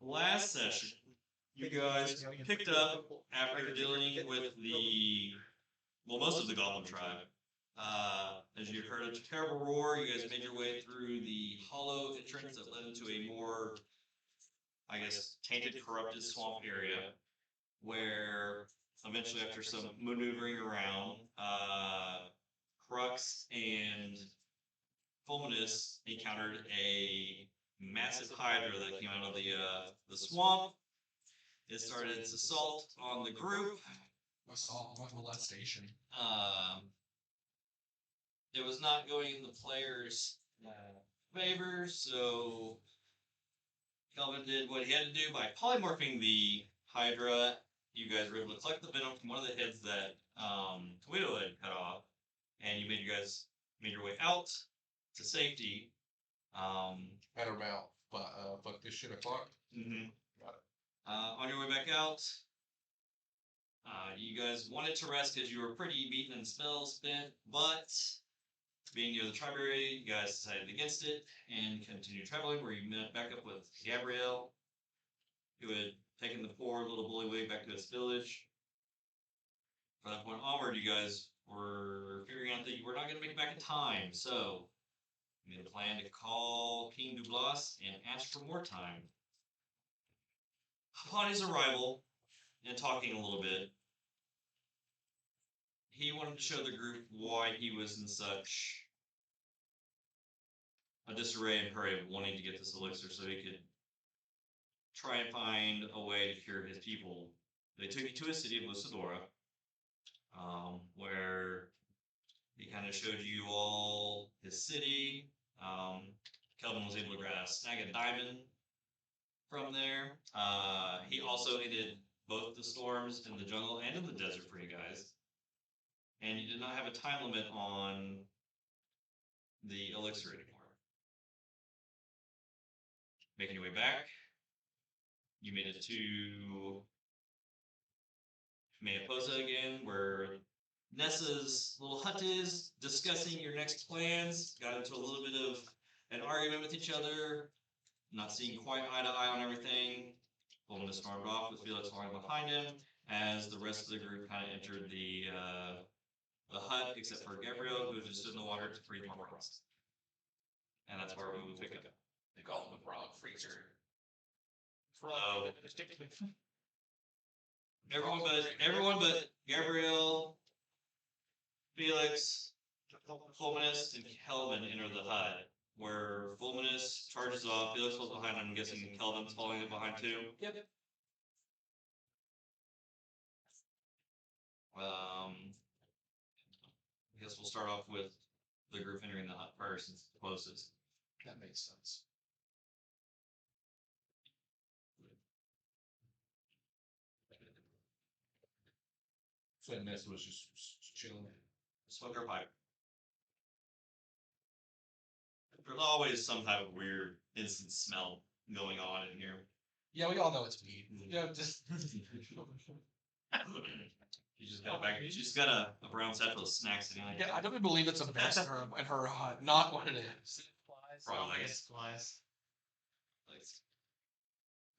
Last session, you guys picked up after dealing with most of the Goblin tribe. As you heard a terrible roar, you guys made your way through the hollow entrance that led into a more, I guess, tainted, corrupted swamp area, where eventually, after some maneuvering around, Qrux and Fulminus encountered a massive hydra that came out of the swamp. It started its assault on the group. Assault, what molestation? It was not going in the players' favor, so Kelvin did what he had to do by polymorphing the hydra. You guys were able to collect the venom from one of the heads that Tawhito had cut off, and you made your way out to safety. At her mouth. Fuck this shit o'clock. Mm-hmm. Got it. On your way back out, you guys wanted to rest because you were pretty beaten and spell spent, but being near the tribe area, you guys decided against it and continued traveling, where you met back up with Gabrielle, who had taken the poor little bullywig back to its village. From that point onward, you guys were figuring out that you were not going to make it back in time, so you made a plan to call King Douglas and ask for more time. Upon his arrival, and talking a little bit, he wanted to show the group why he was in such a disarray and hurry of wanting to get this elixir so he could try and find a way to cure his people. They took you to a city of Lucidora, where he kind of showed you all his city. Kelvin was able to snag a diamond from there. He also ended both the storms in the jungle and in the desert for you guys. And you did not have a time limit on the elixir anymore. Making your way back, you made it to Mayaposa again, where Nessa's little hut is, discussing your next plans. Got into a little bit of an argument with each other, not seeing quite eye to eye on everything. Fulminus stormed off with Felix following behind him, as the rest of the group kind of entered the hut, except for Gabrielle, who just stood in the water to breathe more frost. And that's where we will pick up. They call him a frog freezer. Everyone but Gabrielle, Felix, Fulminus, and Kelvin enter the hut, where Fulminus charges off. Felix falls behind him. I'm guessing Kelvin's falling behind too. Yep. I guess we'll start off with the group entering the hut first, since it's closest. That makes sense. So Nessa was just chilling. Smoke her pipe. There's always some type of weird instant smell going on in here. Yeah, we all know it's weed. Yeah, just. She just got a brown set full of snacks. Yeah, I don't believe it's a mess in her hut. Not what it is. Flies. Probably. I guess flies.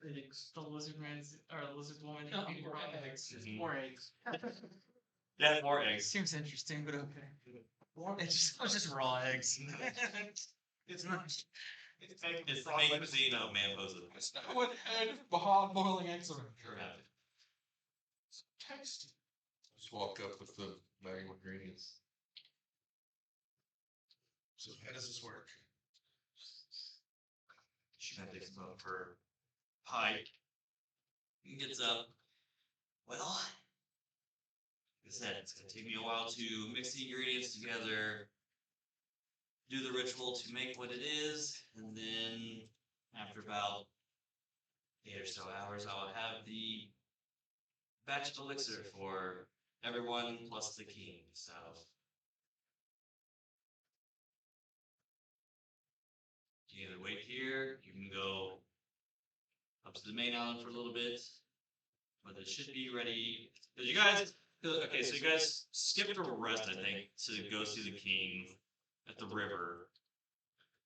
Eggs. The lizard man's or the lizard woman eating raw eggs. Mhm. More eggs. Yeah, more eggs. Seems interesting, but okay. It was just raw eggs. It's not. It's the main cuisine of Mayaposa. It's not what head behind boiling eggs are. It's tasty. Just walk up with the bag of ingredients. So how does this work? She kind of takes some of her pipe and gets up. Well, like I said, it's going to take me a while to mix the ingredients together, do the ritual to make what it is, and then after about 8 or so hours, I'll have the batch of elixir for everyone plus the king. So you can either wait here, you can go up to the main island for a little bit, but it should be ready. Did you guys? Okay, so you guys skipped a rest, I think, to go see the king at the river.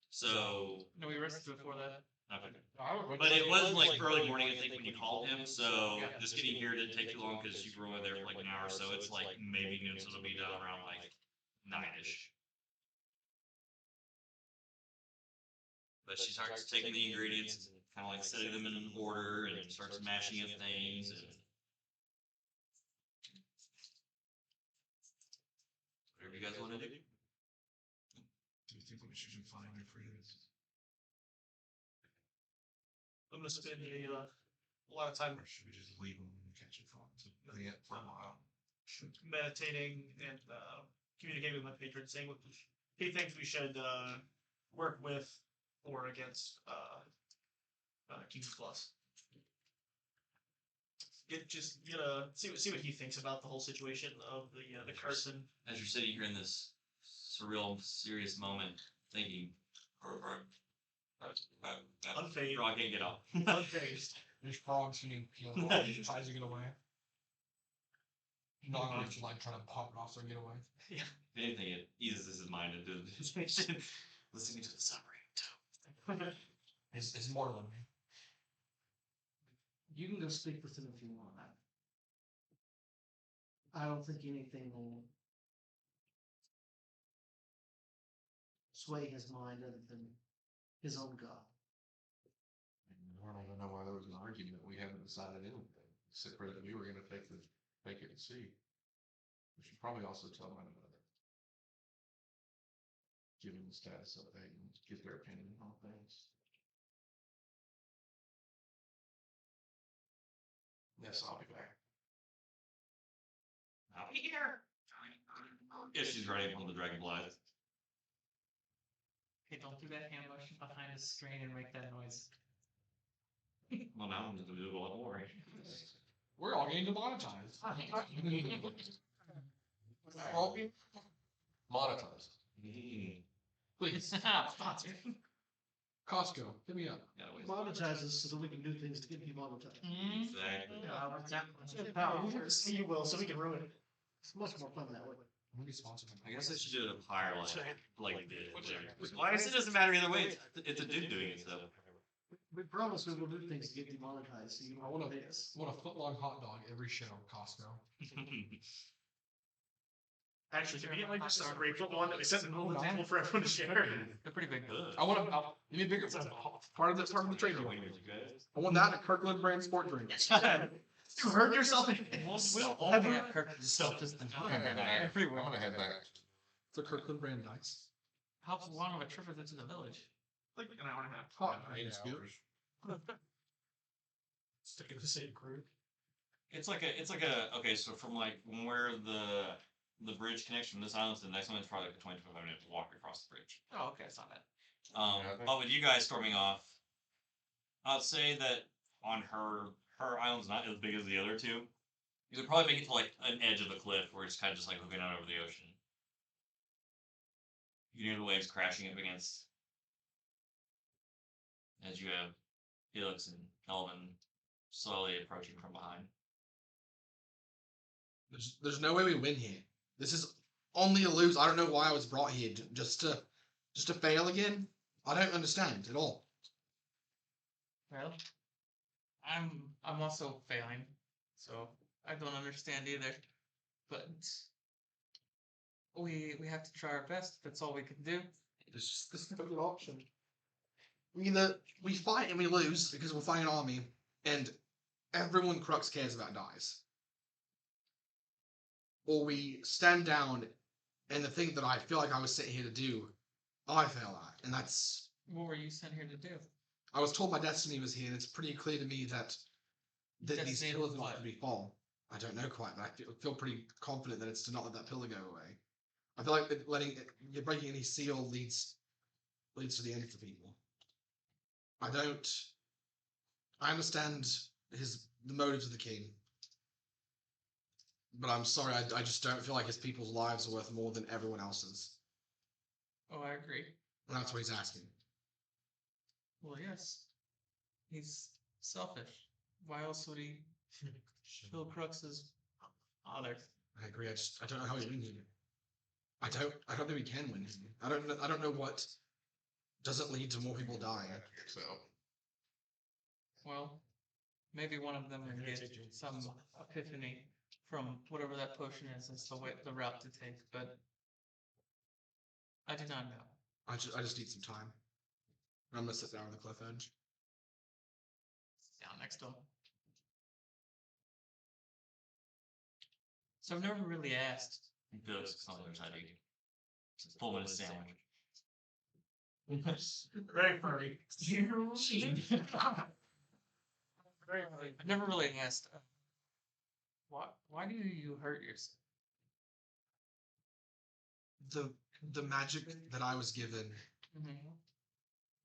So No, we rested before that. Okay. But But it was like early morning, I think, when you called him. So just getting here didn't take too long because you were over there for like an hour. So it's like maybe noon, so it'll be done around like 9-ish. But she starts taking the ingredients and kind of like setting them in order and starts mashing up things. And whatever you guys want to do. do you think we should find her for this? I'm gonna spend a lot of time Or should we just leave them and catch it for a while? meditating and communicating with my patron, saying what he thinks we should work with or against King's Plus. See what he thinks about the whole situation of the Carson. As you're sitting here in this surreal, serious moment, thinking, Unfazed. I can't get up. Unfazed. There's frogs who need peeling off. He tries to get away. Not on to like trying to pop it off so get away. If anything, it eases his mind into the situation. Listening to the summary. It's more than me. You can go speak with him if you want. I don't think anything will sway his mind other than his own God. I don't even know why there was an argument. We haven't decided anything. Except for that we were going to take it and see. We should probably also tell one another. Give them the status update and get their opinion on things. Yes, I'll be back. I'll be here. If she's ready for the dragonflies. Okay, don't do that hand motion behind the screen and make that noise. Well, now I'm just going to do a lot more. We're all getting demonetized. Monetized. Please. Sponsor. Costco, hit me up. Monetize us so that we can do things to get demonetized. Exactly. You will, so we can ruin it. It's much more fun that way. I'm gonna be sponsored. I guess I should do it up higher, like this. Well, I guess it doesn't matter either way. It's a dude doing it, so. We promise we will do things to get demonetized, so you I don't want pay us. a foot-long hot dog every show, Costco. Actually, can we get like just a 3-foot one that we set in the middle of the table for everyone to share? They're pretty big. I want to. Give me a bigger part of the trade. I want that and a Kirkland brand sport drink. You hurt yourself. We'll only have Kirkland stuff just everywhere. I'm gonna head back. It's a Kirkland brand dice. How long of a trip is it to the village? Like an hour and a half. Hot. Stick in the same crew. It's like a okay, so from like where the bridge connects from this island to the next one, it's probably like a 20-25 minute walk across the bridge. Oh, okay, it's not bad. But with you guys storming off, I'd say that on her island's not as big as the other two. You could probably make it to like an edge of the cliff where it's kind of just like looking out over the ocean. You can hear the waves crashing up against as you have Felix and Kelvin slowly approaching from behind. There's no way we win here. This is only a lose. I don't know why I was brought here just to fail again. I don't understand at all. Well, I'm also failing, so I don't understand either. But we have to try our best. That's all we can do. There's no good option. We fight and we lose because we're fighting an army, and everyone Qrux cares about dies. Or we stand down, and the thing that I feel like I was sent here to do, I fail at, and that's. What were you sent here to do? I was told my destiny was here, and it's pretty clear to me that these Destiny pillars of are not what? going to be fall. I don't know quite, but I feel pretty confident that it's to not let that pillar go away. I feel like you're breaking any seal leads to the end for people. I understand the motives of the king, but I'm sorry, I just don't feel like his people's lives are worth more than everyone else's. Oh, I agree. And that's what he's asking. Well, yes. He's selfish. Why else would he kill Crux's father? I agree. I don't know how he wins here. I don't think we can win here. I don't know what doesn't lead to more people dying. So Well, maybe one of them will get some epiphany from whatever that potion is as the route to take, but I do not know. I just need some time. I'm gonna sit down on the cliff edge. Down next to him. So I've never really asked. Felix is on the other side of you. It's a full-minute sandwich. Very furry. I've never really asked. Why do you hurt yourself? The magic that I was given, Mm-hmm.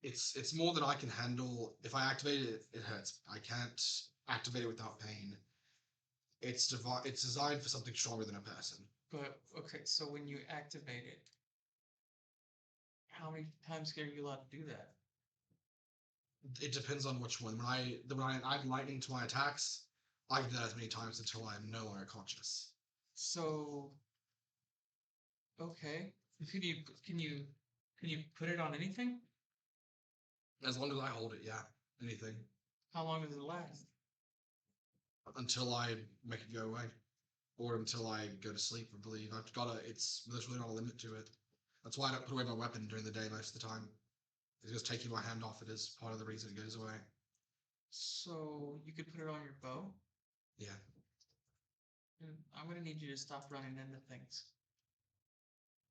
it's more than I can handle. If I activate it, it hurts. I can't activate it without pain. It's designed for something stronger than a person. But okay, so when you activate it, how many times are you allowed to do that? It depends on which one. When I add lightning to my attacks, I can do that as many times until I'm no longer conscious. So, okay, can you put it on anything? As long as I hold it, yeah. Anything. How long does it last? Until I make it go away. Or until I go to sleep, I believe. There's really not a limit to it. That's why I don't put away my weapon during the day most of the time. It's just taking my hand off it is part of the reason it goes away. So you could put it on your bow? Yeah. And I'm gonna need you to stop running into things.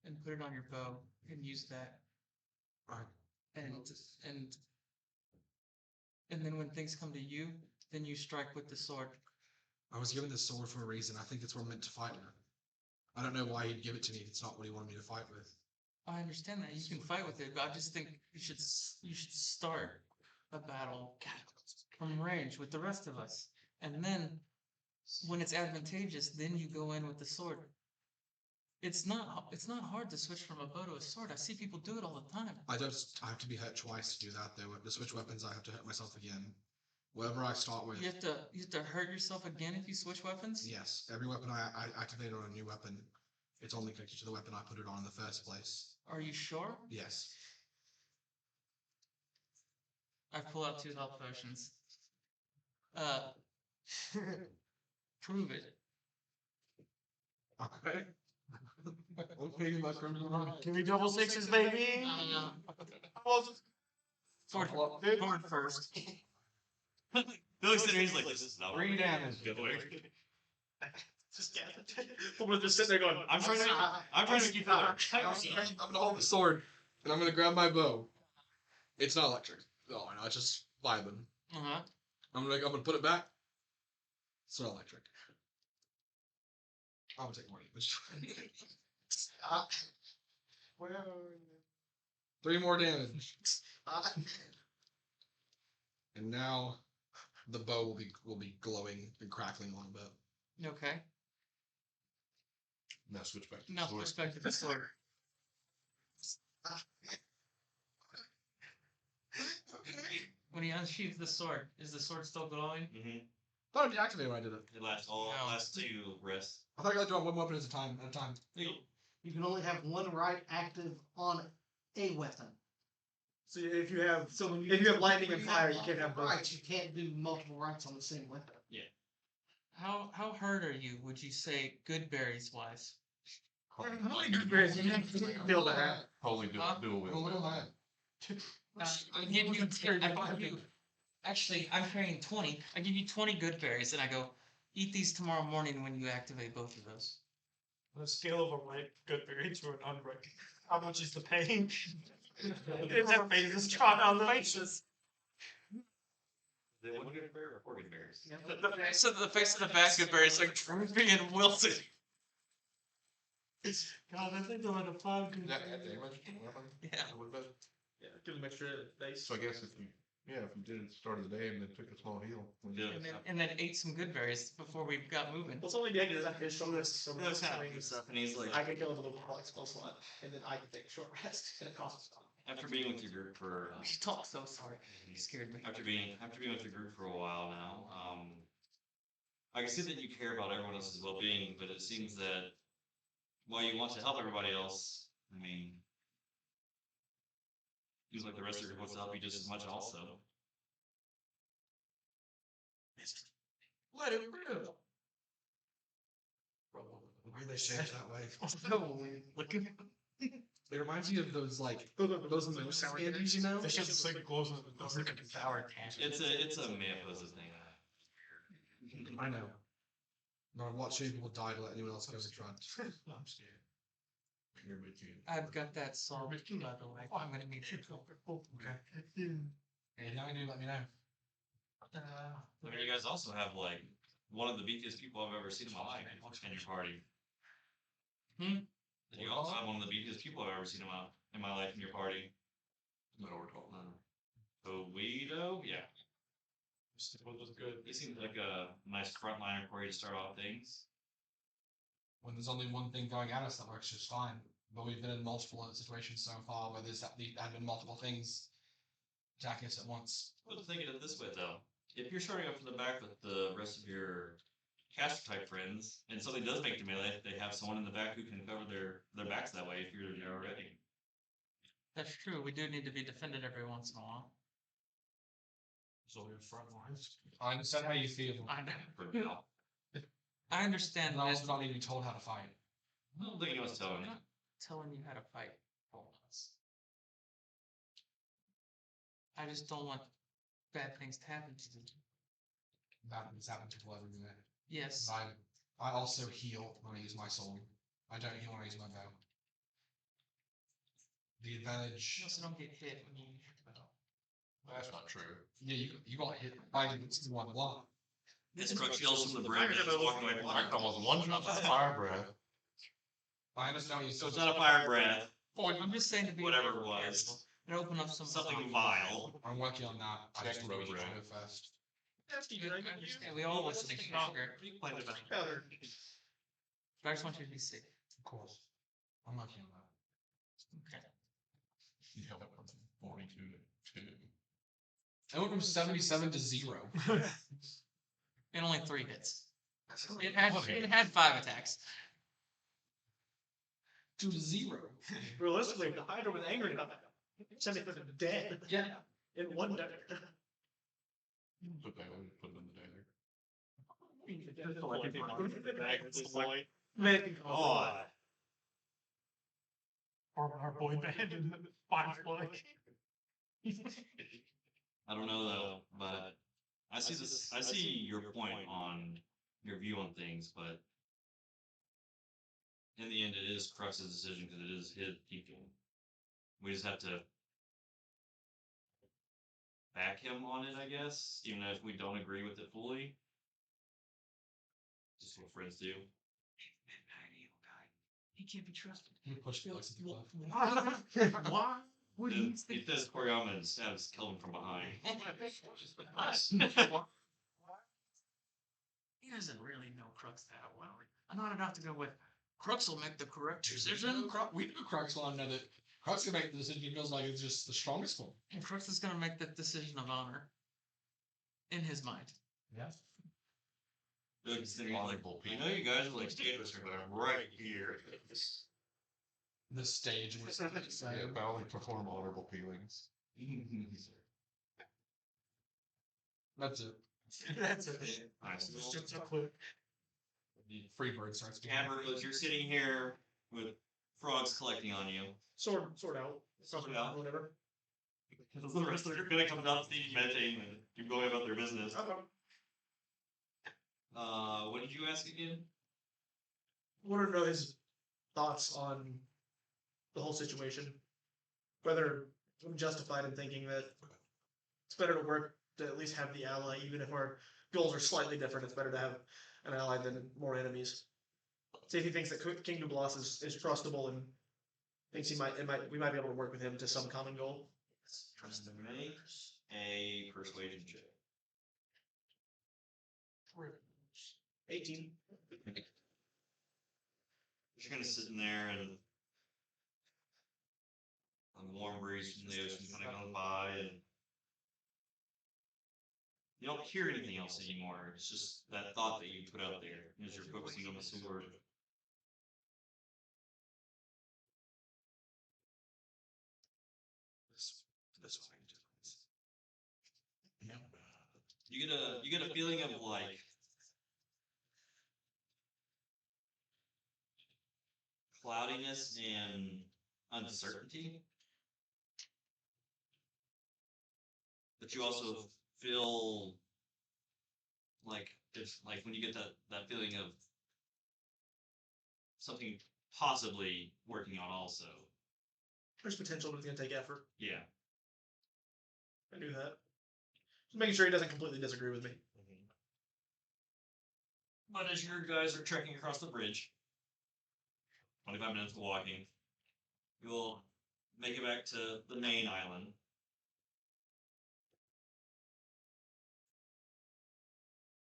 And put it on your bow and use that. Alright. And then when things come to you, then you strike with the sword. I was given this sword for a reason. I think it's what I'm meant to fight with. I don't know why he'd give it to me if it's not what he wanted me to fight with. I understand that you can fight with it, but I just think you should start a battle from range with the rest of us, and then when it's advantageous, then you go in with the sword. It's not hard to switch from a bow to a sword. I see people do it all the time. I have to be hurt twice to do that though. To switch weapons, I have to hurt myself again. Whatever I start with. You have to hurt yourself again if you switch weapons? Yes. Every weapon I activate on a new weapon, it's only connected to the weapon I put it on in the first place. Are you sure? Yes. I pull out 2 health potions. Prove it. Okay. Okay, my friend. Give me double sixes, baby. Sword first. Felix sitting there, he's like, this is not 3 damage. Good boy. Just get it. Someone just sitting there going, I'm trying to keep it up. I'm gonna hold the sword, and I'm gonna grab my bow. It's not electric. No, it's just vibing. Uh-huh. I'm gonna put it back. It's not electric. I'm gonna take more damage. Where are you? 3 more damage. And now the bow will be glowing and crackling a little bit. Okay. Now switch back to Now sword. switch back to the sword. When he unsheathes the sword, is the sword still glowing? Mm-hmm. I thought it deactivated when I did it. It lasts No. 2 rests. I thought I got to draw one weapon at a time. You can only have one right active on a weapon. So if you have when if you have lightning and fire, you can't have both. rights. You can't do multiple rights on the same weapon. How hurt are you, would you say, good berries wise? How many good berries do you have to build a hat? Holy dual Well, wield. look at that. I give you actually, I'm carrying 20. I give you 20 good berries, and I go, eat these tomorrow morning when you activate both of those. On a scale of a ripe good berry to an unripe, how much is the pain? It's that face is drawn on the faces. Is it 1 good berry or 4 good berries? The face of the basket berry is like droopy and wilted. God, I think they're like a 5 good Does that add berry. damage to the weapon? Yeah. A little bit? Yeah, give them extra dice. So I guess if you did it at the start of the day and then took a small heal. Yeah. And then ate some good berries before we got moving. What's only negative is some of this. That's kind of stuff, and he's like, I can kill a little bit spell slot, and then I can take a short rest, and it costs stuff. after being with your group for He talks so sorry. He scared me. after being with your group for a while now, I can see that you care about everyone else's well-being, but it seems that while you want to help everybody else, I mean, seems like the rest of your group wants to help you just as much also. Let it rip. Why are they shaped that way? Look at It reminds me of those like Those are those sour candies, you know? It's just like close. Those are like sour candy. It's a Mayapoosa thing. I know. No, I've watched people die to let anyone else go in front. I'm scared. Pyramid King. I've got that solved, by the way. I'm gonna need it. Okay. And now I do, let me know. I mean, you guys also have like one of the beefiest people I've ever seen in my life in your party. Hmm? You also have one of the beefiest people I've ever seen in my life in your party. But Ortall, no. Tawhito? Yeah. Was good. He seems like a nice frontliner for you to start off things. When there's only one thing going at us that works just fine. But we've been in multiple situations so far where there have been multiple things attacking us at once. But think of it this way though. If you're starting off from the back with the rest of your caster type friends, and something does make the melee, they have someone in the back who can cover their backs that way if you're there already. That's true. We do need to be defended every once in a while. So we're front lines. I understand how you feel. I know. For now. I understand. And I was that not even told how to fight. I don't think anyone's telling I'm you. not telling you how to fight. I just don't want bad things to happen to you. That has happened to people every minute. Yes. I also heal when I use my soul. I don't heal when I use my bow. The advantage. You also don't get hit when you use your bow. That's not true. Yeah, you got hit by one block. This Qrux yells from the bridge and is walking away from the I almost one shot of fire breath. I understand what you So it's not a fire breath, I'm just saying to be whatever it careful was. and open up some Something vile. I'm working on that. I just Check need to road go first. I understand. We all want to be stronger. Playing about Powder. But I just want you to be safe. Of course. I'm working on that. Okay. You know, that was 42 to 2. I went from 77 to 0. And only 3 hits. It had 5 attacks. To 0. Realistically, the Hydra with angry enough, 75 dead Yeah. in one day. But they would put them in Maybe. God. Our boy band in Firefly. I don't know though, but I see your point on your view on things, but in the end it is Qrux's decision because it is his people. We just have to back him on it, I guess, even if we don't agree with it fully. Just what friends do. He can't be trusted. You push Felix to the cliff. Why would he He says Koryama and stabs Kelvin from behind. He doesn't really know Qrux that well. Not enough to go with. Qrux will make the correct decision. We know Crux will know that Crux can make the decision he feels like it's just the strongest one. And Qrux is going to make the decision of honor in his mind. Yeah. Honorable You know, you guys are like skaters, but I'm right here. The stage was Yeah, but I only perform honorable peelings. That's it. That's it. Nice. Just a quick. Freebird starts being Ambrose, you're sitting here with frogs collecting on you. Sort out. Sort out. Whatever. The rest of the gonna come down stage meditating and keep going about their business. What did you ask again? Want to know his thoughts on the whole situation. Whether I'm justified in thinking that it's better to work to at least have the ally, even if our goals are slightly different. It's better to have an ally than more enemies. See if he thinks that King Dublas is trustable and thinks we might be able to work with him to some common goal. Trust them. Make a persuasion check. 18. You're gonna sit in there and a warm breeze from the ocean kind of goes by, and you don't hear anything else anymore. It's just that thought that you put out there as you're focusing on the sword. This one. You get a feeling of like cloudiness and uncertainty, but you also feel like it's like when you get that feeling of something possibly working on also. There's potential, but it's gonna take effort. Yeah. I knew that. Just making sure he doesn't completely disagree with me. But as your guys are trekking across the bridge, 25 minutes of walking, you'll make it back to the main island.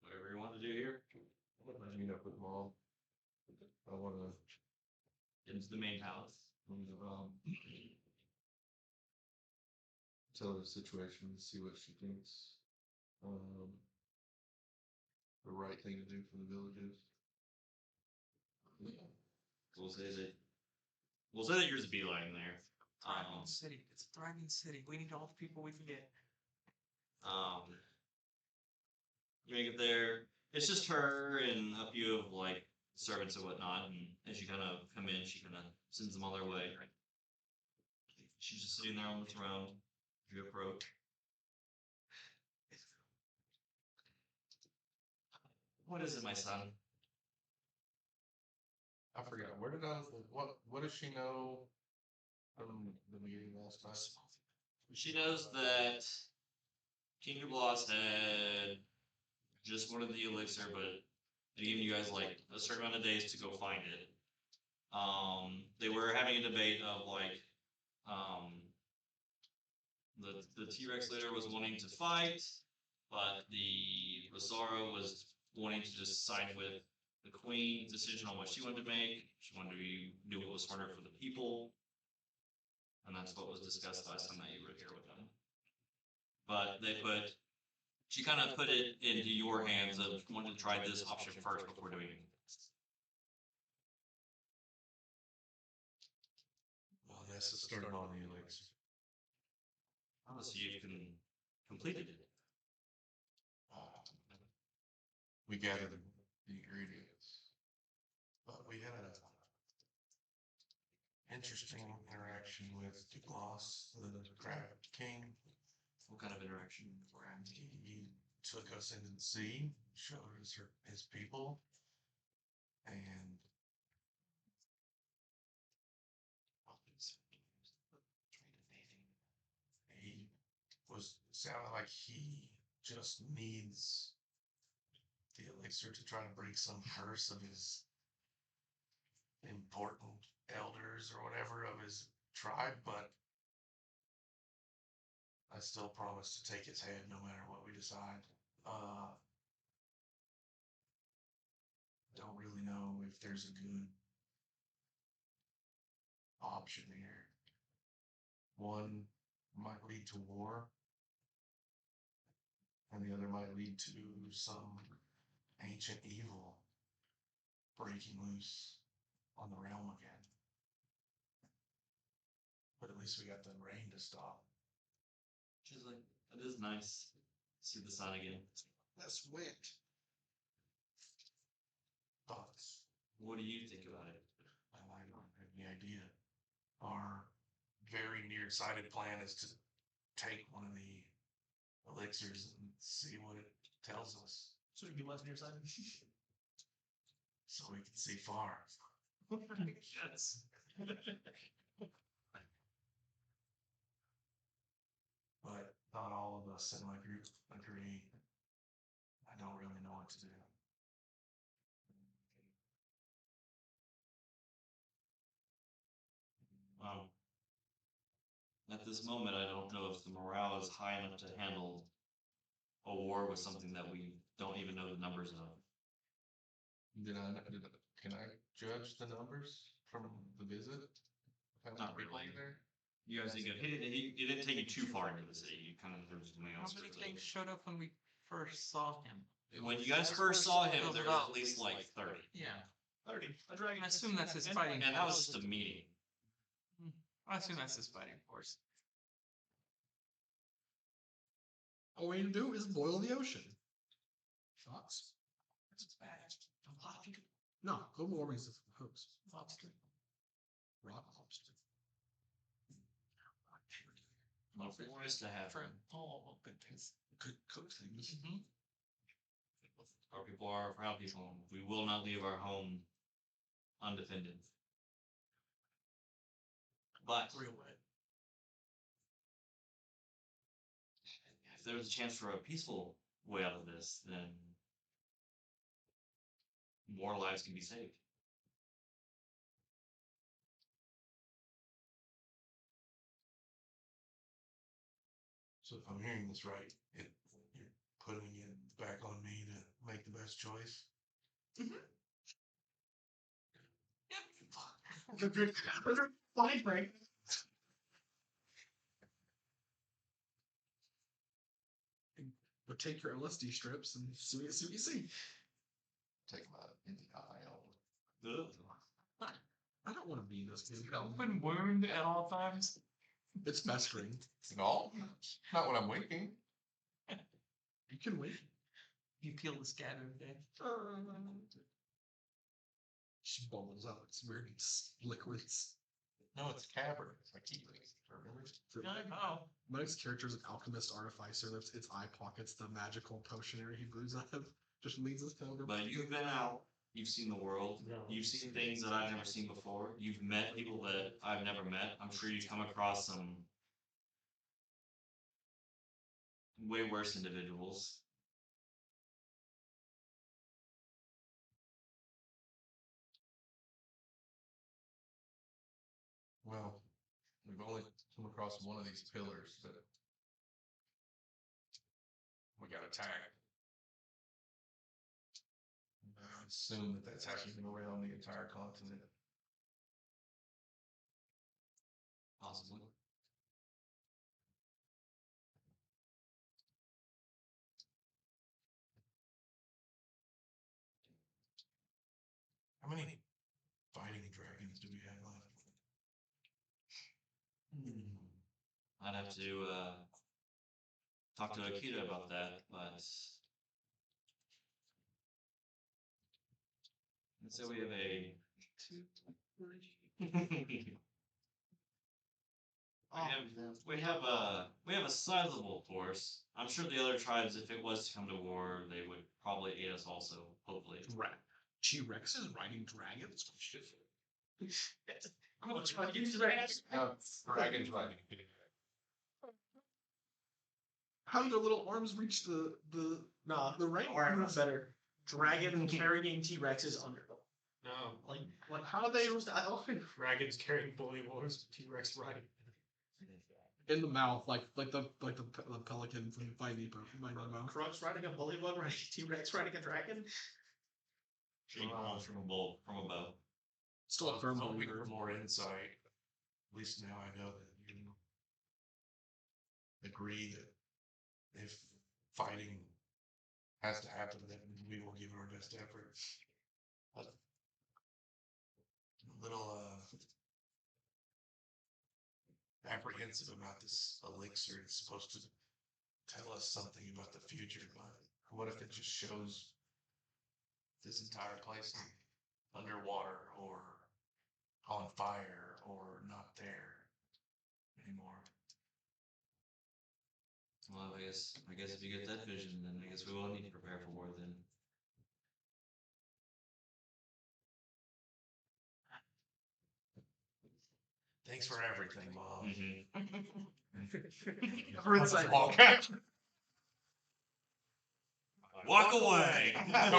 Whatever you want to do here, I meet up with mom. I want to get into the main palace. Tell her the situation, see what she thinks. The right thing to do for the villages. We'll say that yours is beeline there. Thriving city. It's a thriving city. We need all the people we can get. You make it there. It's just her and a few of like servants and whatnot, and as you kind of come in, she kind of sends them on their way. She's just sitting there on the throne. You approach. What is it, my son? I forgot. What does she know from the meeting last time? She knows that King Dublas had just wanted the elixir, but they gave you guys like a certain amount of days to go find it. They were having a debate of like, the T-Rex leader was wanting to fight, but the Rosara was wanting to just side with the Queen's decision on what she wanted to make. She wanted to do what was smarter for the people. And that's what was discussed last time that you were here with them. But she kind of put it into your hands of wanting to try this option first before doing it. Well, yes, it's starting on the elixir. So you can complete it. We gathered the ingredients, but we had an interesting interaction with Dublas, the Crab King. What kind of interaction? He took us into the sea, showed us his people, and he was sounded like he just needs the elixir to try to break some curse of his important elders or whatever of his tribe, but I still promise to take his head no matter what we decide. Don't really know if there's a good option here. One might lead to war, and the other might lead to some ancient evil breaking loose on the realm again. But at least we got the rain to stop. She's like, that is nice. See the sun again. That's wet. Thoughts? What do you think about it? I don't have any idea. Our very nearsighted plan is to take one of the elixirs and see what it tells us, So you can be less nearsighted. so we can see far. Yes. But not all of us in my group agree. I don't really know what to do. At this moment, I don't know if the morale is high enough to handle a war with something that we don't even know the numbers of. Can I judge the numbers from the visit? Not really. You guys didn't it didn't take you too far into the city. You kind of there was something How else. many things showed up when we first saw him? When you guys first saw him, there was at least like 30. Yeah. 30. A dragon. I assume that's his fighting. And that was just a meeting. I assume that's his fighting force. All we need to do is boil the ocean. Thoughts? That's bad. A lot of people. No, global warming is a hoax. Lobster. Rock lobster. Well, for us to have For all good things. Could cook things. Mm-hmm. our people are our proud people. We will not leave our home undefended. But Real wet. if there's a chance for a peaceful way out of this, then more lives can be saved. So if I'm hearing this right, you're putting it back on me to make the best choice. Fine, Frank. But take your LSD strips and see what you see. Take my in the aisle. Ugh. I don't want to be this kid. Open wound at all times. It's festering. No, not when I'm winking. You can wait. You peel the scat every day. She bubbles out. It's weird. It's liquids. No, it's caverns. I keep it. Remember? I know. My next character is an alchemist artificer. Its eye pockets the magical potionary he brews out of. Just leads us pilgrim. But you've been out, you've seen the world, No. you've seen things that I've never seen before, you've met people that I've never met. I'm sure you've come across some way worse individuals. Well, we've only come across one of these pillars, but we got attacked. I assume that that's happening around the entire continent. Possibly. How many fighting dragons do we have left? I'd have to talk to Akita about that, but let's say we have a we have a sizable force. I'm sure the other tribes, if it was to come to war, they would probably aid us also, hopefully. T-Rex is riding dragons. I'm gonna try to use dragons. Dragons riding. How do their little arms reach the Nah, the range? Alright, better. Dragon carrying T-Rexes under them. No. Like how are they supposed to? I don't think Dragons carrying bully wars, T-Rex riding. In the mouth, like the pelican from Finding Nemo. Qrux riding a bullywug, riding T-Rex riding a dragon. Shooting arms from a bow. Still a firm Hoping believer. for more insight. At least now I know that you agree that if fighting has to happen, then we will give our best effort. A little apprehensive about this elixir. It's supposed to tell us something about the future, but what if it just shows this entire place underwater or on fire or not there anymore? Well, I guess if you get that vision, then I guess we will need to prepare for war then. Thanks for everything, Mom. Walk away.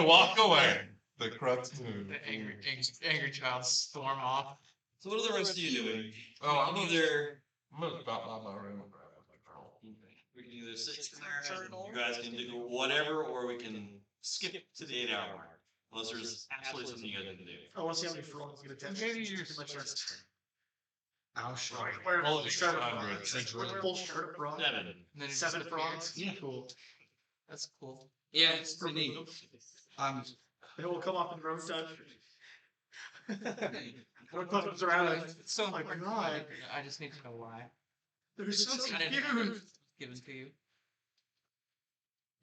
Walk away. The Qrux move. The angry child storm off. So what are the rest of you doing? Oh, I'm either I'm gonna stop by my room and grab my phone. we can either sit there and you guys can do whatever, or we can skip to the 8-hour mark. Unless there's absolutely something you guys can do. I want to see how many frogs get attached. Maybe you're to my chest. Ow, shit. Where Well, it's shirt of 100. frogs. Full shirt of frogs. 7. And then it 7 disappears. frogs. Yeah. Cool. That's cool. Yeah, it's pretty neat. They will come off in road touch. What comes around? It's so Oh my important. God. I just need to know why. They're so I didn't cute. have it given to you.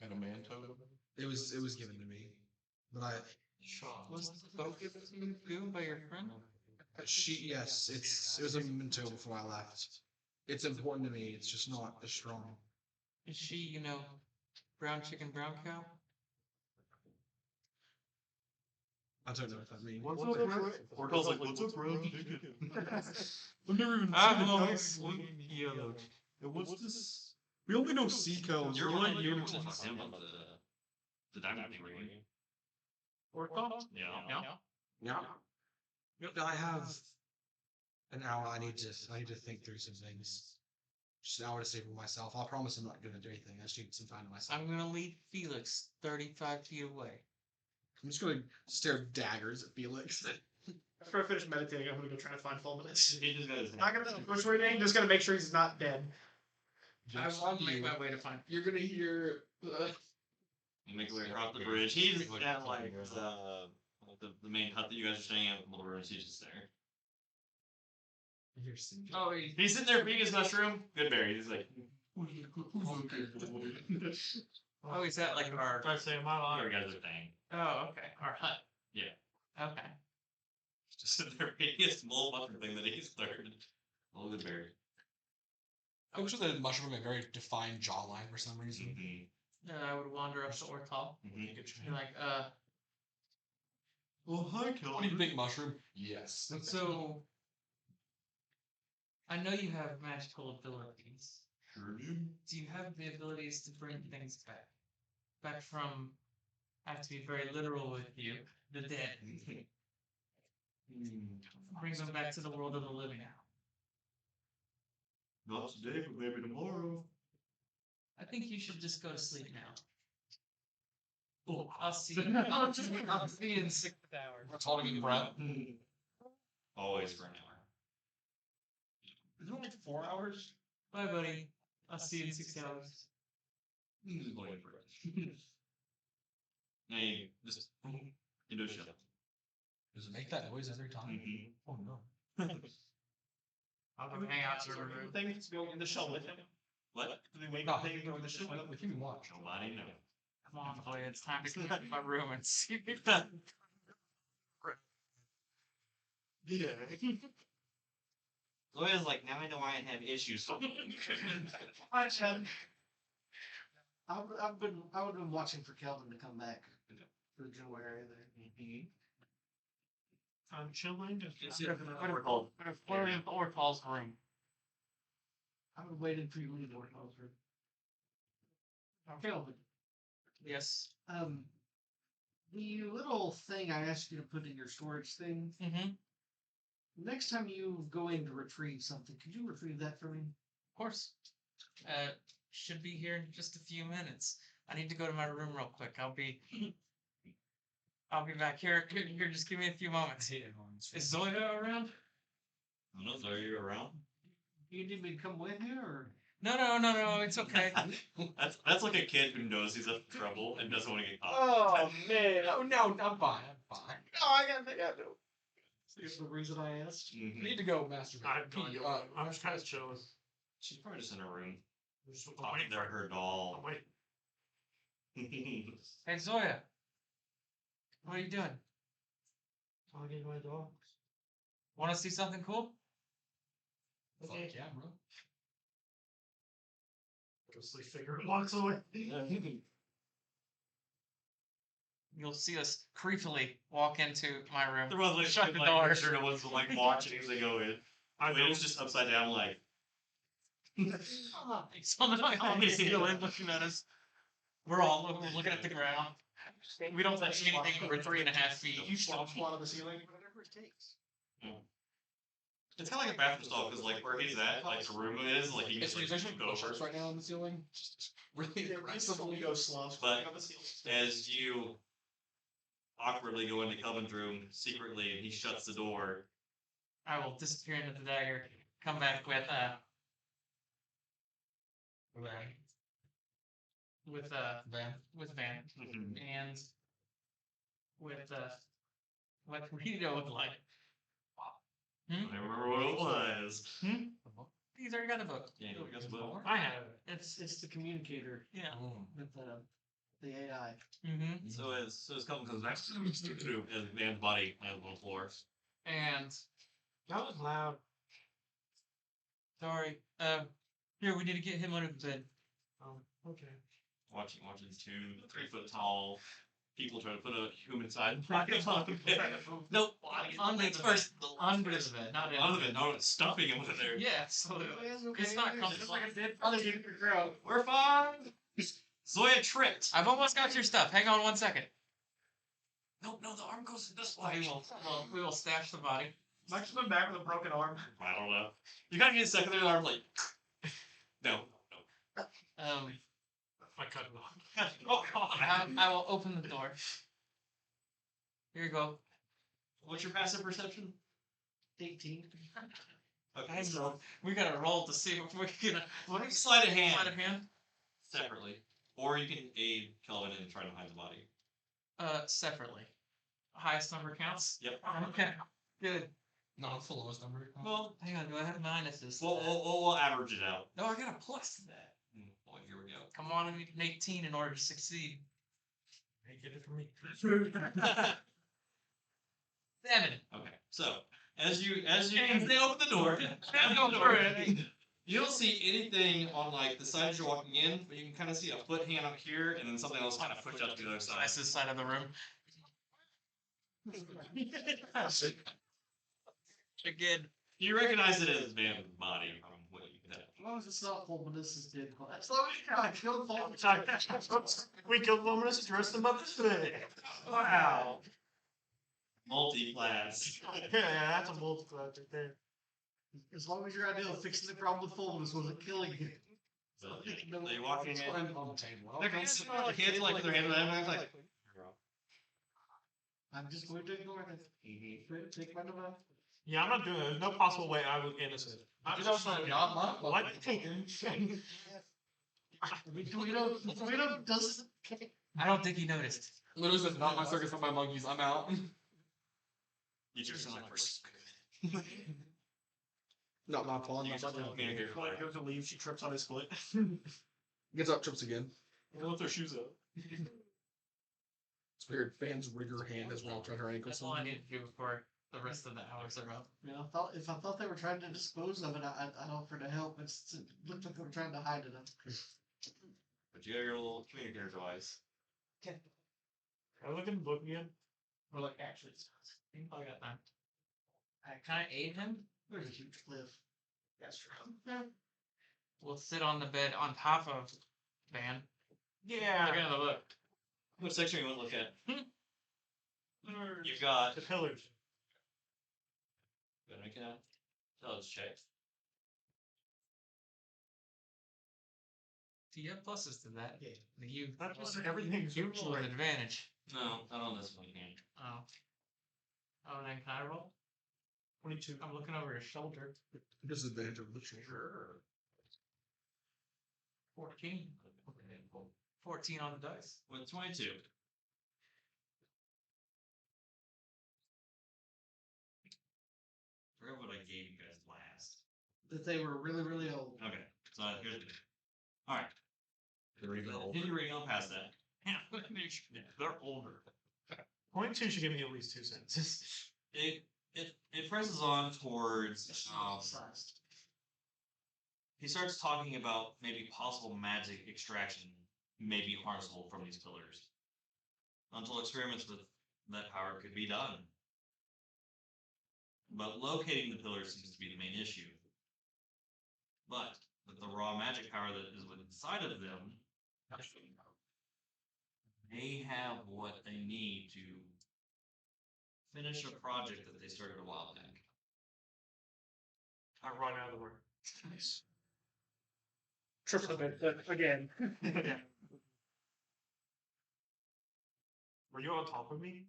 And a man totem. It was given to me, but Was the boat given to you too by your friend? yes, it was a memento before I left. It's important to me. It's just not as strong. Is she, brown chicken, brown cow? I don't know what that means. What's up, bro? Ortall's like, what's up, bro? I've never even I've always seen yellow. And what's this? We only know sea cows. You're We're one not you unicorns. talked to him about the diamond thing, right? Ortall? Yeah. Yeah. I have an hour. I need to think through some things. Just an hour to save for myself. I promise I'm not gonna do anything. I just need some time to myself. I'm gonna lead Felix 35 feet away. I'm just gonna stare daggers at Felix. After I finish meditating, I'm gonna go try to find Fulminus. He just got his Not gonna push or anything, just gonna make sure he's not dead. I'll make my way to find. You're gonna hear. You make your way across the bridge. He's at like the main hut that you guys are staying at. The ruins. He's just there. Oh, He's sitting there eating his mushroom. Good berry. He's like, he's at like our. you guys are staying. Oh, okay. Our hut. Yeah. Okay. Just sitting there eating his small mushroom thing that he's learned. Oh, good berry. I wish the mushroom had a very defined jawline for some reason. Then I would wander up to Ortall. Be like, Well, hi, What do you Kelvin. think, mushroom? Yes. so. I know you have magical abilities. Sure do. Do you have the abilities to bring things back? Back from, I have to be very literal with you, the dead. Bring them back to the world of the living now. Not today, but maybe tomorrow. I think you should just go to sleep now. I'll see you. I'll see you in 6 hours. What's holding your breath? Always for an hour. Is it only 4 hours? Bye, buddy. I'll see you in 6 hours. He's waiting for it. Now you just into a shell. Does it make that noise every time? Oh no. I'll go hang out to the room. Things go in the shell with him. What? Do they make No, things go in the shell with him? we can watch. Nobody knows. Come on, boy. It's time to get in my room and see me. Yeah. Zoya's like, now I know why I have issues. I would have been watching for Kelvin to come back for the general area there. I'm chilling. Called. We're in Ortall's room. I would have waited for you to leave Ortall's room. Kelvin, Yes. the little thing I asked you to put in your storage thing, Mm-hmm. next time you go in to retrieve something, could you retrieve that for me? Of course. Should be here in just a few minutes. I need to go to my room real quick. I'll be back here. Here, just give me a few moments. Is Zoya around? I don't know, are you around? You need me to come with you, or? No. It's okay. That's like a kid who knows he's in trouble and doesn't want to get caught. Oh man. Oh no, I'm fine. I'm fine. No, I gotta think I do. Here's the reason I asked. I need to go masturbate. I'm just kind of chilling. She's probably just in her room. Just Talking to her doll. wait. Hey, Zoya. What are you doing? Talking to my dogs. Want to see something cool? Fuck yeah, bro. Ghostly figure walks away. You'll see us creepily walk into my room. The one's like, Shut the like, door. make sure no one's like watching as they go in. I mean, it's just upside down, like. Someone on the ceiling looking at us. We're all looking at the ground. We don't touch anything over 3.5 feet. You stomp one on the ceiling. Whatever it takes. It's kind of like a bathroom stall because, like, where he's at, like the room is, like he It's can there's just actually like, go over. push-ups right now on the ceiling. Just really aggressively. go slow. But as you awkwardly go into Kelvin's room secretly, and he shuts the door. I will disappear into the dagger. Come back with Van. with Van and with what Rito would like. I remember what it was. He's already got a book. Yeah, we got the book. I have it. It's the communicator Yeah. with The AI. Mm-hmm. So as Kelvin comes back, through as man's body lands on the floor. And That was loud. sorry, here we need to get him under the bed. Oh, okay. Watching 2 3-foot tall people try to put a human-sized body on the bed. Nope. Under the First, under the bed, not in under the bed. No, it's stuffing him with there. Yeah, absolutely. It's not comfortable. We're fine. Zoya tripped. I've almost got your stuff. Hang on 1 second. No, the arm goes this We way. will stash the body. Mike's been back with a broken arm. I don't know. You gotta get a secondary arm, like. No. I cut him off. Oh, God. I will open the door. Here you go. What's your passive perception? 18. Okay, so We gotta roll to see if we're gonna. what if you sleight of hand Sleight of hand? separately, or you can aid Kelvin in trying to hide the body. Separately. Highest number counts. Yep. Okay. Good. No, it's the lowest number. Well, Hang on. Do I have minuses? we'll average it out. No, I got a plus to that. Well, here we go. Come on, I need an 18 in order to succeed. Hey, get it from me. 7. Okay, so as they open the door, you don't see anything on like the side as you're walking in, but you can kind of see a foot hand up here, and then something else kind of pushed up to the other side. That's this side of the room. Again. You recognize it as Van's body from what you can tell. As long as it's not Fulminus' dead body. As long as I killed Fulminus. We killed Fulminus, dressed him up as today. Wow. Multi-class. Yeah, that's a multiple right there. As long as your idea of fixing the problem with Fulminus wasn't killing him. So you walk in. On the table. They're hands like with their hand on them, like. I'm just going to ignore this. Take my device. Yeah, I'm not doing it. There's no possible way I was innocent. I'm just what? Tawhito doesn't. I don't think he noticed. Literally says, not my circus, not my monkeys, I'm out. You just like first. Not my fault, You not just my look near here. When I go to leave, she trips on his foot. Gets up, trips again. We'll lift her shoes up. It's weird. Fans rig her hand as well, trying her ankles. That's all I need to do before the rest of the hours are up. Yeah, if I thought they were trying to dispose of it, I'd offer to help. It looked like they were trying to hide it. But you have your little communicator device. Can I look in the book again? Or like, actually, I got time. Can I aid him? There's a huge cliff. That's true. We'll sit on the bed on top of Van. Yeah. Look at the look. Which section you want to look at? You've got. The pillars. Gonna make an intelligence check. Do you have pluses to that? Yeah. You. Not just everything's You roll an advantage. No, not on this one. You can't. Oh. Oh, then can I roll? 22. I'm looking over his shoulder. Disadvantage of the shoulder. 14. 14 on the dice. With 22. I forgot what I gave you guys last. That they were really, really old. Okay, so here's the thing. Alright. Continue reading on past that. Yeah, they're older. 22 should give me at least 2 cents. It presses on towards Sized. he starts talking about maybe possible magic extraction may be harnessable from these pillars. Until experiments with that power could be done. But locating the pillars seems to be the main issue. But with the raw magic power that is inside of them, they have what they need to finish a project that they started a while back. I run out of the room. Trips on it again. Yeah. Were you on top of me?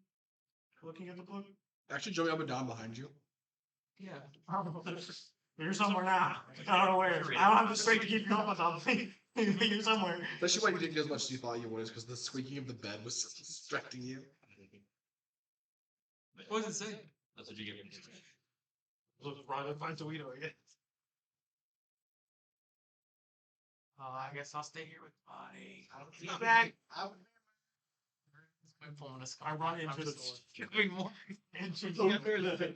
Looking at the book? Actually, Joey, I'm down behind you. Yeah. You're somewhere now. I don't know where. I don't have the strength to keep you up on top of me. You're somewhere. Especially why you didn't get as much as you thought you would, is because the squeaking of the bed was distracting you. What does it say? That's what you get. Look, Ron, find Tawhito again. I guess I'll stay here with the body. Back. I would I'm pulling this. I run into the Giving more. into the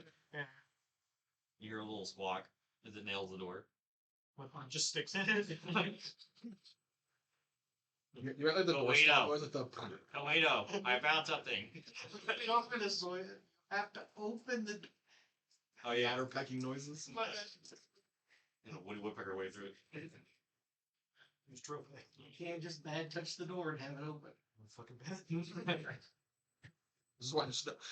You hear a little squawk as it nails the door. just sticks in it. You're at like the Go door wait stop out. noise with the. Tawhito, I found something. The open is so you have to open the. Oh yeah, Ladder pecking noises. and a woody woodpecker way through it. It's true. You can't just bad touch the door and have it open. Fucking bad. This is why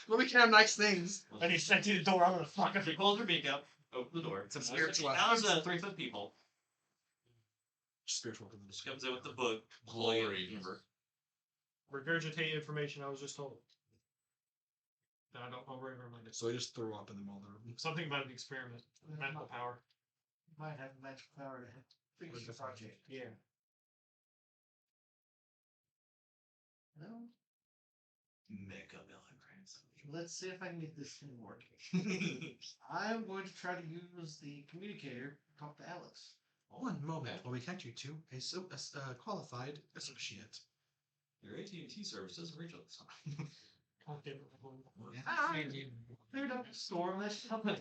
well, we can have nice things. And he sent you the door. I'm gonna fuck She it. pulls her beak up, opens the door. It's a Now spiritual there's a 3-foot people. Spiritual. She comes in with the book. Glory. Remember. Regurgitate information I was just told. That I don't know where reminded. So he just threw up in the middle of the room. Something about an experiment. Magical power. Might have magical power to finish the project. Yeah. No? Mega-milligrams. Let's see if I can get this thing working. I'm going to try to use the communicator to talk to Alex. One moment while we catch you to a qualified associate. Your AT&T service doesn't reach all this time. Ah, cleared up the storm. Let's help it.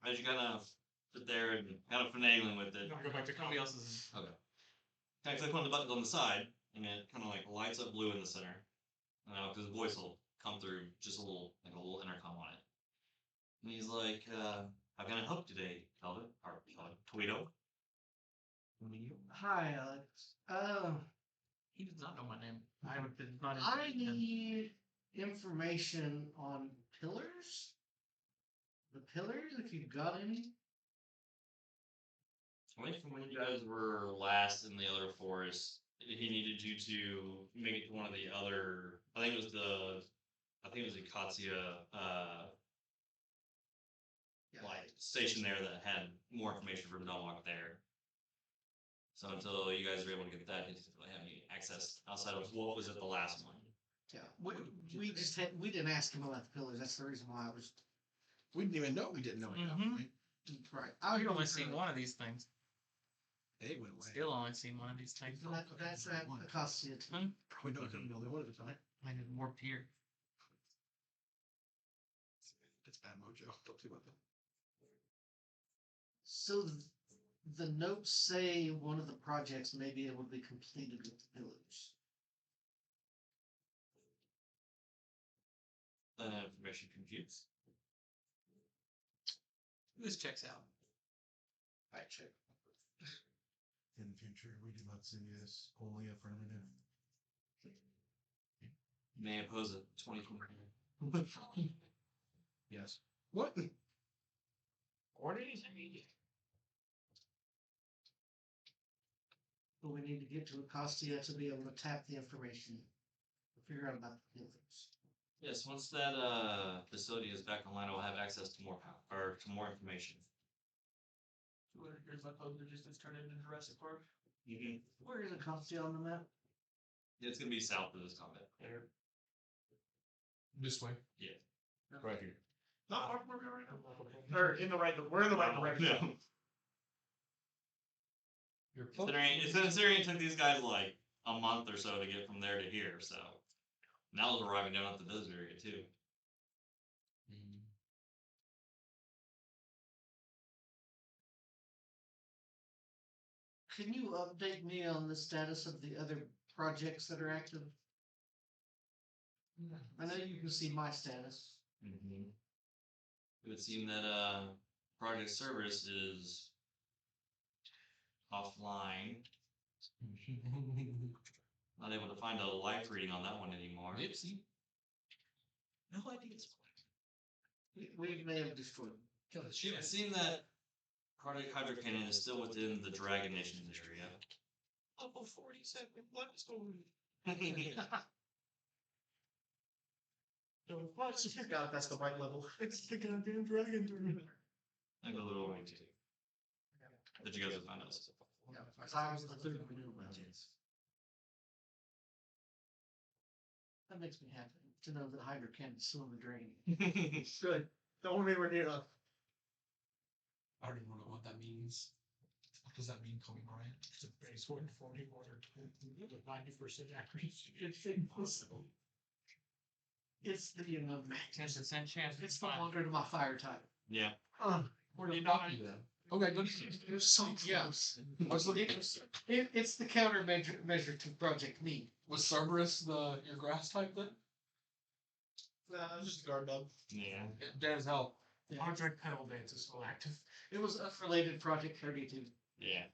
As you kind of sit there and kind of finagling with it. Go back to Somebody comedy. else's. Okay. Kind of click on the button on the side, and it kind of like lights up blue in the center. Now, because the voice will come through just a little, like a little intercom on it. And he's like, how can I help today, Kelvin? Or Tawhito? Hi, Alex. He does not know my name. I did not. I invite him. need information on pillars. The pillars, if you've got any. I think from when you guys were last in the other forest, he needed you to make it to one of the other. I think it was the Katsuya like station there that had more information from Dunlock there. So until you guys were able to get that, he didn't really have any access outside of what was at the last one. Yeah, we didn't ask him about the pillars. That's the reason why I was We didn't even know we didn't know it. Mhm. right. I've only seen one of these things. They went away. Still only seen one of these things. That's at Acosta. Probably not going to be the only one at a time. I need more beer. It's bad mojo. Don't do about that. So the notes say one of the projects may be able to be completed with the pillars. Information confused. This checks out. I check. In the future, we do not say yes, only affirmative. May oppose it. 2020. Yes. What? Or did he say? But we need to get to Acosta to be able to tap the information. Figure out about the pillars. Yes, once that facility is back online, I'll have access to more power or to more information. 200 years left over just to turn into Jurassic Park. Mm-hmm. Where is Acosta on the map? It's gonna be south of this combat. This way. Yeah. Right here. Not far from where we are right now. Or in the right. We're in the right direction. You're Considering it took these guys like a month or so to get from there to here, so now they're arriving down at the desert area too. Can you update me on the status of the other projects that are active? I know you can see my status. Mm-hmm. It would seem that Project Cerberus is offline. Not able to find a life reading on that one anymore. Oopsie. No ideas. We may have destroyed them. Kill the shit. It seemed that Project Hydro Cannon is still within the Dragon Nation area. Level 47 Bloodstone. God, that's the right level. It's the goddamn dragon tournament. I go a little way too. That you guys have found out. Because I was the third one to know about it. That makes me happy to know that Hydra can still in the drain. Good. The only way we're near enough. I don't even know what that means. does that mean Kobe Bryant? It's a base 140 water with 90% accuracy. It's impossible. It's the 10% chance. it's the wonder to my fire type. Yeah. Where do you knock you then? Okay, good. It was so Yeah. close. What's the It's the countermeasure to Project Me. was Cerberus your grass type then? Just a guard dog. Yeah. Dead as hell. Yeah. Project Pedal Dance is still active. It was unrelated Project 32. Yeah.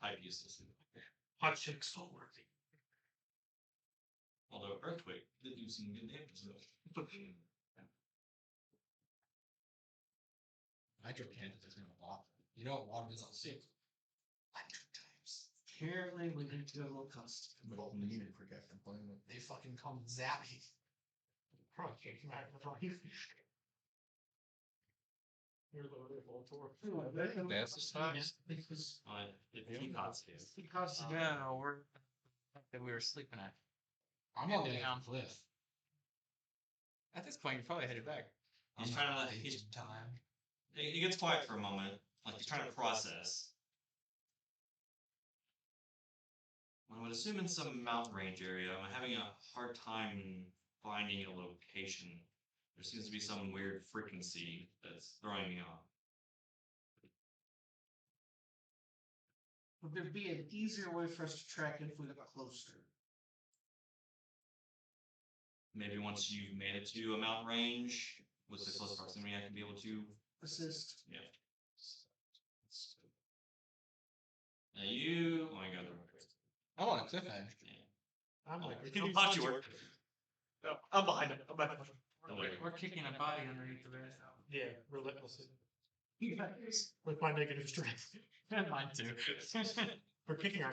Type useless. Hot Chick so worthy. Although Earthquake did do some good damage though. Nitro cannon is gonna water. You know what water is on six? 100 times. Apparently, we need to go low cost. They fucking come zappy. Project Magnify. You're the Voltor. That's the size. Because If he costs you. it costs No, we're that we were sleeping at. I'm Yeah, on the down. cliff. At this point, you're probably headed back. He's trying to let time. he gets quiet for a moment, like he's trying to process. I would assume in some mountain range area, I'm having a hard time finding a location. There seems to be some weird frequency that's throwing me off. Would there be an easier way for us to track it if we got closer? Maybe once you've made it to a mountain range with the close proximity, I can be able to. Assist. Yeah. Now you. Oh my god. I'm on a cliff edge. Yeah. I'm like, People thought you were. No, I'm behind him. I'm behind him. We're kicking a body underneath the bed. yeah, relentlessly. With my negative strength. And mine too. We're kicking our.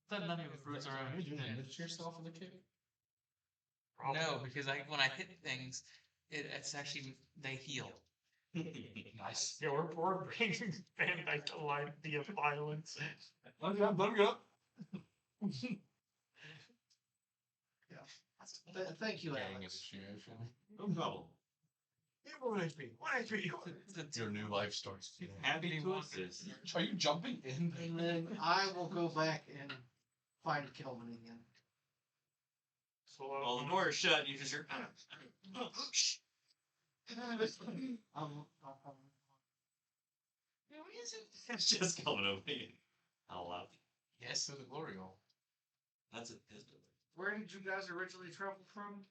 That none of the fruits are Are own. you doing damage to yourself with a kick? No, because when I hit things, it's actually they heal. Nice. Yeah, we're bringing Van Dyke to life via violence. Let me go. Thank you, Gang Alex. initiation. No problem. One HP. 1 HP. Your new life starts. Happy to assist. Are you jumping in? And then I will go back and find Kelvin again. So, Well, the door is shut, and you just hear. Shh. It's just coming over you. How loud? Yes, to the glory hole. That's a pistol. Where did you guys originally travel from?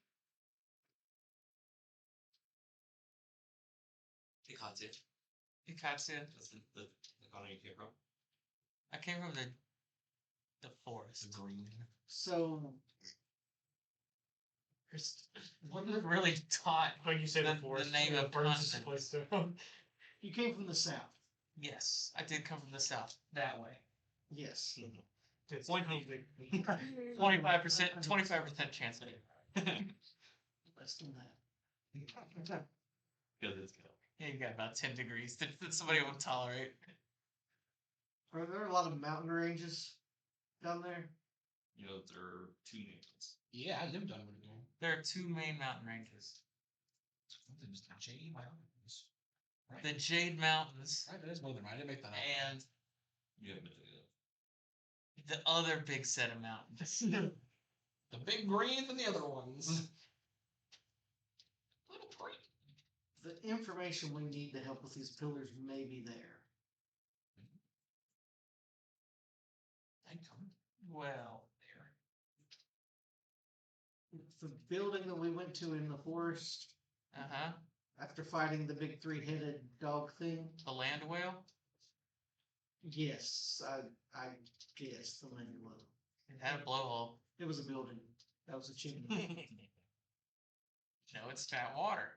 Ikatsu. Ikatsu. That's the economy you came from. I came from the forest. Green. So, Wasn't really taught. like you said The- before, the name of birds is continent. place to. you came from the south. Yes, I did come from the south that way. Yes. It's Point 25% chance of it. Less than that. Because it's killed. Yeah, you got about 10 degrees that somebody would tolerate. Are there a lot of mountain ranges down there? You know, there are two names. Yeah, I lived on it again. There are two main mountain ranges. Something just J Mountains. Right. The Jade Mountains Right, that is more than right. I didn't make that up. and You haven't been to the the other big set of mountains. The big green and the other ones. Little pretty. The information we need to help with these pillars may be there. I come. Well, The building that we went to in the forest uh-huh. after fighting the big three-headed dog thing. The land whale. Yes, I guess the land was. It had a blowhole. It was a building. That was a chimney. No, it's fat water.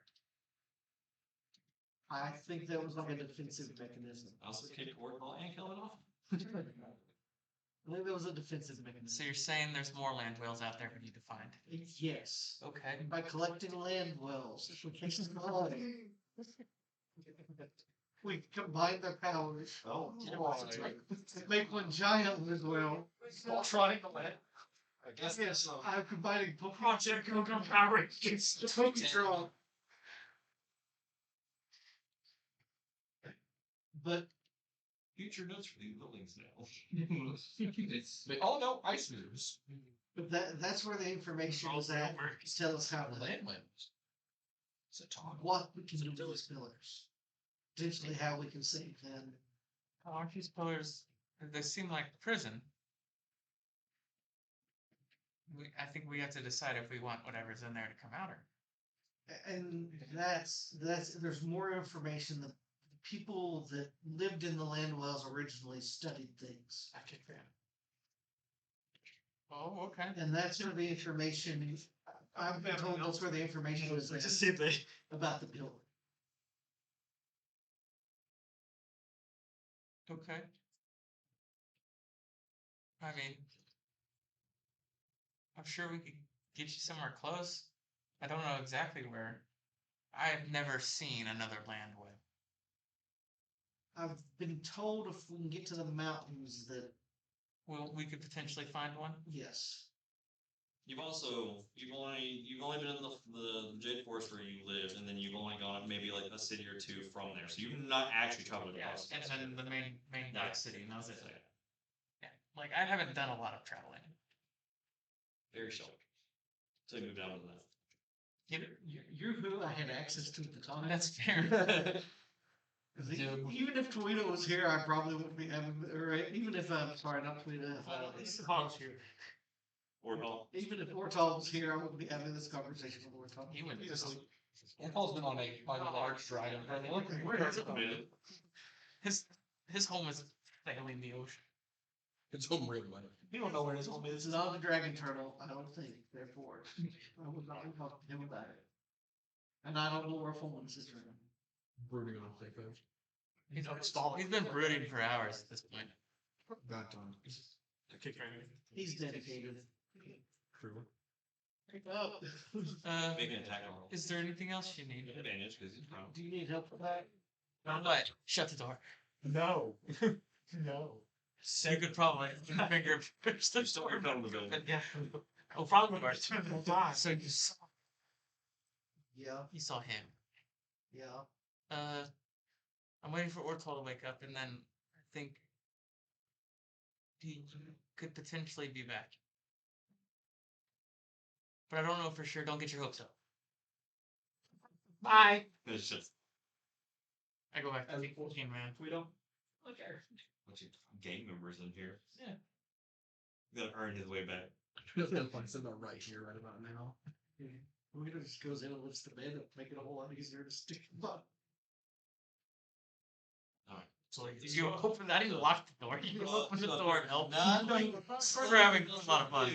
I think that was like a defensive mechanism. I also kicked Ortall and Kelvin off. I think that was a defensive mechanism. So you're saying there's more land whales out there we need to find? Yes. Okay. By collecting land wells, we can we combine their powers. Oh, Make one giant land well. Trying to let. I guess Yes, I'm combining Project Coco Power Rangers. Tawhito-Joe. But Future notes for these buildings now. They all know ice moves. But that's where the information is at. To tell us how to Land wins. It's a talk. what we can do with these pillars. Potentially how we can save them. Aren't these pillars? They seem like prison. I think we have to decide if we want whatever's in there to come out or. And that's there's more information. The people that lived in the land wells originally studied things. I kick that. Oh, okay. And that's where the information I've been told that's where the information is Let's at just see if they. about the pillar. Okay. I mean, I'm sure we could get you somewhere close. I don't know exactly where. I've never seen another land web. I've been told if we can get to the mountains that Well, we could potentially find one. yes. You've only been in the Jade Forest where you live, and then you've only gone maybe like a city or two from there. So you've not actually traveled across. And then the main Yeah. dark city, and that was it. Yeah. Like I haven't done a lot of traveling. Very sheltered. So you moved out of that. You're who I had access to at the time. That's fair. 'Cause even if Tawhito was here, I probably wouldn't be having, or even if I'm sorry, not Tawhito. Even if Ortall was here, I wouldn't be having this conversation with Ortall. He went to sleep. Ortall's been on a large dragon. His home is sailing the ocean. It's home real money. You don't know where his home is. It's not a dragon turtle, I don't think, therefore, I would not talk to him about it. And I don't know where Fulminus is right now. Brooding on thick of. He's been brooding for hours at this point. Bad time. He's dedicated. True. Make an attack roll. Is there anything else you need? Advantage because he's prone. Do you need help with that? What? Shut the door. No. No. You could probably finger push the You still door. repel the building. Yeah. Oh, Probably probably. multiple times. So Yeah, you saw him. yeah. I'm waiting for Ortall to wake up, and then I think he could potentially be back. But I don't know for sure. Don't get your hopes up. Bye. It's just I go back to 14, man. We don't. Okay. bunch of gang members in here. Yeah. Gotta earn his way back. It's about right here, right about now. Tawhito just goes in and lifts the bed and make it a whole lot easier to stick him up. So like, you open that, you lock the door. You open the door and help. None. We're having a lot of fun.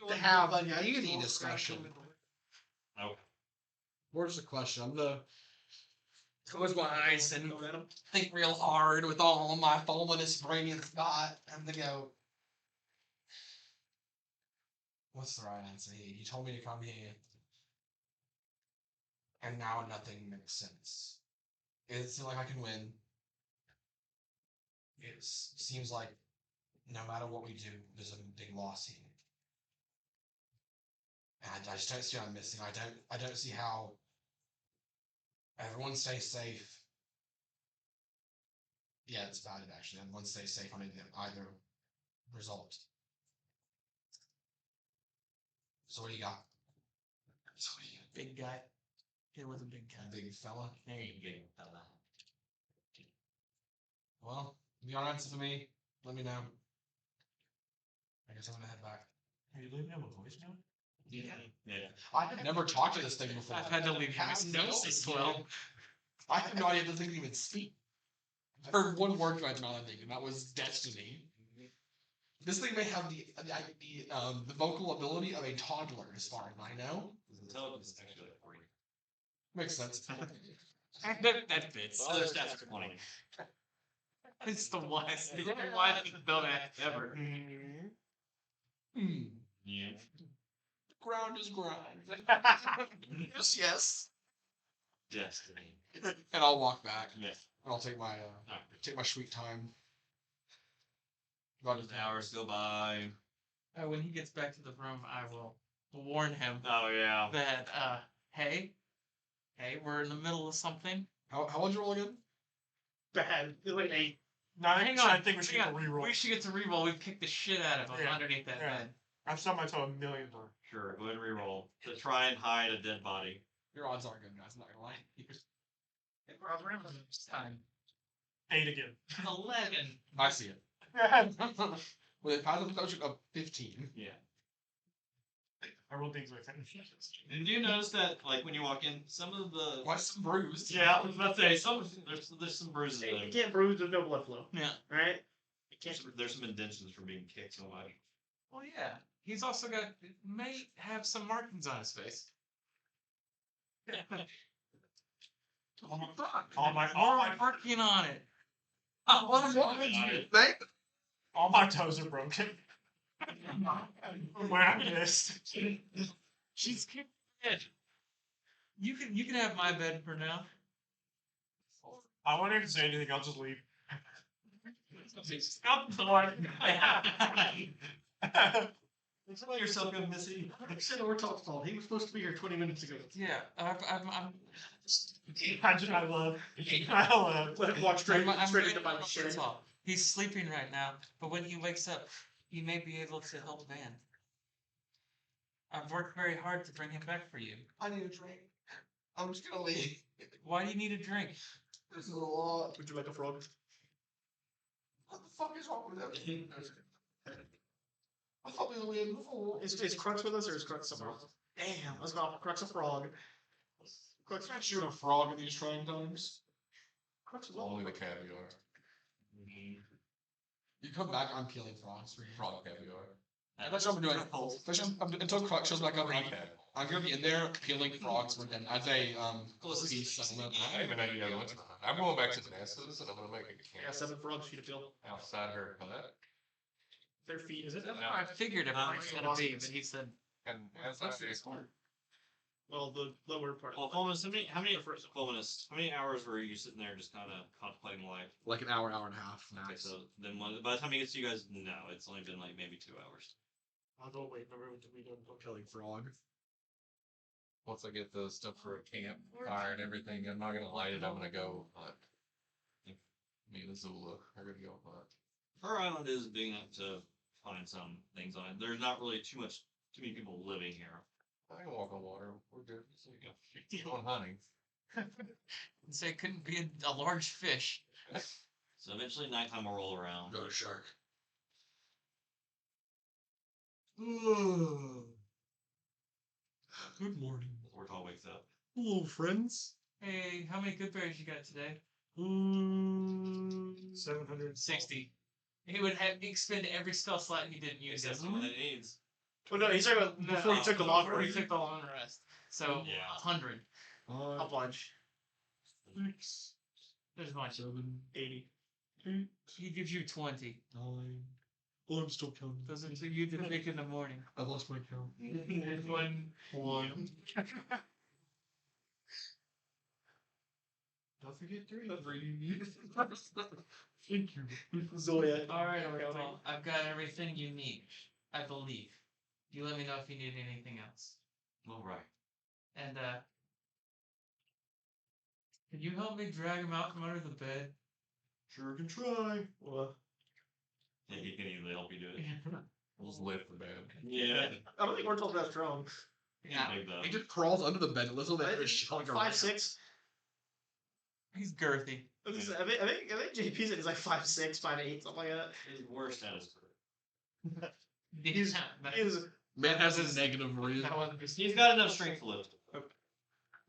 To have a deity discussion. Oh, Where's the question? I'm gonna Close my eyes and think real hard with all my Fulminus brain and thought. I'm gonna go. What's the right answer? You told me to come here, and now nothing makes sense. It seems like I can win. It seems like no matter what we do, there's a big loss here. And I just don't see what I'm missing. I don't see how everyone stays safe. Yeah, it's valid actually. Everyone stays safe on either result. So what do you got? big guy. It was a big guy. Big fella. There you go. big fella. Well, if you got an answer for me, let me know. I guess I'm gonna head back. Are you leaving him a voice note? Yeah. Yeah. I have never talked to this thing before. I've had to leave him notes as well. I have no idea if this thing can even speak. I heard one word from my mouth, I think, and that was destiny. This thing may have the vocal ability of a toddler, as far as I know. His intelligence is actually like 40. Makes sense. That fits. Well, other stats are 20. It's the wisest build ever. Yeah. Ground is grind. Yes, yes. Destiny. And I'll walk back. Yeah. And I'll take my sweet time. As hours go by. When he gets back to the room, I will warn him Oh yeah. that, hey, we're in the middle of something. How old you roll again? Bad. Like 8. No, Hang on. I think we should hang get a on. reroll. We should get to reroll. We've kicked the shit out of him Yeah, underneath that yeah. bed. I've stubbed my toe a million times. Sure, go ahead and reroll to try and hide a dead body. Your odds aren't good, guys. I'm not gonna lie. This time. 8 again. 11. I see it. I With a positive quotient of 15. Yeah. rolled things with it. And do you notice that, like, when you walk in, some of the Why some bruised? yeah, I was about to say there's some bruises You there. can't bruise with no blood flow, Yeah. right? You can't. There's some indentions from being kicked so much. Well, yeah. He's also got may have some markings on his face. All my Working on it. all my toes are broken. Where I'm pissed. She's dead. You can have my bed for now. I won't even say anything. I'll just leave. Out the door. Let yourself go, Missy. I said Ortall's fault. He was supposed to be here 20 minutes ago. Yeah, I'm I love. Let him walk straight, I'm straight ready into my to shit. talk. He's sleeping right now, but when he wakes up, he may be able to help Van. I've worked very hard to bring him back for you. I need a drink. I'm just gonna leave. Why do you need a drink? This is a lot. Would you like a frog? What the fuck is wrong with everything? I thought we only had before. Is Qrux with us or is Qrux somewhere else? Damn, let's go off Qrux a frog. Qrux, Can't shoot a frog in these trying times. Qrux is Only the caviar. You come back, I'm peeling frogs for you. Frog caviar. That's what I'm doing. Until Crux shows back up, I'm gonna be in there peeling frogs for them as a peace settlement. I don't even know you guys went to that. I'm going back to Vanessa's and I'm gonna make a Yeah, camp 7 frogs for you to kill. outside her hut. Their feet, is it? That's what I figured it was gonna be, but he said And as I Well, the lower part. Well, Fulminus, how many hours were you sitting there just kind of contemplating life? Like an hour, hour and a half. Okay, Max. so then by the time he gets to you guys, no, it's only been like maybe 2 hours. I'll go wait. Remember to be done. Killing frog. once I get the stuff for a camp fire and everything, I'm not gonna light it. I'm gonna go hunt. Me and Azula are gonna go hunt. Her island is big enough to find some things on it. There's not really too many people living here. I can walk on water. We're good. So you go. Going hunting. say it couldn't be a large fish. So eventually nighttime will roll around. Go to shark. Good morning. Ortall wakes up. Hello, friends. Hey, how many good berries you got today? 760. He would have expend every spell slot he didn't use. That's what it needs. Oh no, he's talking about before you took the long Before he rest. took the long rest. So Yeah. 100. A bunch. There's much. 80. He gives you 20. 9. Oh, I'm still counting. Those are two you did pick in the morning. I lost my count. One. Don't forget 3. Thank you. Zoya. All right, Ortall. I've got everything you need. I believe. You let me know if you need anything else. All right. And can you help me drag him out from under the bed? Sure can try. Well, Yeah, he can easily help you do it. We'll just lift the bed. Yeah. I don't think Ortall's that strong. Yeah. Big though. He just crawls under the bed, little bit of shelling around. 5'6". He's girthy. I think JP said he's like 5'6", 5'8", something like that. His worst at his career. He's Man has his negative reason. That wasn't his- He's got enough strength to lift.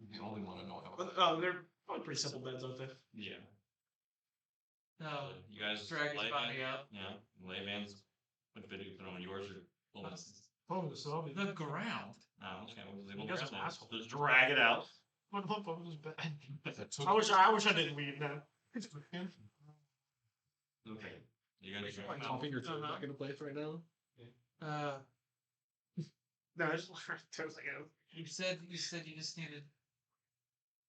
You only want to know how. oh, they're probably pretty simple beds, aren't they? Yeah. No. You guys Drag his lay body Van- out. Yeah. Lay Van's. Which bed do you put on yours or Fulminus? Oh, so I'll be The ground. Oh, okay. Well, they You won't guys grab are that. assholes. Just drag it out. What was bad? That took- I wish I didn't leave now. Okay. You guys drag Like it out. topping your toe back into place right now. No, I just toes like You said you just needed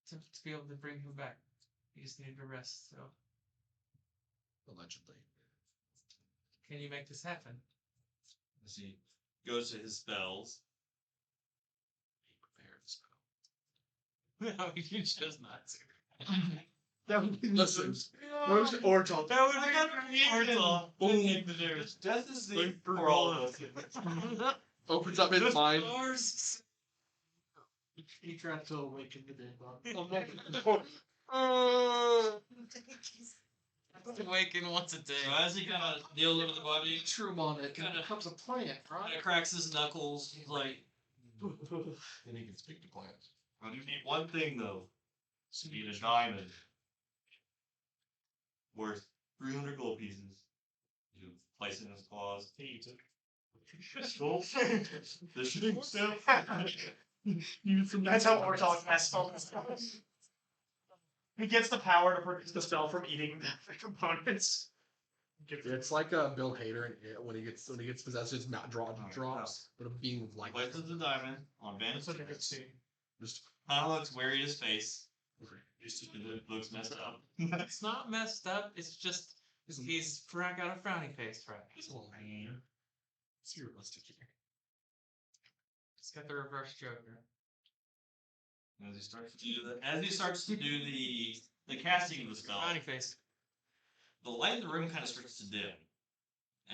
to be able to bring him back. You just needed to rest. So Allegedly. can you make this happen? As he goes to his spells. Prepare the spell. No, you chose not to. That would be Listen. most Ortall. That would be Ortall. Boom. Death is the for all of us. Opens up his mind. He tried to awaken the dead body. Awaken once a day. So as he kind of deals with the body, Shroom on it, Kinda- it becomes a plant, kind right? of cracks his knuckles. He's like, Then he can speak to plants. I do need one thing though. You need a diamond worth 300 gold pieces. You place it in his claws. The shooting stuff. That's how Ortall casts spells. He gets the power to produce the spell from eating the components. It's like Bill Hader in It when he gets possessed, his mouth drops, but a beam of light. Places the diamond on Van's That's such a good scene. Just kind of looks weary his face. It looks messed up. It's not messed up. It's just he's got a frowny face, right? it's realistic here. He's got the reverse Joker. As he starts to do the casting of the spell, Frowny face. the light in the room kind of starts to dim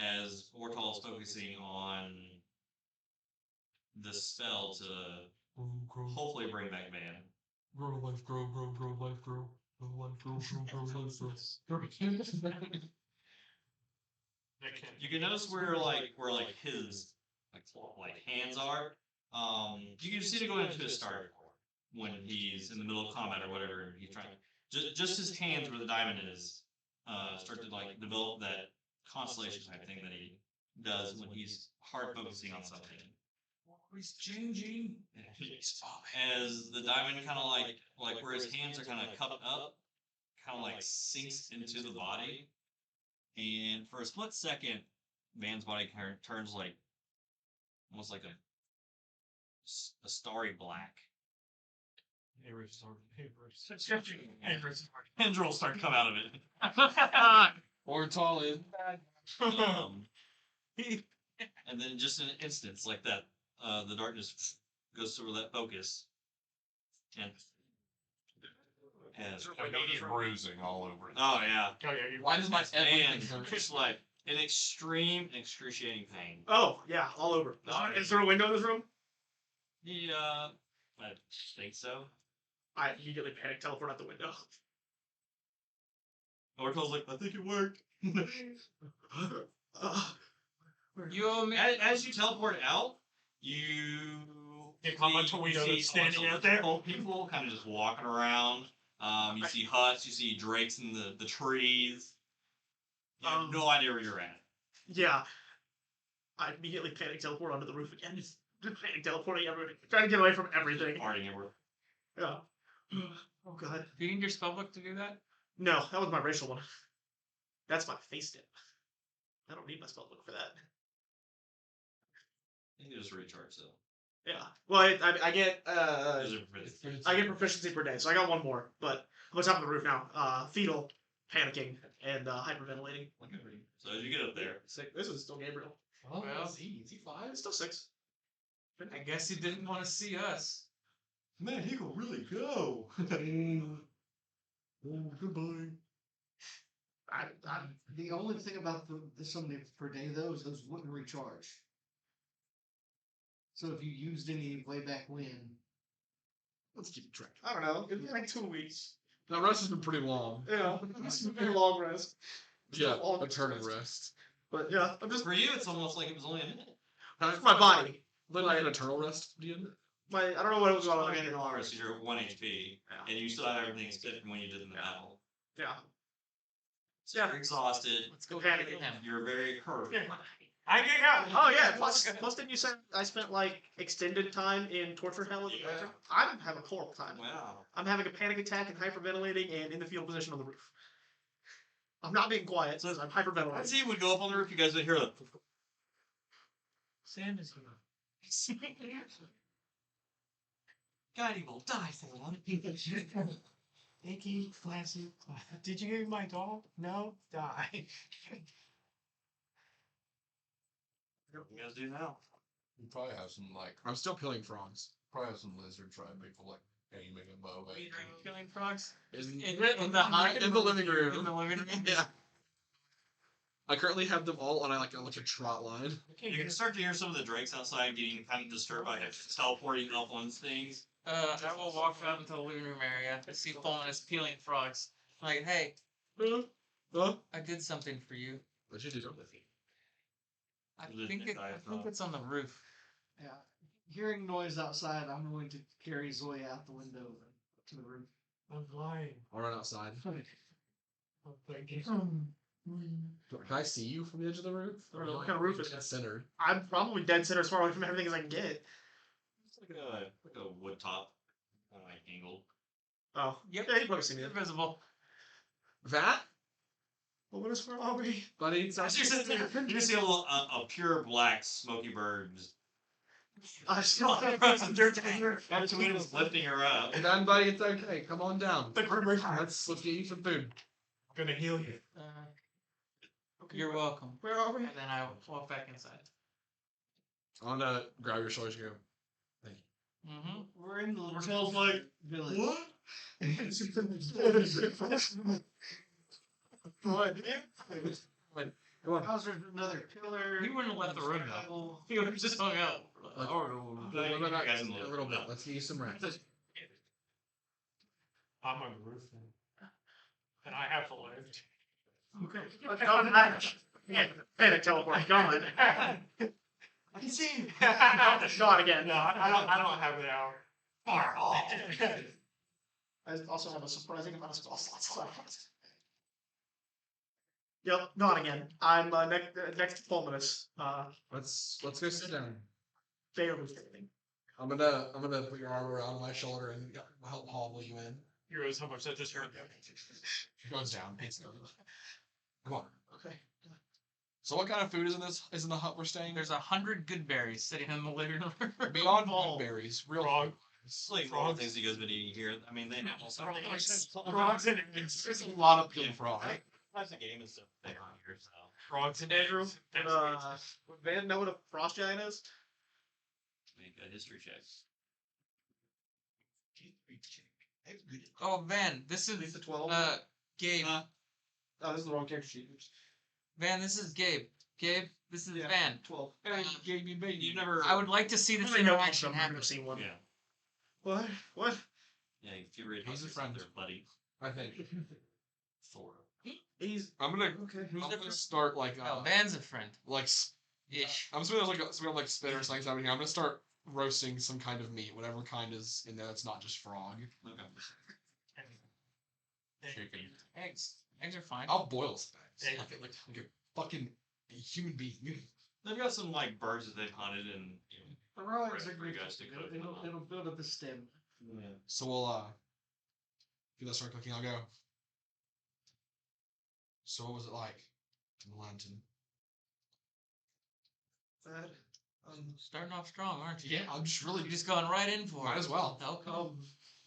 as Ortall is focusing on the spell to hopefully bring back Van. Grow life, grow life, grow life, grow life, You can notice where his hands are. You can see to go into his start when he's in the middle of combat or whatever. And he's trying just his hands where the diamond is start to like develop that constellation type thing that he does when he's hard focusing on something. He's changing. As the diamond kind of like where his hands are kind of cupped up, kind of like sinks into the body, and for a split second, Van's body kind of turns like almost like a starry black. Tendrils start to come out of it. Ortall is. And then just in an instance like that, the darkness goes through that focus, and Immediate bruising all over it. oh yeah, Why does my everything and hurt? just like an extreme excruciating pain. Oh, yeah, all over. Is there a window in this room? Yeah, I think so. I immediately panic teleport out the window. Ortall's like, I think it worked. You owe me. As you teleport out, you caught my Tawhito that's standing out there. Old people kind of just walking around. You see huts, you see drakes in the trees. You have no idea where you're at. Yeah. I immediately panic teleport onto the roof again. Just panic teleporting everywhere. Trying to get away from everything. Partying everywhere. Yeah. Oh god. Do you need your spellbook to do that? No, that was my racial one. That's my face dip. I don't need my spellbook for that. You can just recharge though. Yeah. Well, I get Those are pretty- I get proficiency per day, so I got one more. But I'm on top of the roof now. Fetal, panicking, and hyperventilating. So as you get up there, Sick. This is still Gabriel. Well, Is he 5? It's still 6. I guess he didn't want to see us. man, he can really go. Goodbye. The only thing about the summoning per day, though, is those wouldn't recharge. So if you used any way back when, Let's keep track. I don't know. It's been like 2 weeks. That rest has been pretty long. Yeah. It's been a long rest. Yeah, Long a turn of rest. rest. But yeah, I'm just For you, it's almost like it was only a minute. for my body. Like an eternal rest, do you? I don't know what it was So on. you're 1 HP, Yeah. and you still have everything spent from when you did in the battle. Yeah. So you're exhausted. Let's go Panic. get him. You're very hurt. I get out. Oh yeah. Plus, didn't you say I spent like extended time in torture hell? Yeah. I'm having a horrible time. Wow. I'm having a panic attack and hyperventilating and in the fetal position on the roof. I'm not being quiet. So I'm hyperventilating. I'd see it would go up on the roof. You guys would hear it. Sand is here. God, he will die for one. Icky, classy. Did you hear my dog? No? Die. What you guys do now? You probably have some like I'm still peeling frogs. probably have some lizard tribe people like Yeah, you make a bow. Are you drinking killing frogs? In In the living room. In the living room. Yeah. I currently have them all on like a trot line. You can start to hear some of the drakes outside getting kind of disturbed by teleporting up on things. I will walk out into the living room area to see Fulminus peeling frogs. Like, hey, Huh? I did something for you. What'd you do? I think it's on the roof. Yeah. Hearing noise outside, I'm going to carry Zoya out the window to the roof. I'm lying. I'll run outside. I'm thinking. Can I see you from the edge of the roof? I don't know what kind of roof is it? Center. I'm probably dead center as far away from everything as I can get. It's like a wood top, kind of like angled. Oh, Yep. yeah, you probably see me. You're visible. That, Well, what is where are we? buddy? You just see a little a pure black smoky bird. Just I still have some dirt in here. that's when was lifting her up. Hey, done, buddy. It's okay. Come on down. The grim reaper. Let's get you some food. I'm gonna heal you. You're welcome. Where are we? And then I walk back inside. I'm gonna grab your shoulders and go. Thank you. Mm-hmm. We're in the Ortall's like, village. what? Come on. How's there another pillar? He wouldn't have left the room though. He would have just hung out. A little bit. Let's get you some rest. I'm on the roof then. And I have to lift. Okay. Come back. Hey, the teleport gone. I can see you. Gone again. No, I don't have it out. Far off. I also have a surprising amount of spell slots left. Yep, gone again. I'm next to Fulminus. Let's go sit down. Barely standing. I'm gonna put your arm around my shoulder and help hobble you in. You realize how much that just hurt? It goes down. Come on. Okay. So what kind of food is in the hut we're staying? There's 100 good berries sitting in the living room. Beyond berries, real Frog. food. It's like all the things you guys been eating here. I mean, they have all sorts of Frogs and eggs. There's a lot of good frog. That's a game and stuff they on here, so. Frogs and eggs. Would Van know what a frost giant is? Make a history check. Oh, Van, this is Leave the 12. Gabe. Oh, this is the wrong character sheet. Van, this is Gabe. Gabe, this is Yeah. Van. 12. Gabe, You never. I would like to see this I know interaction I've happen. never seen one. Yeah. What? What? Yeah, if you read He's a friend. their buddy. I think. Sort of. He's I'm gonna okay. start like Oh, Van's a friend. like Ish. I'm just gonna like spit or something happening here. I'm gonna start roasting some kind of meat, whatever kind is in there that's not just frog. Okay. Chicken. Eggs. Eggs are fine. I'll boil some eggs. Eggs. Like a fucking human being. They've got some like birds that they've hunted and The raw eggs Right, are for you great. guys to cook. It'll build up the stem. So we'll if you start cooking, I'll go. So what was it like in the lantern? Bad. Starting off strong, aren't you? Yeah, I'm just really You're just going right in for it. might as well. Okay. go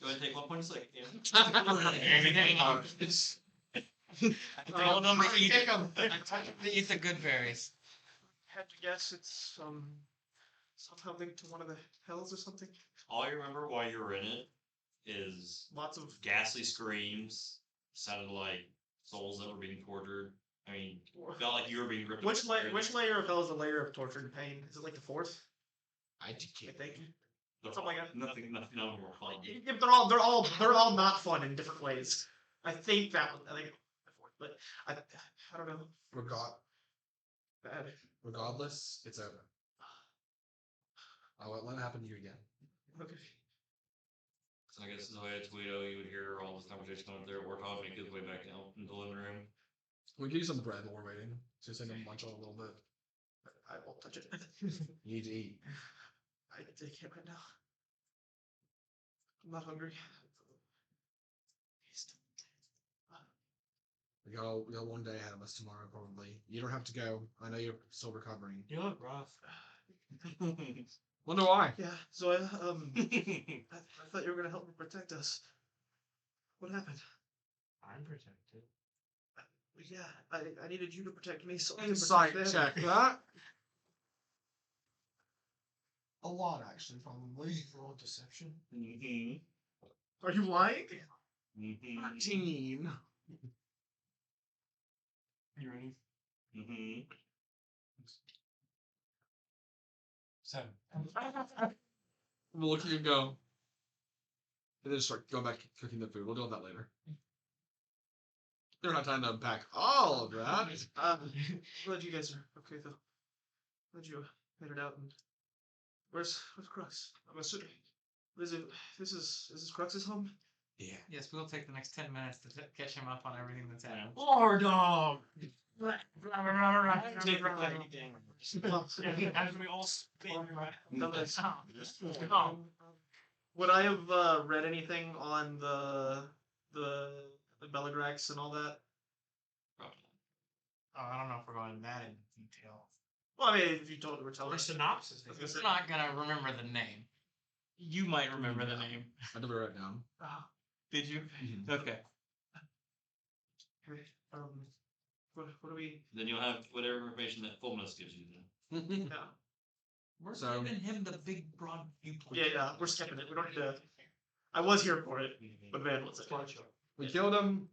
ahead and take 1 point of sleep. Yeah. It's All number eat, Kick 'em. eat the good berries. Had to guess it's somehow linked to one of the hells or something. All you remember while you were in it is Lots of ghastly screams, sounded like souls that were being tortured. I mean, felt like you were being ripped. which apart. which layer of hell is the layer of torture and pain? Is it like the fourth? I I can't. think. They're something like that. Nothing more fun. If they're all not fun in different ways. I think that was the fourth, but I don't know. Bad. Regardless, it's over. I won't let it happen to you again. Okay. So I guess Zoya, Tawhito, you would hear all this conversation up there. Ortall make his way back down into the living room. We give you some bread while we're waiting. Just in munch on a little bit. I won't touch it. You need to eat. I can't right now. I'm not hungry. We got a long day ahead of us tomorrow, probably. You don't have to go. I know you're still recovering. You look rough. Wonder why. Yeah, Zoya, I thought you were gonna help me protect us. What happened? I'm protected. Yeah, I needed you to protect me so I could Insight protect them. check that. A lot, actually, probably. Roll deception. Mm-hmm. Are you lying? Mm-hmm. 13. You ready? Mm-hmm. 7. We'll look at you go. And then start going back cooking the food. We'll deal with that later. We don't have time to unpack all of that. Glad you guys are okay though. Glad you made it out. And where's Crux? I'm assuming. Is this Crux's home? Yeah. Yes, we'll take the next 10 minutes to catch him up on everything that's happened. Lord dog! Take your thing. As we all spin. Would I have read anything on the Belladrax and all that? Oh, I don't know if we're going into that in detail. Well, I mean, if you told, we're telling Or us. synopsis. I was gonna say- We're not gonna remember the name. You might remember the name. I never wrote it down. Did you? Mhm. Okay. Okay, what do we? Then you'll have whatever information that Fulminus gives you then. Yeah, We're So- giving him the big broad viewpoint. yeah, we're skipping it. We don't need to. I was here for it, but Van was it. We killed him.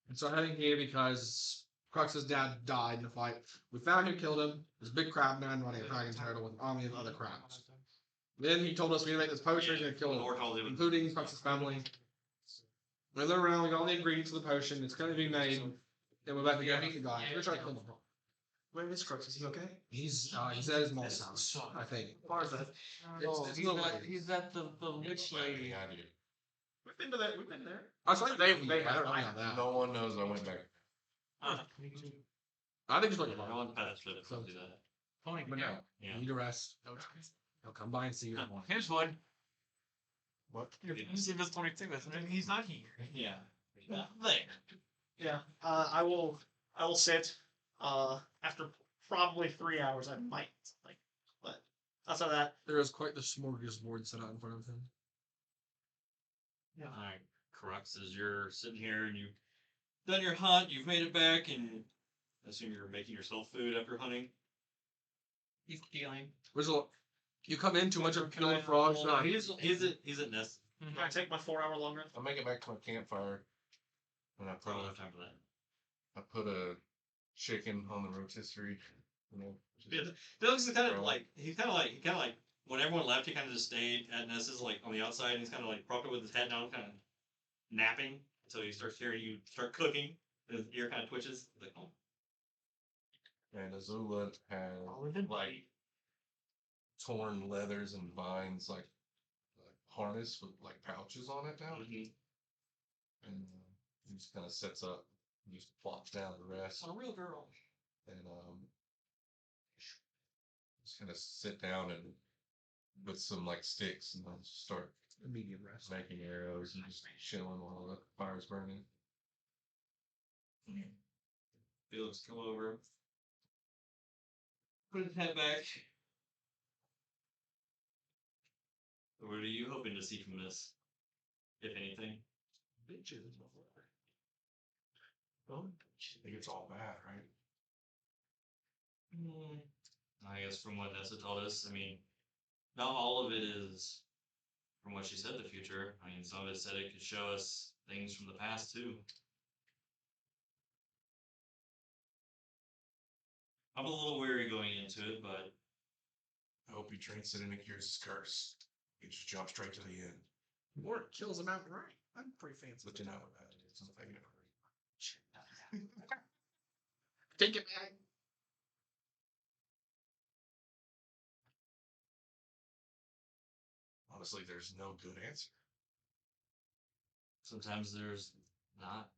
And so heading here because Crux's dad died in a fight. We found who killed him. There's a big crab man running a dragon turtle with an army of other crabs. Then he told us we need to make this potion. He's gonna kill When him, Ortall did it. including Crux's family. We look around. We got all the ingredients for the potion. It's going to be made. And we're about to go meet the guy. We're trying to kill him. Where is Crux? Is he okay? He's at his mom's house, I think. Far as that. Oh, It's he's, little at, lady. he's at the witch lady. We've been to that. We've been there. I saw they I don't know about that. No one knows I went back. Me too. I think it's like No one passed it. Don't do that. Pony, But no, Yeah. you need a rest. He'll come by and see you. Here's one. What? See this 22, isn't it? He's not here. Yeah. There. Yeah. I will sit. After probably 3 hours, I might but outside of that, There is quite the smorgasbord set out in front of him. Alright, Crux, as you're sitting here and you've done your hunt, you've made it back, and I assume you're making yourself food after hunting. He's dealing. Where's a you come in too much of kill the frogs. No, He's at Nest. can I take my 4 hour long rest? I'll make it back to my campfire. And I I don't have time for that. put a chicken on the rotisserie. You know, just- Felix is kind of like he kind of like when everyone left, he kind of just stayed at Ness's like on the outside, and he's kind of like propped up with his head down, kind of napping until he starts hearing you start cooking. And his ear kind of twitches. He's like, oh, And Azula had like torn leathers and vines, like harness with like pouches on it now. mhm. And he just kind of sets up, and just plops down the rest, A real girl. and just kind of sit down and with some like sticks, and then start A medium rest. making arrows and just chilling while the fire's burning. Felix come over, put his head back. What are you hoping to see from this, if anything? Bitches. Well, I think it's all bad, right? I guess from what Nessa told us, I mean, not all of it is from what she said the future. I mean, some of it said it could show us things from the past too. I'm a little weary going into it, but I hope he drinks it and it cures his curse. He just jump straight to the end. Or it kills him outright. I'm pretty fancy. But you know what that is. Something Take it back. Honestly, there's no good answer. sometimes there's not.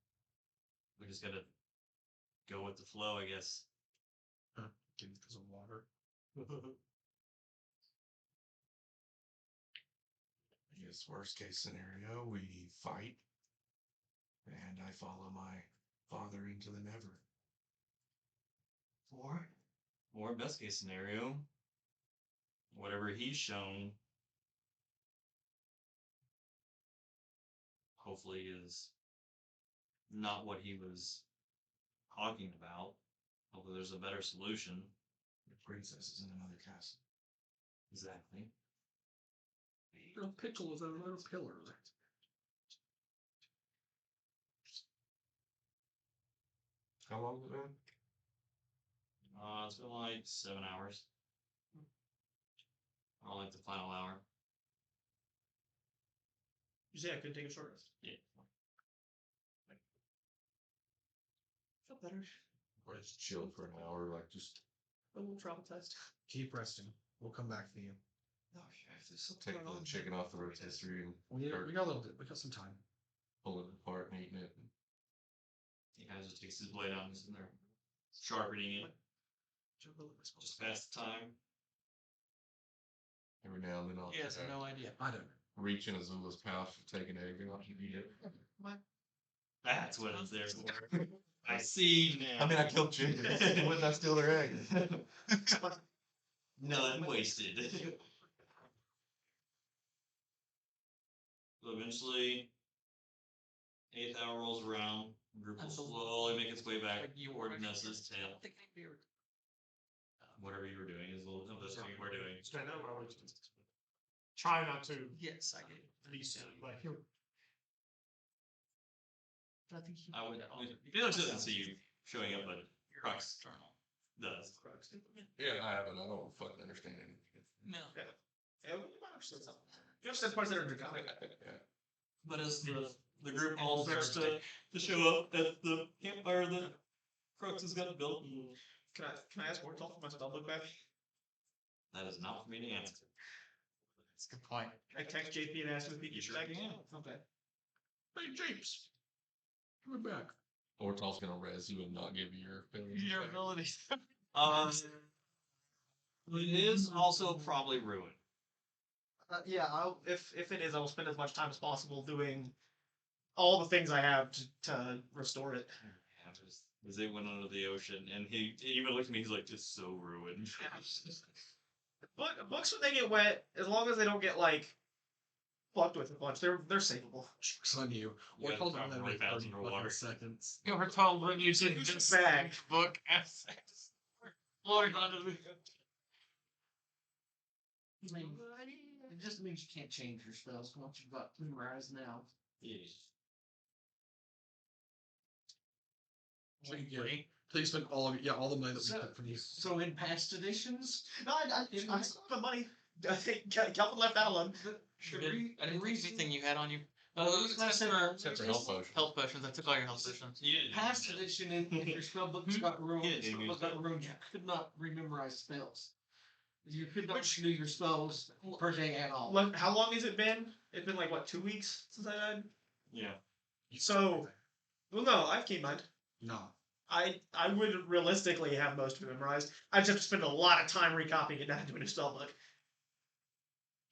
We just gotta go with the flow, I guess. Because of water. I guess worst case scenario, we fight, and I follow my father into the never. Or best case scenario, whatever he's shown, hopefully is not what he was talking about. Hopefully there's a better solution. The princess is in another castle. Exactly. Little pickle is a little pillar. How long has it been? It's been like 7 hours. Or like the final hour. You say I could take a short rest. Yeah. Feel better. Or just chill for an hour, like just A little traumatized. Keep resting. We'll come back for you. Oh yeah, if there's something take going the on. chicken off the rotisserie and We got a little bit. We got some time. pull it apart and eating it. He kind of just takes his blade out and is in there sharpening it. Just pass the time. Every now and then I'll He has no idea. I don't. reach in Azula's pouch and take an egg and watch him eat it. That's what it's there for. I see now. I mean, I killed chickens. Wouldn't I steal their egg? None wasted. So eventually, 8th hour rolls around. Group will That's a- slowly make its way back Like you toward were. Nessa's I tail. don't think anybody were- Whatever you were doing is what this thing we're doing. Stand up, I always try not to Yes, I did. be silly, but But I think he. I would. Felix doesn't see you showing up, but Your Crux journal. does. Yeah, I haven't. I don't fucking understand anything. No. Yeah, we might understand something. You understand parts that are draconic. Yeah. But as the group all starts to show up at the campfire that Crux has got built, Can I ask Ortall for my spellbook back? that is not for me to answer. That's a good point. I text JP and ask him if he You gets sure back. can. Okay. Hey, James. Come back. Ortall's gonna res you and not give you your abilities. Your back. abilities. It is also probably ruined. Yeah, if it is, I will spend as much time as possible doing all the things I have to restore it. Yeah, as they went under the ocean, and he even looked at me. He's like, "It's so ruined." Books when they get wet, as long as they don't get like fucked with a bunch, they're savable. It's on you. You What gotta called drop on them that really like fast 30 under fucking water. seconds? You were told when you said Use this the bag. book as floating onto the. I mean, it just means you can't change your spells once you've got memorized now. Please spend all of all the money that we So- took from you. So in past editions, No, I still have the money. I think Kelvin left that alone. I didn't read anything you had on you. Except for- Except for health potion. Health potions. I took all your health potions. You didn't. past edition, if your spellbooks got ruined, Yeah, dude, spellbook got ruined, you could not rememorize spells. You could not do your spells per day at all. How long has it been? It's been like what, 2 weeks since I died? Yeah. So, well, no, I've keep mind. No. I would realistically have most of it memorized. I just have to spend a lot of time recopying it down to a new spellbook.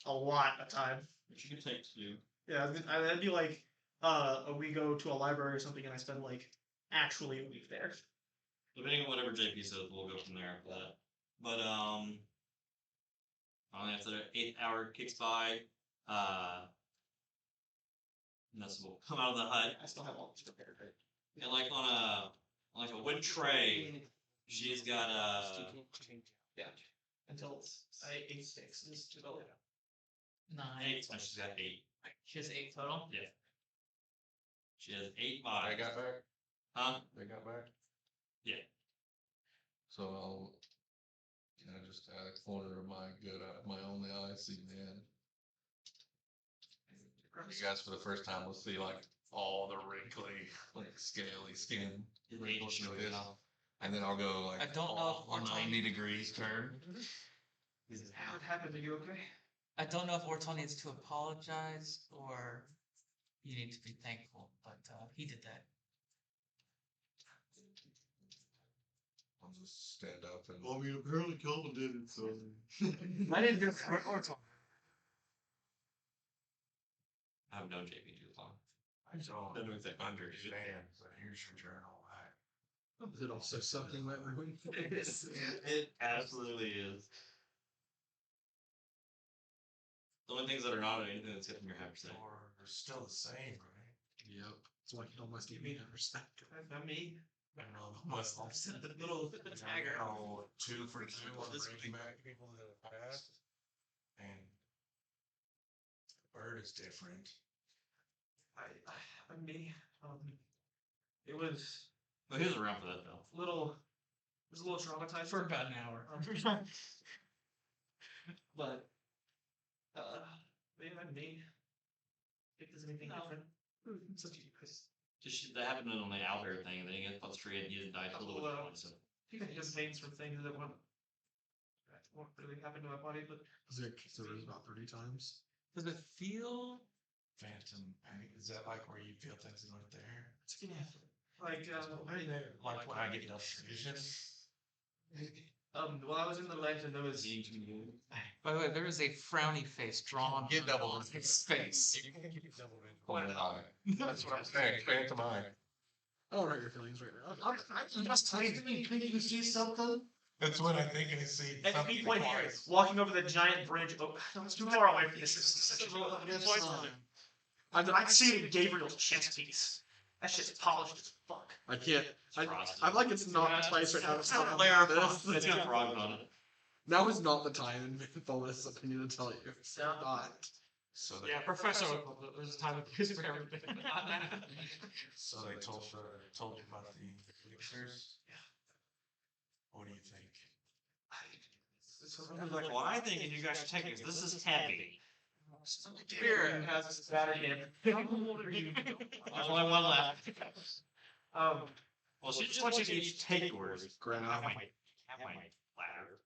A lot of time. Which you can take to do. Yeah, that'd be like we go to a library or something, and I spend like actually a week there. Depending on whatever JP says, we'll go from there after that. But finally after the 8th hour kicks by, Nessa will come out of the hut, I still have all this prepared. Right? and like on a wood tray, she's got Yeah. Until I 8 6 is 9. 8. So she's got 8. She has 8 total. Yeah. She has 8 They bodies. got back. Huh? They got back. Yeah. So I'll, just out of the corner of my good eye, my only eye, see man. You guys, for the first time, will see like all the wrinkly, like scaly skin. wrinkles like this. And then I'll go like I don't know if all Ortall- 90 degrees turn. How it happened? Are you okay? I don't know if Ortall needs to apologize or you need to be thankful, but he did that. I'll just stand up and. Well, I mean, apparently Kelvin did it, so. I didn't do it for Ortall. I've known JP too long. I don't Don't exactly understand, but here's your journal. Is it also something that ruined? It absolutely is. The only things that are not anything that's kept from your half percent. Or they're still the same, right? Yep. It's like you almost give me that respect. Not me. I don't know. Must have sent the little tagger. Oh, 2 for 2 on bringing back people that have passed. And the bird is different. Me. It was Well, he was around for that though. Was a little traumatized For about an hour. but maybe I'm me. If there's anything different. Such a nice. Just that happened on the owlbear thing, and then he got close tree and he didn't die till the Well, one. So People just veins from things that won't really happen to my body, but Is it about 30 times? Does it feel? Phantom pain. Is that like where you feel things that aren't there? like Like when I get enough vision. while I was in the legend there was By the way, there is a frowny face drawn Get double on his face. You can get double in eye. That's what I'm saying. Phantom eye. I don't hurt your feelings right now. I'm just typing. You think you see something? That's what I think I see. at something any point here, twice. walking over the giant bridge. Oh, it's too far away from this. This is such a I'd see it in Gabriel's chest piece. That shit's polished as fuck. I can't. frosted. I like it's not the place right now. It's not Layer of this. frosting. It's got frog on it. Now is not the time in Fulminus' opinion to tell you. It's not. So they, Yeah, Professor, there's a time and place for everything. so they told you about the elixirs. What do you think? I was like, well, I think you guys should take this. This is heavy. Spirit has this battery in it. There's only one left. Well, she just wants you to each take yours. Grab. Have my ladder.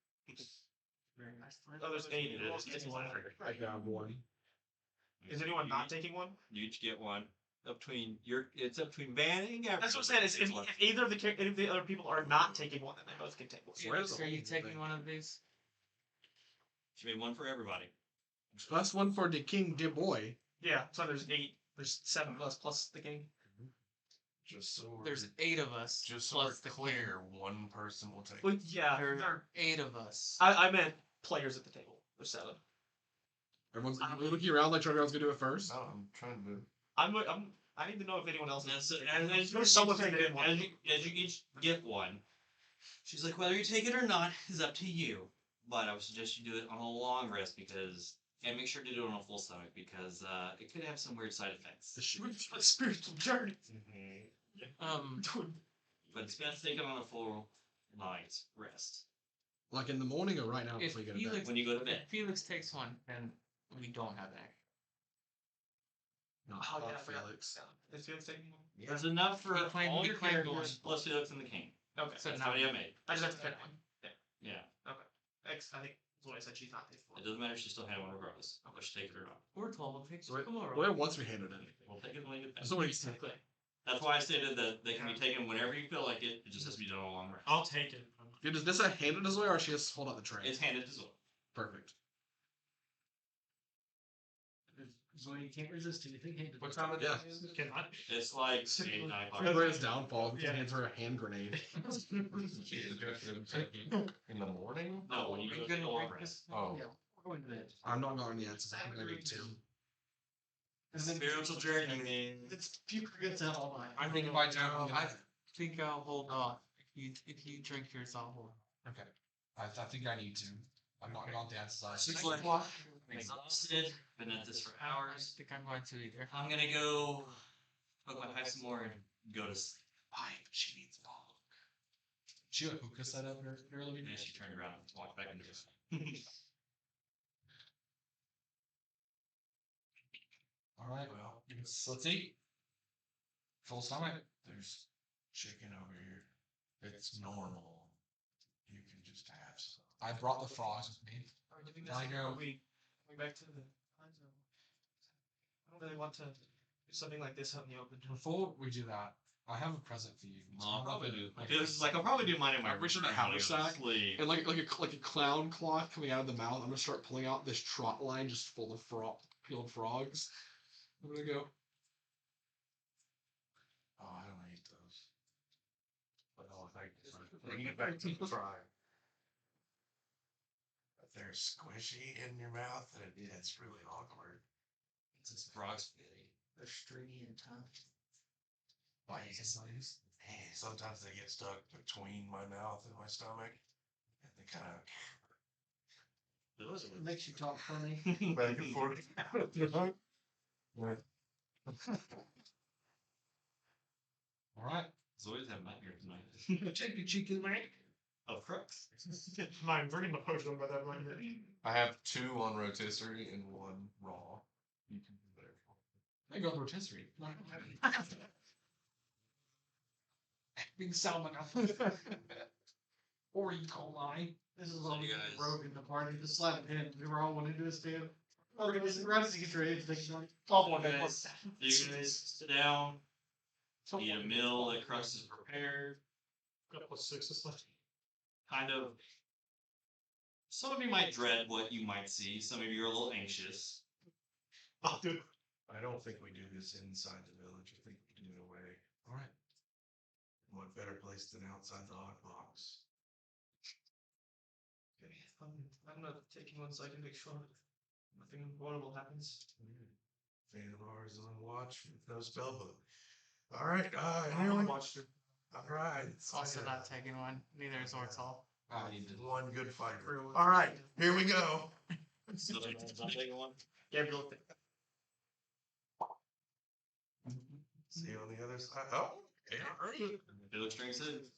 Very nice. Oh, there's 8. It's one. I grabbed one. Is anyone not taking one? You each get one. It's up between Van and Gabriel. That's what I'm saying. Is if either of the other people are not taking one, then they both can take one. Where's the Are you whole taking thing? one of these? She made one for everybody. Plus one for the king, dear boy. Yeah, so there's 8. There's 7 of us plus the king. Just so There's 8 of us. just so we're plus the clear, one person will take. Well, yeah, There there- are 8 of us. I meant players at the table. There's 7. Everyone's looking around like trying to figure out who's gonna do it first. No, I'm trying to. I need to know if anyone else And, is. so, and as, There's someone saying they didn't want as you each get one, she's like, whether you take it or not is up to you. But I would suggest you do it on a long rest and make sure to do it on a full stomach because it could have some weird side effects. a spiritual journey. But it's best taken on a full night's rest Like in the morning or right now If before you go to bed. Felix, when you go to bed. if Felix takes one, then we don't have that. No, Oh, not yeah, I forgot. Felix. Is Felix taking one? There's enough for We claim- all we your claim characters one. plus Felix and the king. Okay. So That's now how I made. I just have to pick one. Yeah. I think Zoya said she's not taking It one. doesn't matter. She still had one regardless. Whether she take it or not. We're told we'll take So wait, tomorrow. wait, once we handed it. We'll take it when we get back. So what do you say? That's why I stated that they can be taken whenever you feel like it. It just has to be done on a long rest. I'll take it. Does this hand it this way or she just hold out the tray? It's handed to Zoe. Perfect. So you can't resist anything. What time of day Yeah. is it? Cannot. It's like 8, 9 o'clock. Celebrate his downfall. He Yeah. hands her a hand grenade. In the morning? No, when you Are go you to the gonna long drink rest. this? Oh. Yeah, we're going to bed. I'm not going yet, so I'm gonna need 2. Spiritual journey. It's puke gets out all night. I think if I don't, I think I'll hold off. If you drink yours, I'll hold. okay. I think I need to. I'm not on Dad's side. 6 o'clock. I'm exhausted. Been at this for I hours. think I'm going to either. I'm gonna go poke my pipe some more and go to sleep. Pipe. She needs a dog. She had a hookah set up earlier. And then she turned around and walked back into her. All right. Well, Let's eat. Full stomach. there's chicken over here. It's normal. You can just have some. I brought the frogs with me. Are we doing Can I go? Are we going back to the time zone? I don't really want to do something like this out in the open. Before we do that, I have a present for you. I'll probably do. I'll probably do mine in my I'm reaching the room house when I go to sack, sleep. And like a clown cloth coming out of the mouth, I'm gonna start pulling out this trot line just full of peeled frogs. I'm gonna go. Oh, I don't eat those. But no, thank you. Bring it back to the try. But they're squishy in your mouth, and it's really awkward. It's just frog spaghetti. They're stringy and tough. Sometimes they get stuck between my mouth and my stomach, and they kind Those It makes you talk funny. of back and forth. All right. Zoya's having nightmare tonight. Check your cheek in mate. Of Qrux. I'm bringing the potion by that one. I have 2 on rotisserie and 1 raw. You can do whatever. I go rotisserie. Big salmon. Or E. coli. This is So all you you guys- rogue in the party. Just slap a hand. We were all wanting to do a stand. Oh, right as you get your age, take one. Oh, You guys sit down, eat a meal that Qrux has prepared. Couple of sixes left. Kind of. Some of you might dread what you might see. Some of you are a little anxious. Oh, dude. I don't think we do this inside the village. I think we do it away. All right. What better place than outside the hot box? Okay, I'm not taking one so I can make sure nothing horrible happens. Fan of ours on watch with no spell book. All right, anyone? All right. Also not taking one. Neither is Ortall. Ah, you did. One good fighter. All right, here we go. So, not taking one. Gabriel, See you on the other side. Oh, yeah. Felix drinks it.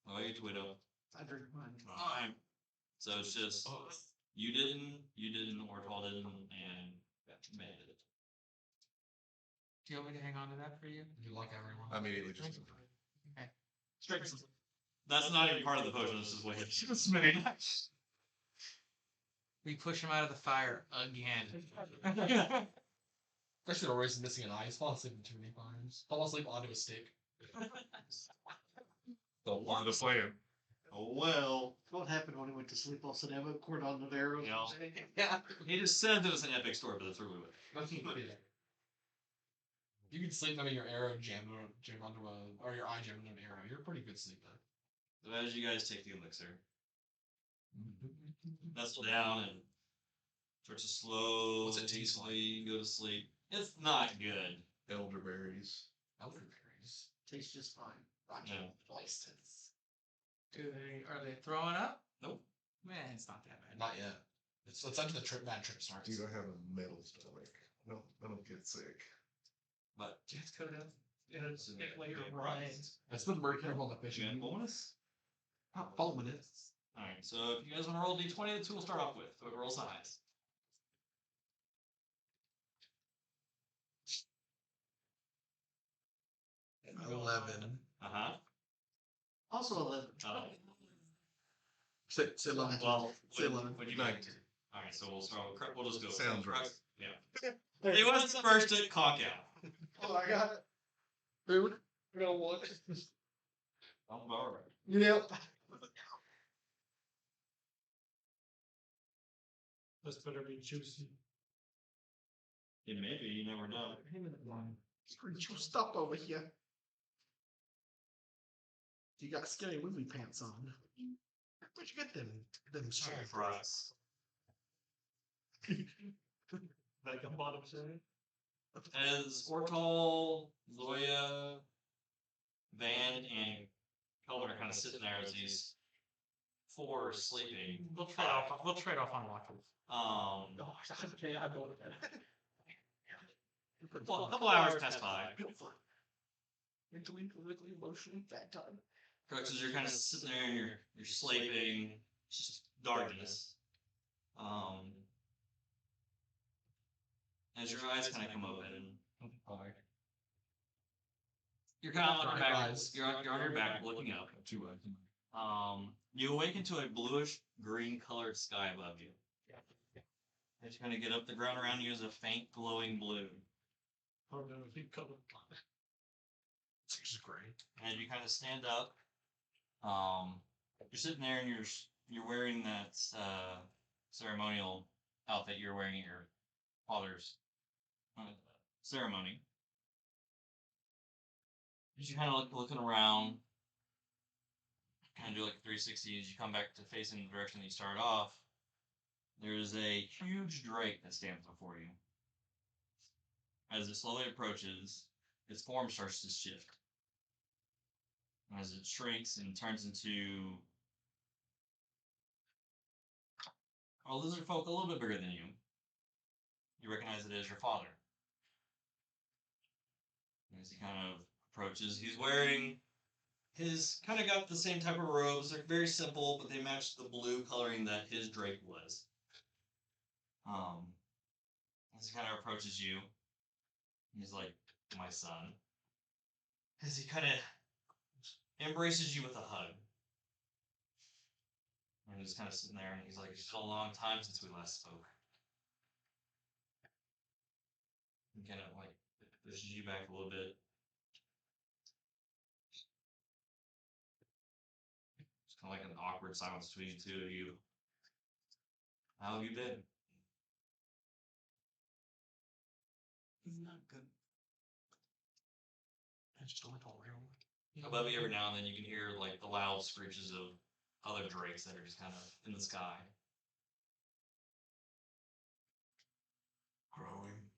Oh, you Tawhito. I drink mine. Alright. So it's just you didn't, Ortall didn't, and Matt did it. Do you want me to hang on to that for you? You like everyone. I immediately just. Okay. straight. That's not even part of the potion. This is what hit. Just made. We push him out of the fire again. I should always missing an eye. He's fallen asleep too many times. Fall asleep onto a stick. Don't want to play him. Oh well. What happened when he went to sleep? Also, have a cordon of arrows. Yeah. Yeah. He just said that it was an epic story, but that's really what. That's what it is. You can sleep having your arrow jammed onto or your eye jammed onto an arrow. You're a pretty good sleeper. So as you guys take the elixir, nestle down and start to slowly What's it taste like? go to sleep. It's not good. Elderberries. Elderberries. Tastes just fine. Yeah. License. Are they throwing up? Nope. Man, it's not that bad. Not yet. It's after the bad trip starts. Dude, I have a metal stomach. No, I don't get sick. But Just cut it out. In a thick layer of rinds. It's been very careful on the you fishing. got bonus? Following it. Alright, so if you guys want to roll d20, that's who we'll start off with. Whoever rolls the highest. $11. Uh-huh. Also 11. Say 11. Well, Say 11. what'd you 19. make? Alright, so we'll start with We'll just go. Sounds Qrux. right. Yeah. He was the first to cock out. Oh, I got it. Food? I got one. I'm alright. Yep. This better be juicy. It may be, you never know. Pretty juiced up over here. You got scary movie pants on. Where'd you get them? Them stripes? For us. Like a bottom side. As Ortall, Zoya, Van, and Kelvin are kind of sitting there as these four are sleeping. We'll trade off. We'll trade off on watches. Oh, okay, I'm going to bed. Well, a couple hours pass by. Mentally, physically, emotionally, bad time. Qrux, as you're kind of sitting there and you're sleeping, it's just darkness. As your eyes kind of come open, you're kind of on your back. You're on your back, looking up. You awaken to a bluish green colored sky above you. As you kind of get up, the ground around you is a faint glowing blue. Oh no, keep covered. This is great. And you kind of stand up. You're sitting there and you're wearing that ceremonial outfit you're wearing at your father's ceremony. As you kind of looking around, kind of do like a 360 as you come back to facing the direction that you started off. There's a huge drake that stands before you. As it slowly approaches, its form starts to shift. As it shrinks and turns into a lizard folk a little bit bigger than you. You recognize it as your father. As he kind of approaches. He's wearing his kind of got the same type of robes. They're very simple, but they match the blue coloring that his drape was. As he kind of approaches you, he's like, "My son." As he kind of embraces you with a hug. And he's kind of sitting there, and he's like, "It's been a long time since we last spoke." He kind of like pushes you back a little bit. It's kind of like an awkward silence between the two of you. How have you been? Not good. I just don't recall real. Above you, every now and then, you can hear like the loud screeches of other drakes that are just kind of in the sky. Growing,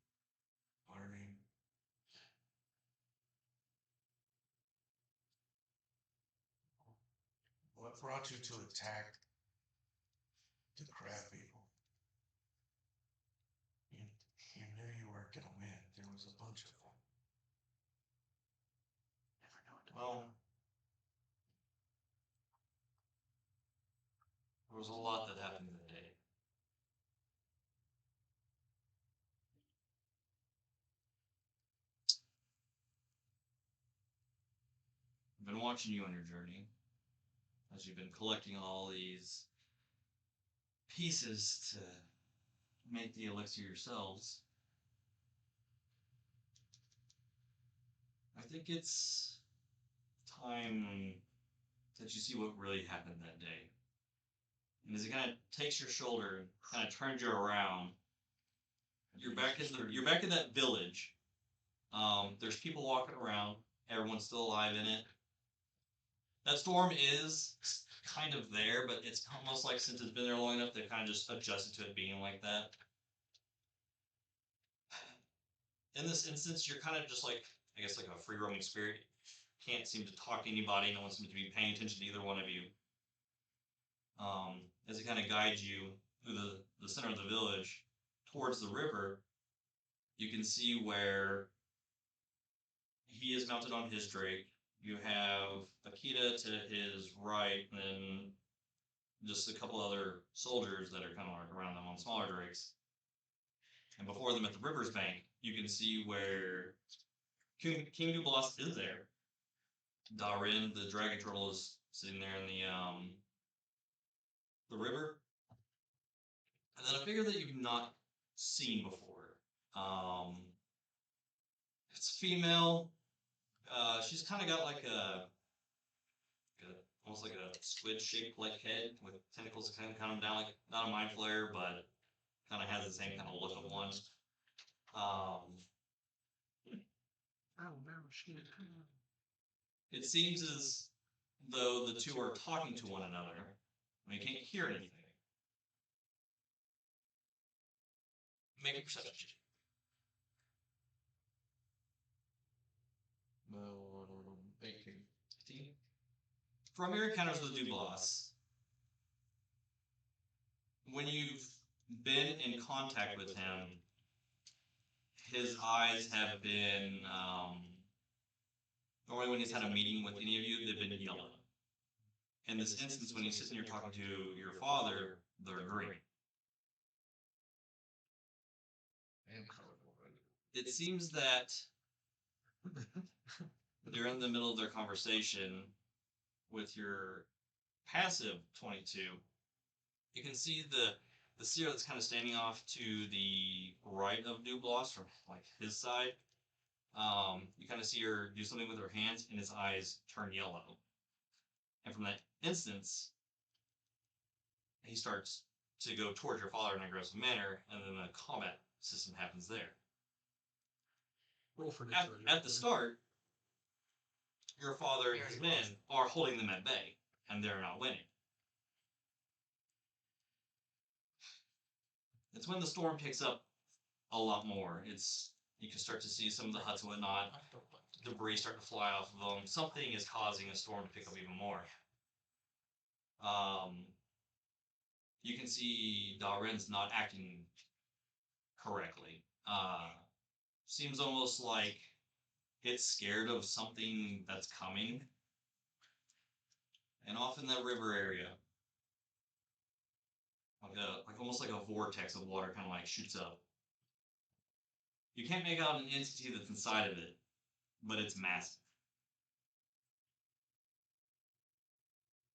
learning. What brought you to attack the crab people? You knew you weren't gonna win. There was a bunch of them. Well, there was a lot that happened that day. I've been watching you on your journey as you've been collecting all these pieces to make the elixir yourselves. I think it's time that you see what really happened that day. And as he kind of takes your shoulder and kind of turns you around, you're back in that village. There's people walking around. Everyone's still alive in it. That storm is kind of there, but it's almost like since it's been there long enough, they've kind of just adjusted to it being like that. In this instance, you're kind of just like, I guess, like a free roaming spirit. Can't seem to talk to anybody. No one seems to be paying attention to either one of you. As it kind of guides you through the center of the village towards the river, you can see where he is mounted on his drake. You have Akita to his right, and then just a couple other soldiers that are kind of like around them on smaller drakes. And before them at the river's bank, you can see where King Dublas is there. Darin, the dragon turtle, is sitting there in the river. And then a figure that you've not seen before. It's female. She's kind of got like almost like a squid-shaped like head with tentacles kind of down, like not a mind flare, but kind of has the same kind of look of one. Oh no, shit. It seems as though the two are talking to one another. You can't hear anything. Make a perception check. No, 18. 15. From your encounters with Dublas, when you've been in contact with him, his eyes have been, normally when he's had a meeting with any of you, they've been yellow. In this instance, when he's sitting here talking to your father, they're green. It seems that they're in the middle of their conversation with your passive 22. You can see the seer that's kind of standing off to the right of Dublas from like his side. You kind of see her do something with her hands and his eyes turn yellow. And from that instance, he starts to go towards your father in an aggressive manner, and then the combat system happens there. Roll for At the start, your father and his men are holding them at bay, and they're not winning. It's when the storm picks up a lot more. You can start to see some of the huts and whatnot, debris start to fly off of them. Something is causing a storm to pick up even more. You can see Darin's not acting correctly. Seems almost like it's scared of something that's coming. And off in that river area, like almost like a vortex of water kind of like shoots up. You can't make out an entity that's inside of it, but it's massive.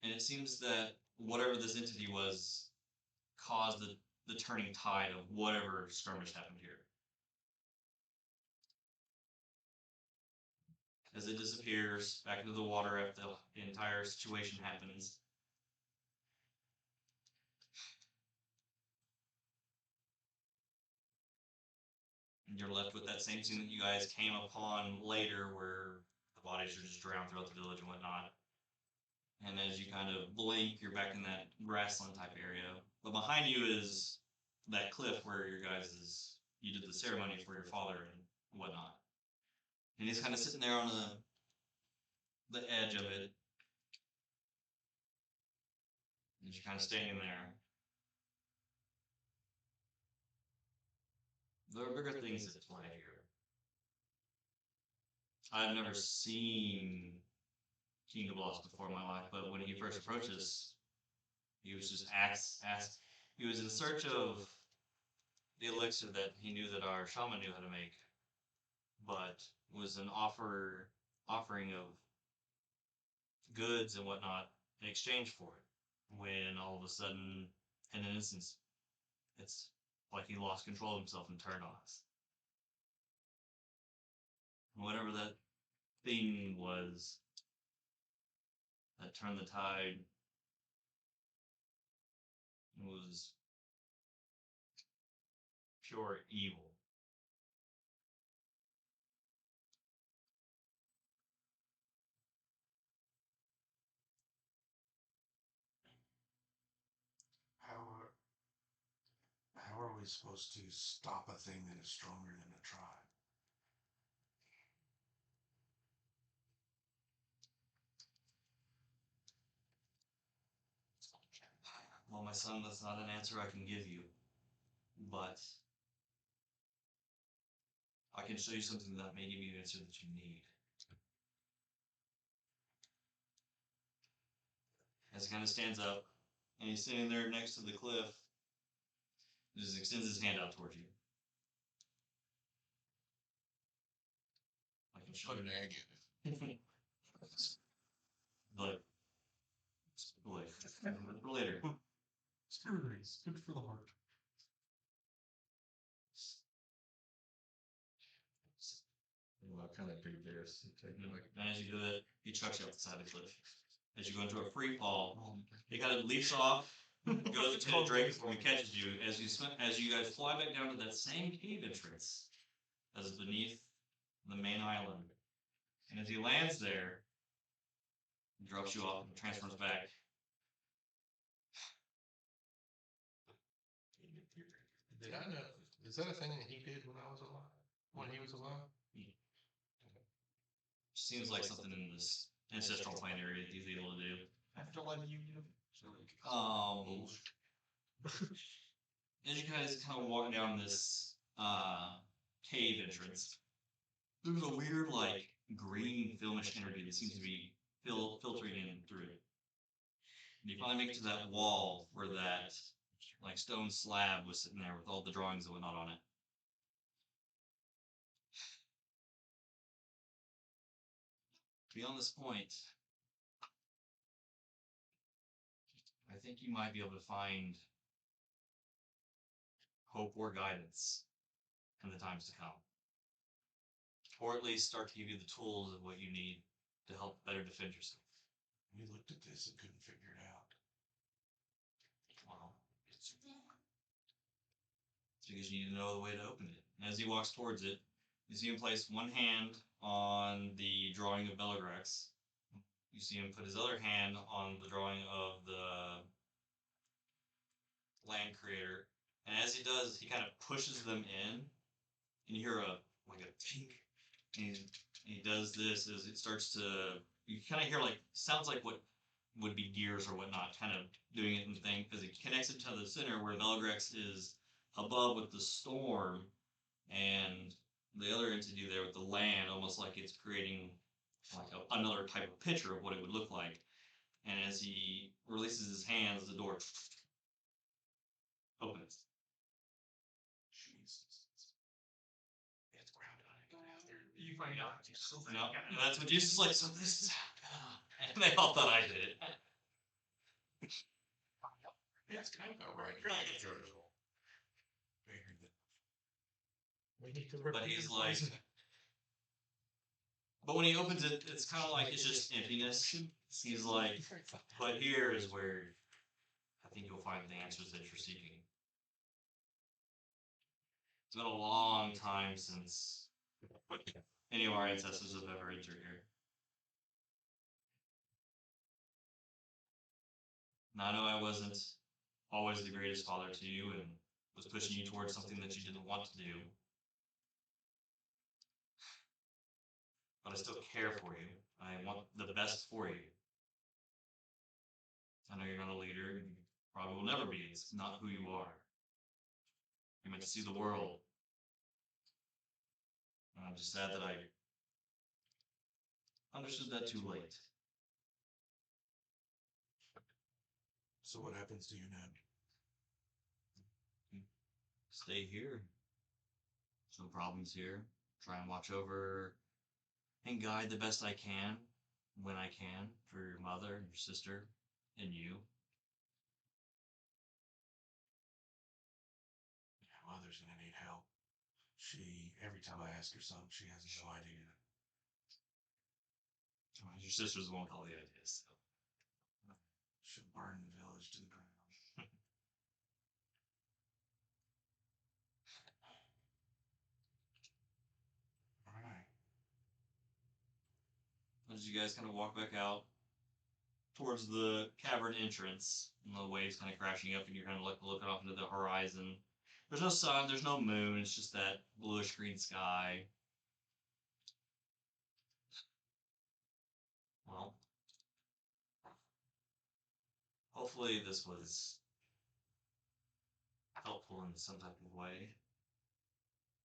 And it seems that whatever this entity was caused the turning tide of whatever skirmish happened here. As it disappears back into the water after the entire situation happens, and you're left with that same scene that you guys came upon later where the bodies are just drowned throughout the village and whatnot. And as you kind of blink, you're back in that grassland type area. But behind you is that cliff where you did the ceremony for your father and whatnot. And he's kind of sitting there on the edge of it. And you're kind of standing there. There are bigger things at play here. I've never seen Kingdom Lost before in my life, but when he first approached us, he was just asked. He was in search of the elixir that he knew that our shaman knew how to make, but was an offering of goods and whatnot in exchange for it. When all of a sudden, in an instance, it's like he lost control of himself and turned on us. Whatever that thing was that turned the tide was pure evil. How are we supposed to stop a thing that is stronger than a tribe? Well, my son, that's not an answer I can give you, but I can show you something that may give you the answer that you need. As he kind of stands up, and he's sitting there next to the cliff, just extends his hand out towards you. I can show Put you an egg in it. for later. Screws, good for the heart. Well, kind of big bears. And as you do that, he chucks you off the side of the cliff. As you go into a free fall, he kind of leaps off, goes to the drink before he catches you. As you guys fly back down to that same cave entrance as beneath the main island, and as he lands there, he drops you off and transfers back. Did I know? Is that a thing that he did when I was alive? When he was alive? Seems like something in this ancestral plane area that he's able to do. Afterlife union. As you guys kind of walk down this cave entrance, there's a weird, like, green filmish energy that seems to be filtering in through it. And you finally make it to that wall where that, like, stone slab was sitting there with all the drawings and whatnot on it. Beyond this point, I think you might be able to find hope or guidance in the times to come. Or at least start to give you the tools of what you need to help better defend yourself. We looked at this and couldn't figure it out. Well, it's because you need to know the way to open it. And as he walks towards it, you see him place one hand on the drawing of Bellagrax. You see him put his other hand on the drawing of the land creator. And as he does, he kind of pushes them in. And you hear a tink. And he does this as it starts to, you kind of hear sounds like what would be gears or whatnot, kind of doing it in the thing, because it connects it to the center where Bellagrax is above with the storm, and the other entity there with the land, almost like it's creating like another type of picture of what it would look like. And as he releases his hands, the door opens. Jesus. It's grounded on it. You find out. And that's what Jesus is like, so this is and they all thought I did it. It's kind of right. We need to. But he's like, but when he opens it, it's kind of like it's just emptiness. He's like, but here is where I think you'll find the answers that you're seeking. It's been a long time since any of our ancestors have ever entered here. Now, I know I wasn't always the greatest father to you and was pushing you towards something that you didn't want to do. But I still care for you. I want the best for you. I know you're not a leader, and you probably will never be. It's not who you are. You're meant to see the world. And I'm just sad that I understood that too late. So what happens to you now? Stay here. There's no problems here. Try and watch over and guide the best I can when I can for your mother and your sister and you. Yeah, mother's gonna need help. Every time I ask her something, she has no idea. Your sister's the one with all the ideas. So. She'll burn the village to the ground. All right. As you guys kind of walk back out towards the cavern entrance, and the waves kind of crashing up, and you're kind of looking off into the horizon. There's no sun, there's no moon, it's just that bluish green sky. Well, hopefully this was helpful in some type of way.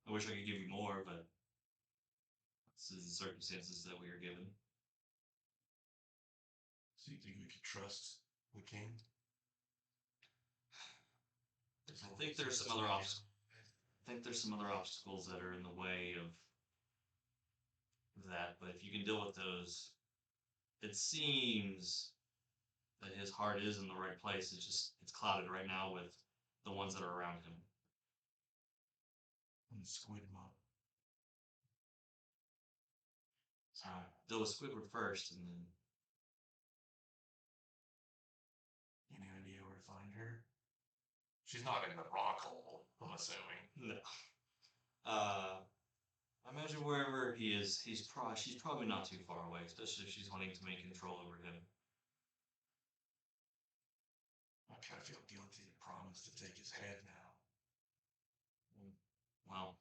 I wish I could give you more, but this is the circumstances that we are given. So you think we could trust the king? I think there's some other obstacles. I think there's some other obstacles that are in the way of that, but if you can deal with those, it seems that his heart is in the right place. It's clouded right now with the ones that are around him. And squid him up. So deal with Squidward first, and then Any idea where to find her? She's not in the rock hole, I'm assuming. no. I imagine wherever he is, she's probably not too far away, especially if she's wanting to make control over him. I kind of feel guilty to promise to take his head now. Well,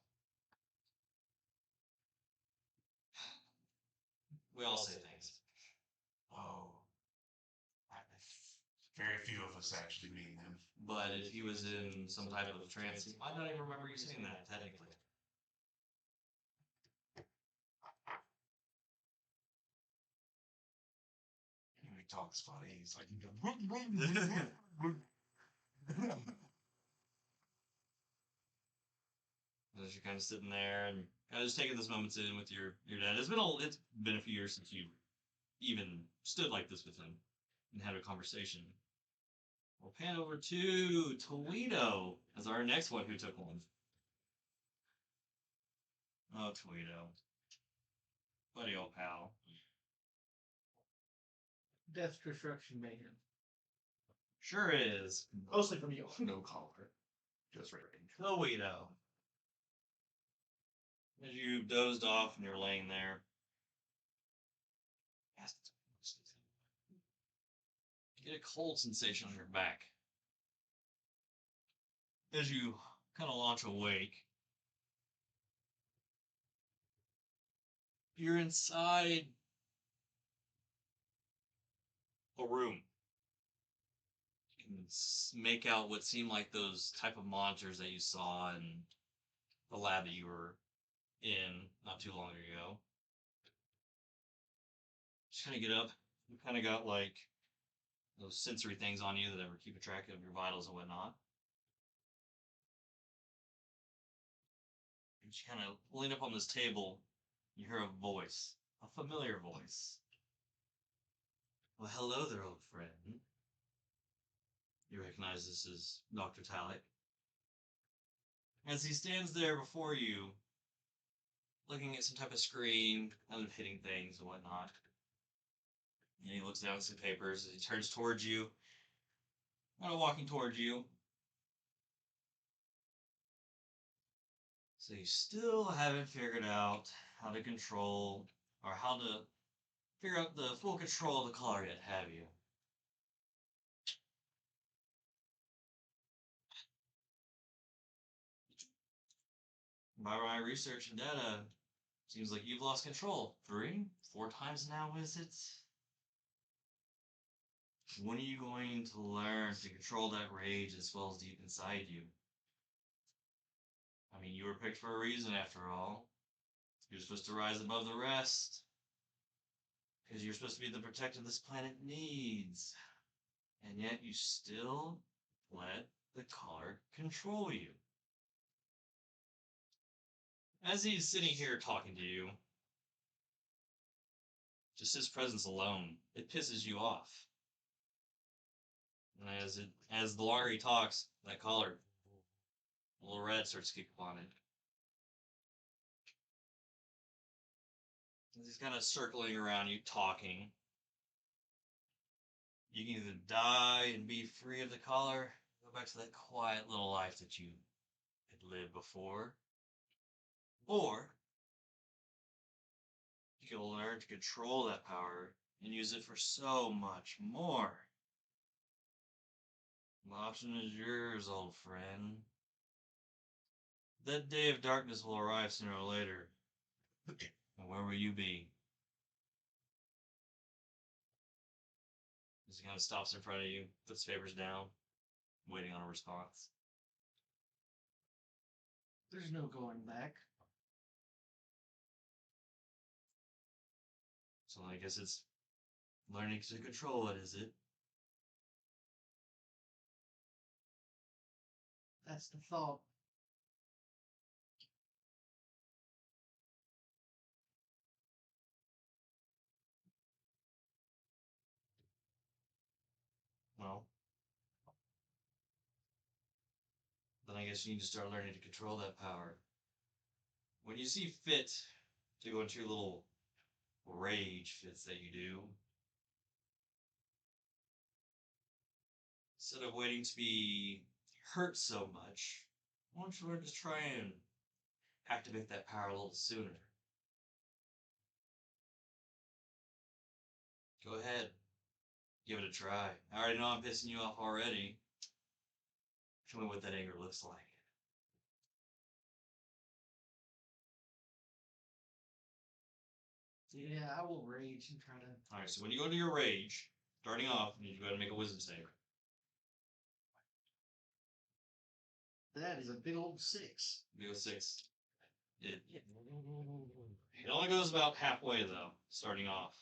we all say things. Oh. Very few of us actually mean them. But if he was in some type of trance, he might not even remember you saying that, technically. He talks funny. He's like, As you're kind of sitting there and kind of just taking this moment in with your dad. It's been a few years since you even stood like this with him and had a conversation. We'll pan over to Tawhito as our next one who took one. Oh, Tawhito. Buddy old pal. Death, destruction, mayhem. Sure is. Mostly from you. no collar. Just range. Tawhito. As you dozed off and you're laying there. You get a cold sensation on your back. As you kind of launch awake, you're inside a room. You can make out what seemed like those type of monitors that you saw in the lab that you were in not too long ago. Just kind of get up. You kind of got like those sensory things on you that ever keep a track of your vitals and whatnot. And you kind of lean up on this table. You hear a voice, a familiar voice. Well, hello there, old friend. You recognize this as Dr. Talik. As he stands there before you, looking at some type of screen, kind of hitting things and whatnot. And he looks down at some papers as he turns towards you, kind of walking towards you. So you still haven't figured out how to control, or how to figure out the full control of the collar yet, have you? By my research and data, seems like you've lost control. 3, 4 times now, is it? When are you going to learn to control that rage that swells deep inside you? I mean, you were picked for a reason after all. You're supposed to rise above the rest. Because you're supposed to be the protector this planet needs. And yet you still let the collar control you. As he's sitting here talking to you, just his presence alone, it pisses you off. And as the longer he talks, that collar, a little red starts to kick upon it. As he's kind of circling around you, talking. You can either die and be free of the collar, go back to that quiet little life that you had lived before, or you can learn to control that power and use it for so much more. The option is yours, old friend. That day of darkness will arrive sooner or later. And where will you be? As he kind of stops in front of you, puts papers down, waiting on a response. There's no going back. So I guess it's learning to control it, is it? That's the thought. Well, then I guess you need to start learning to control that power. When you see fit to go into your little rage fits that you do, instead of waiting to be hurt so much, why don't you learn to try and activate that power a little sooner? Go ahead. Give it a try. I already know I'm pissing you off already. Show me what that anger looks like. Yeah, I will rage and try to. Alright, so when you go into your rage, starting off, you need to go ahead and make a wisdom save. That is a big old 6. Go 6. It only goes about halfway, though, starting off.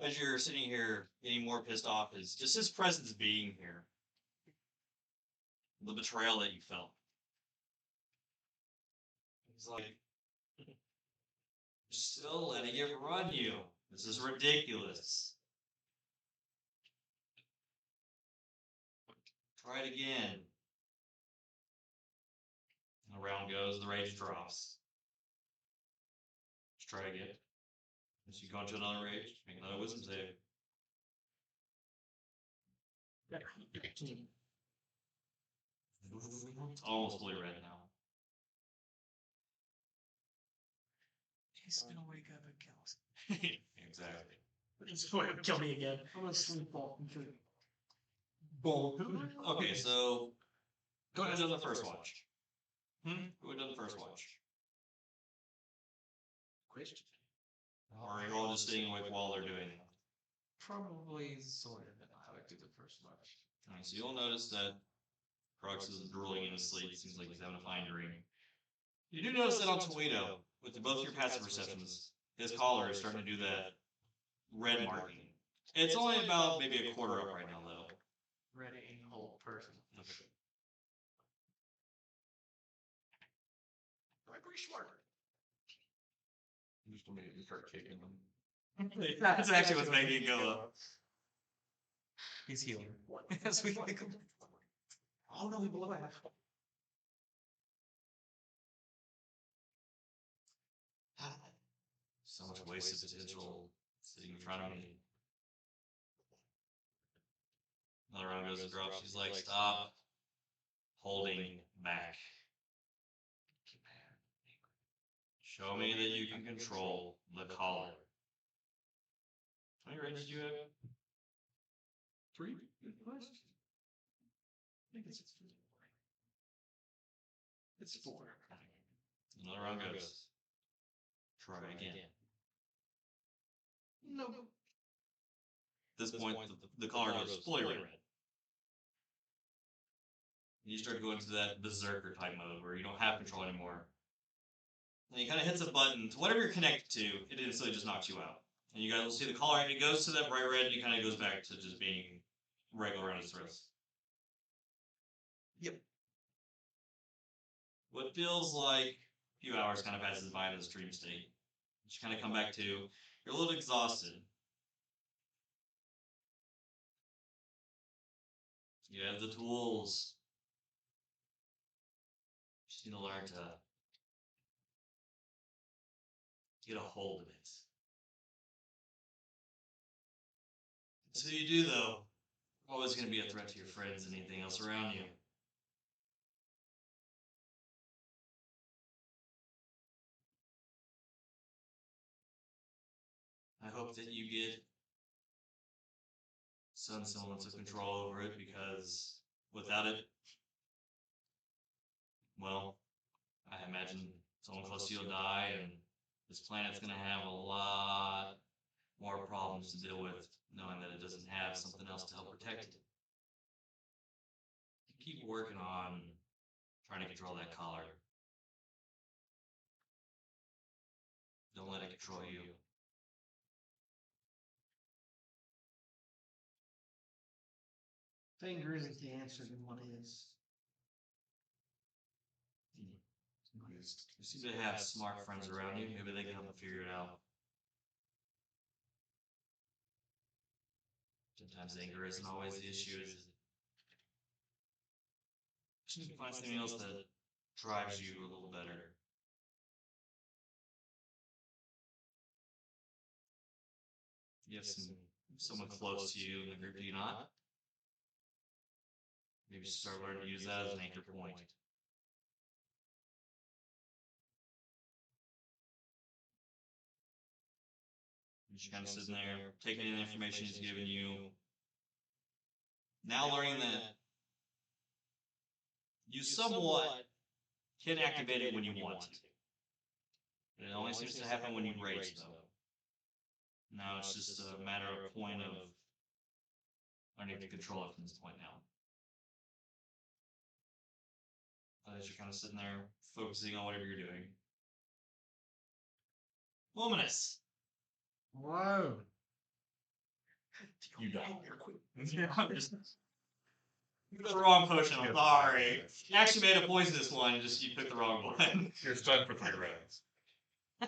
As you're sitting here getting more pissed off is just his presence being here. The betrayal that you felt. He's like, you're still letting it run you. This is ridiculous. Try it again. And around goes, the rage drops. Just try again. As you go into another rage, make another wisdom save. It's almost fully red now. He's gonna wake up and kill us. Exactly. It's going to kill me again. I'm gonna sleep off and shoot. Okay, so go ahead and do the first watch. Go ahead and do the first watch. Question. Or are you all just sitting awake while they're doing it? Probably sort of, and I would do the first watch. Alright, so you'll notice that Qrux is drooling in his sleep. Seems like he's having a fine dream. You do notice that on Tawhito, with both your passive perceptions, his collar is starting to do that red marking. It's only about maybe a quarter up right now, though. Red a-hole person. Okay. Pretty smart. Just immediately start kicking them. That's actually what's making it go up. He's healing. As we think of Oh no, we blew half. So much wasted potential sitting in front of me. Another round goes to drop. She's like, stop holding back. Show me that you can control the collar. How many ranges do you have? 3? Good question. I think it's 4. It's 4. Another round goes. Try again. No. At this point, the collar goes fully red. You start going to that berserker type mode where you don't have control anymore. And he kind of hits a button. To whatever you're connected to, it instantly just knocks you out. And you guys will see the collar, and it goes to that bright red, and it kind of goes back to just being regular around his wrist. Yep. What feels like a few hours kind of passes by in this dream state. You kind of come back to, you're a little exhausted. You have the tools. You just need to learn to get a hold of it. Until you do, though, always going to be a threat to your friends and anything else around you. I hope that you get some semblance of control over it, because without it, well, I imagine someone close to you will die, and this planet's going to have a lot more problems to deal with, knowing that it doesn't have something else to help protect it. Keep working on trying to control that collar. Don't let it control you. Finger isn't the answer to what is. You seem to have smart friends around you. Maybe they can help you figure it out. Sometimes anger isn't always the issue, is it? Just need to find something else that drives you a little better. You have someone close to you in the group, do you not? Maybe start learning to use that as an anchor point. You're just kind of sitting there, taking in the information he's giving you. Now learning that you somewhat can activate it when you want to. It only seems to happen when you rage, though. Now it's just a matter of point of learning to control it from this point now. As you're kind of sitting there, focusing on whatever you're doing. Fulminus! Whoa. You die. Yeah, I'm just... You put the wrong potion, I'm sorry. You actually made a poisonous one, just you picked the wrong one. You're stunned for 3 rounds.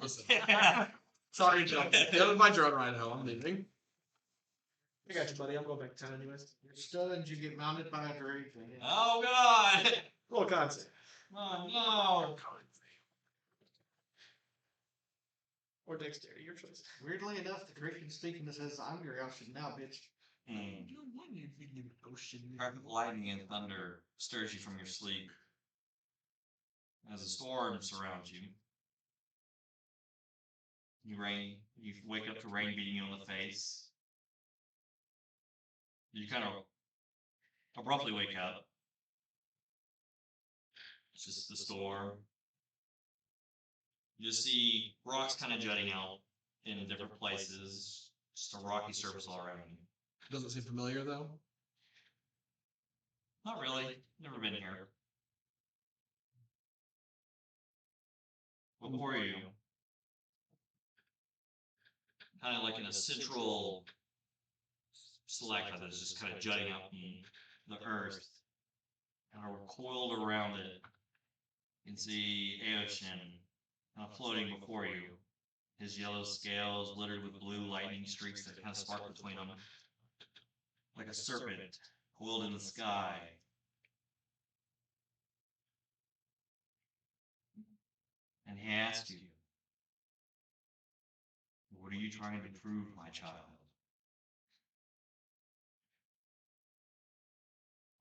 Listen, Yeah. Sorry, John. that was my drone ride home. I'm leaving. I got you, buddy. I'm going back to town anyways. You're stunned, you get mounted by a drake. Oh god! Roll con save. Oh no! Or dexterity, your choice. Weirdly enough, the drake is speaking and says, I'm your option now, bitch. You don't want me to be in the ocean. Rapid lightning and thunder stirs you from your sleep as a storm surrounds you. You wake up to rain beating you on the face. You kind of abruptly wake up. It's just the storm. You just see rocks kind of jutting out in different places. Just a rocky surface all around you. Doesn't seem familiar though. Not really. Never been here. before you, kind of like in a central stalactite that's just kind of jutting out from the earth, and are coiled around it. You can see Aoshin floating before you, his yellow scales littered with blue lightning streaks that kind of spark between them, like a serpent coiled in the sky. And he asks you, "What are you trying to prove, my child?"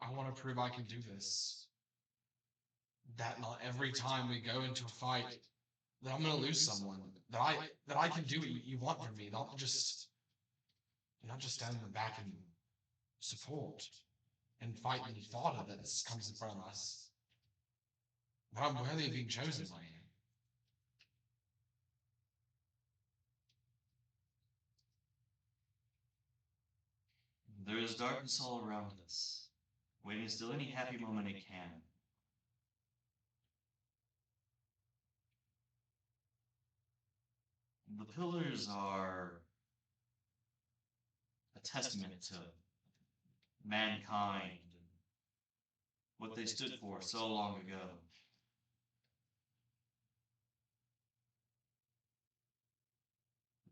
I want to prove I can do this. That not every time we go into a fight, that I'm gonna lose someone. That I can do what you want from me. Not just stand in the back and support and fight the fodder that comes in front of us. But I'm worthy of being chosen by him. There is darkness all around us, waiting to steal any happy moment it can. The pillars are a testament to mankind and what they stood for so long ago.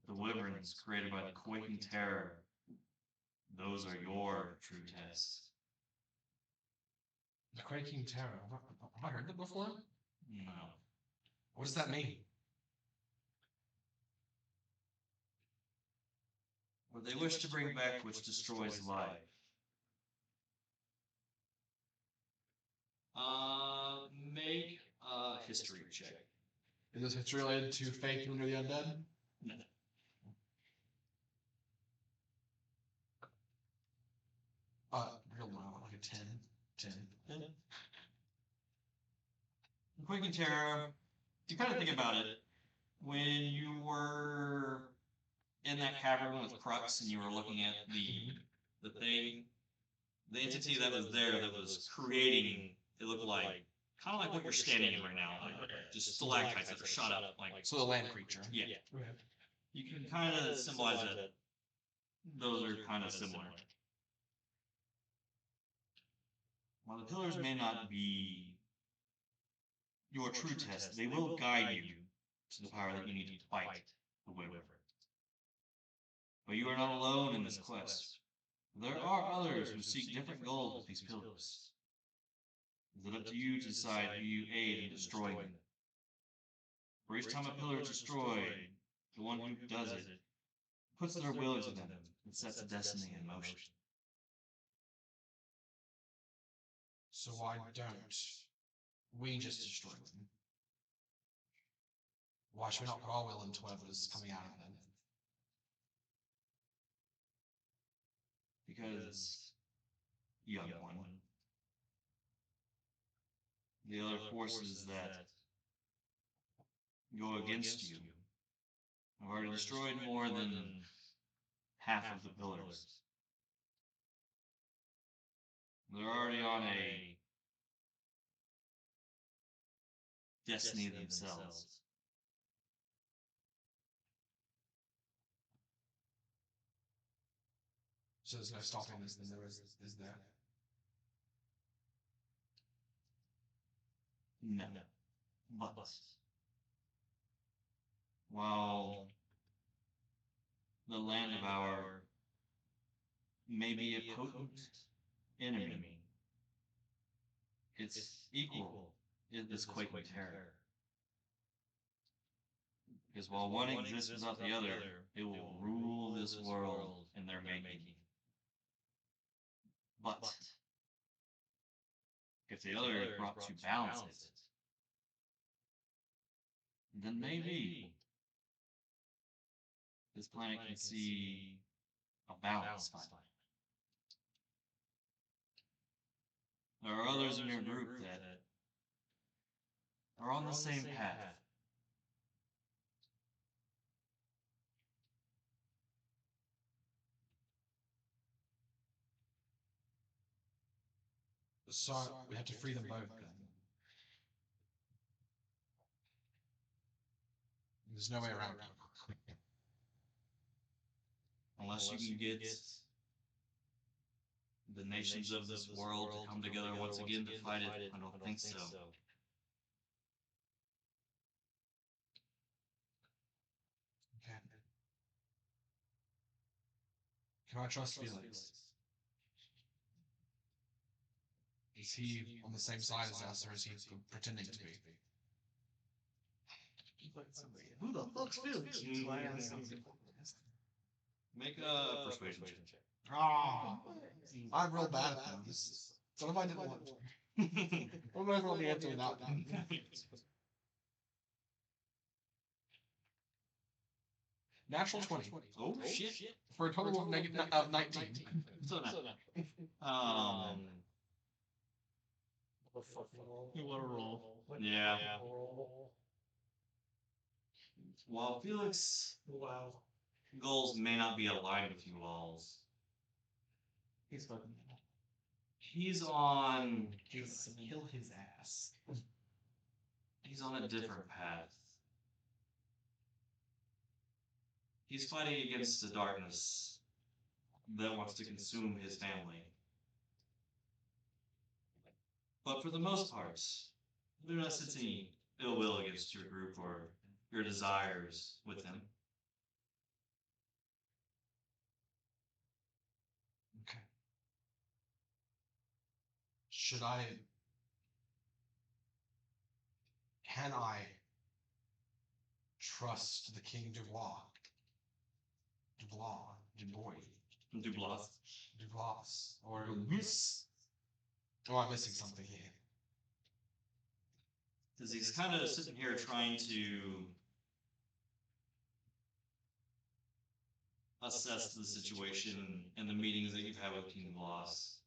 The wyverns created by the quaking terror, those are your true tests. The quaking terror. Have I heard that before? No. What does that mean? What they wish to bring back which destroys life. Make a history check. Is this history related to fake and the undead? No. Real low, like a 10. 10. Quaking Terror, you kind of think about it, when you were in that cavern with Qrux and you were looking at the thing, the entity that was there that was creating, it looked like, kind of like what you're standing in right now, like just stalactites that are shot up, like, So the land creature. yeah. You can kind of symbolize that those are kind of similar. While the pillars may not be your true test, they will guide you to the power that you need to fight the wyvern. But you are not alone in this quest. There are others who seek different goals with these pillars. Is it up to you to decide who you aid in destroying them? For each time a pillar is destroyed, the one who does it puts their will into them and sets destiny in motion. So why don't we just destroy them? Why should we not put our will into whatever's coming out of them? Because, young one, the other forces that go against you have already destroyed more than half of the pillars. They're already on a destiny themselves. So there's no stopping this, then there is there? No. But while the land of our may be a potent enemy, its equal is this quaking terror. Because while one exists without the other, it will rule this world in their making. But if the other is brought to balance it, then maybe this planet can see a balance finally. There are others in your group that are on the same path. So we have to free them both then. There's no way around it. Unless you can get the nations of this world to come together once again to fight it, I don't think so. Okay. Can I trust Felix? Is he on the same side as us, or is he pretending to be? Who the fuck's Felix? Make a persuasion check. Ah, I'm real bad at those. So if I didn't want to. I'm going to roll the answer without that. Natural 20. Oh shit! For a total of negative of 19. So now, What a roll. yeah. While Felix Wow. goals may not be aligned with you all's, He's fucking. he's on Kill his ass. he's on a different path. He's fighting against the darkness that wants to consume his family. But for the most part, I do not sense any ill will against your group or your desires with him. Okay. Should I... Can I trust the King Dubois? Dublas. Dubois. Or Moose? Or am I missing something here? Because he's kind of sitting here trying to assess the situation and the meetings that you've had with King Dublas.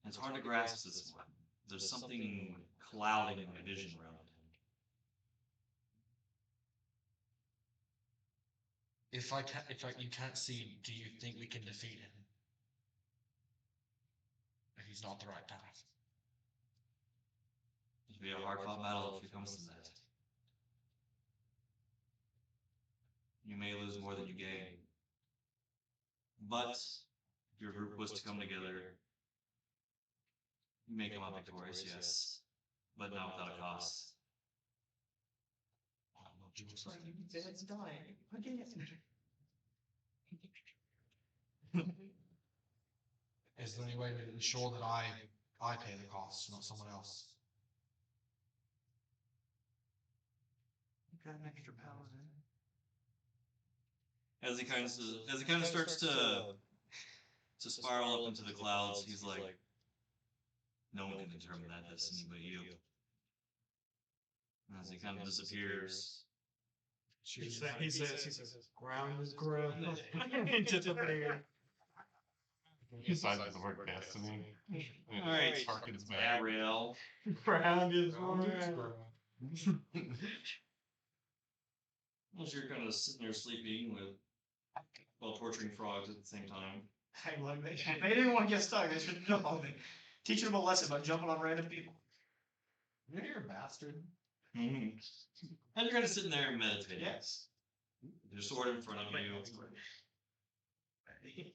It's hard to grasp this one. There's something clouding in the vision around him. If you can't see, do you think we can defeat him? If he's not the right path. It'll be a hard-fought battle if it comes to that. You may lose more than you gain. But if your group was to come together, you may come out victorious, yes, but not without a cost. It's dying. Again. Is there any way to ensure that I pay the costs, not someone else? Got an extra power in. As he kind of starts to spiral up into the clouds, he's like, no one can determine that destiny but you. As he kind of disappears. He says, ground is ground. Anticipating. Besides the word destiny. All right, Harkens back. Gabrielle. Ground is ground. As you're kind of sitting there sleeping while torturing frogs at the same time. Hey, look, they didn't want to get stuck. They should jump on me. Teaching them a lesson by jumping on random people. You're a bastard. Mm-hmm. And you're kind of sitting there and meditating. Yes. Your sword in front of you.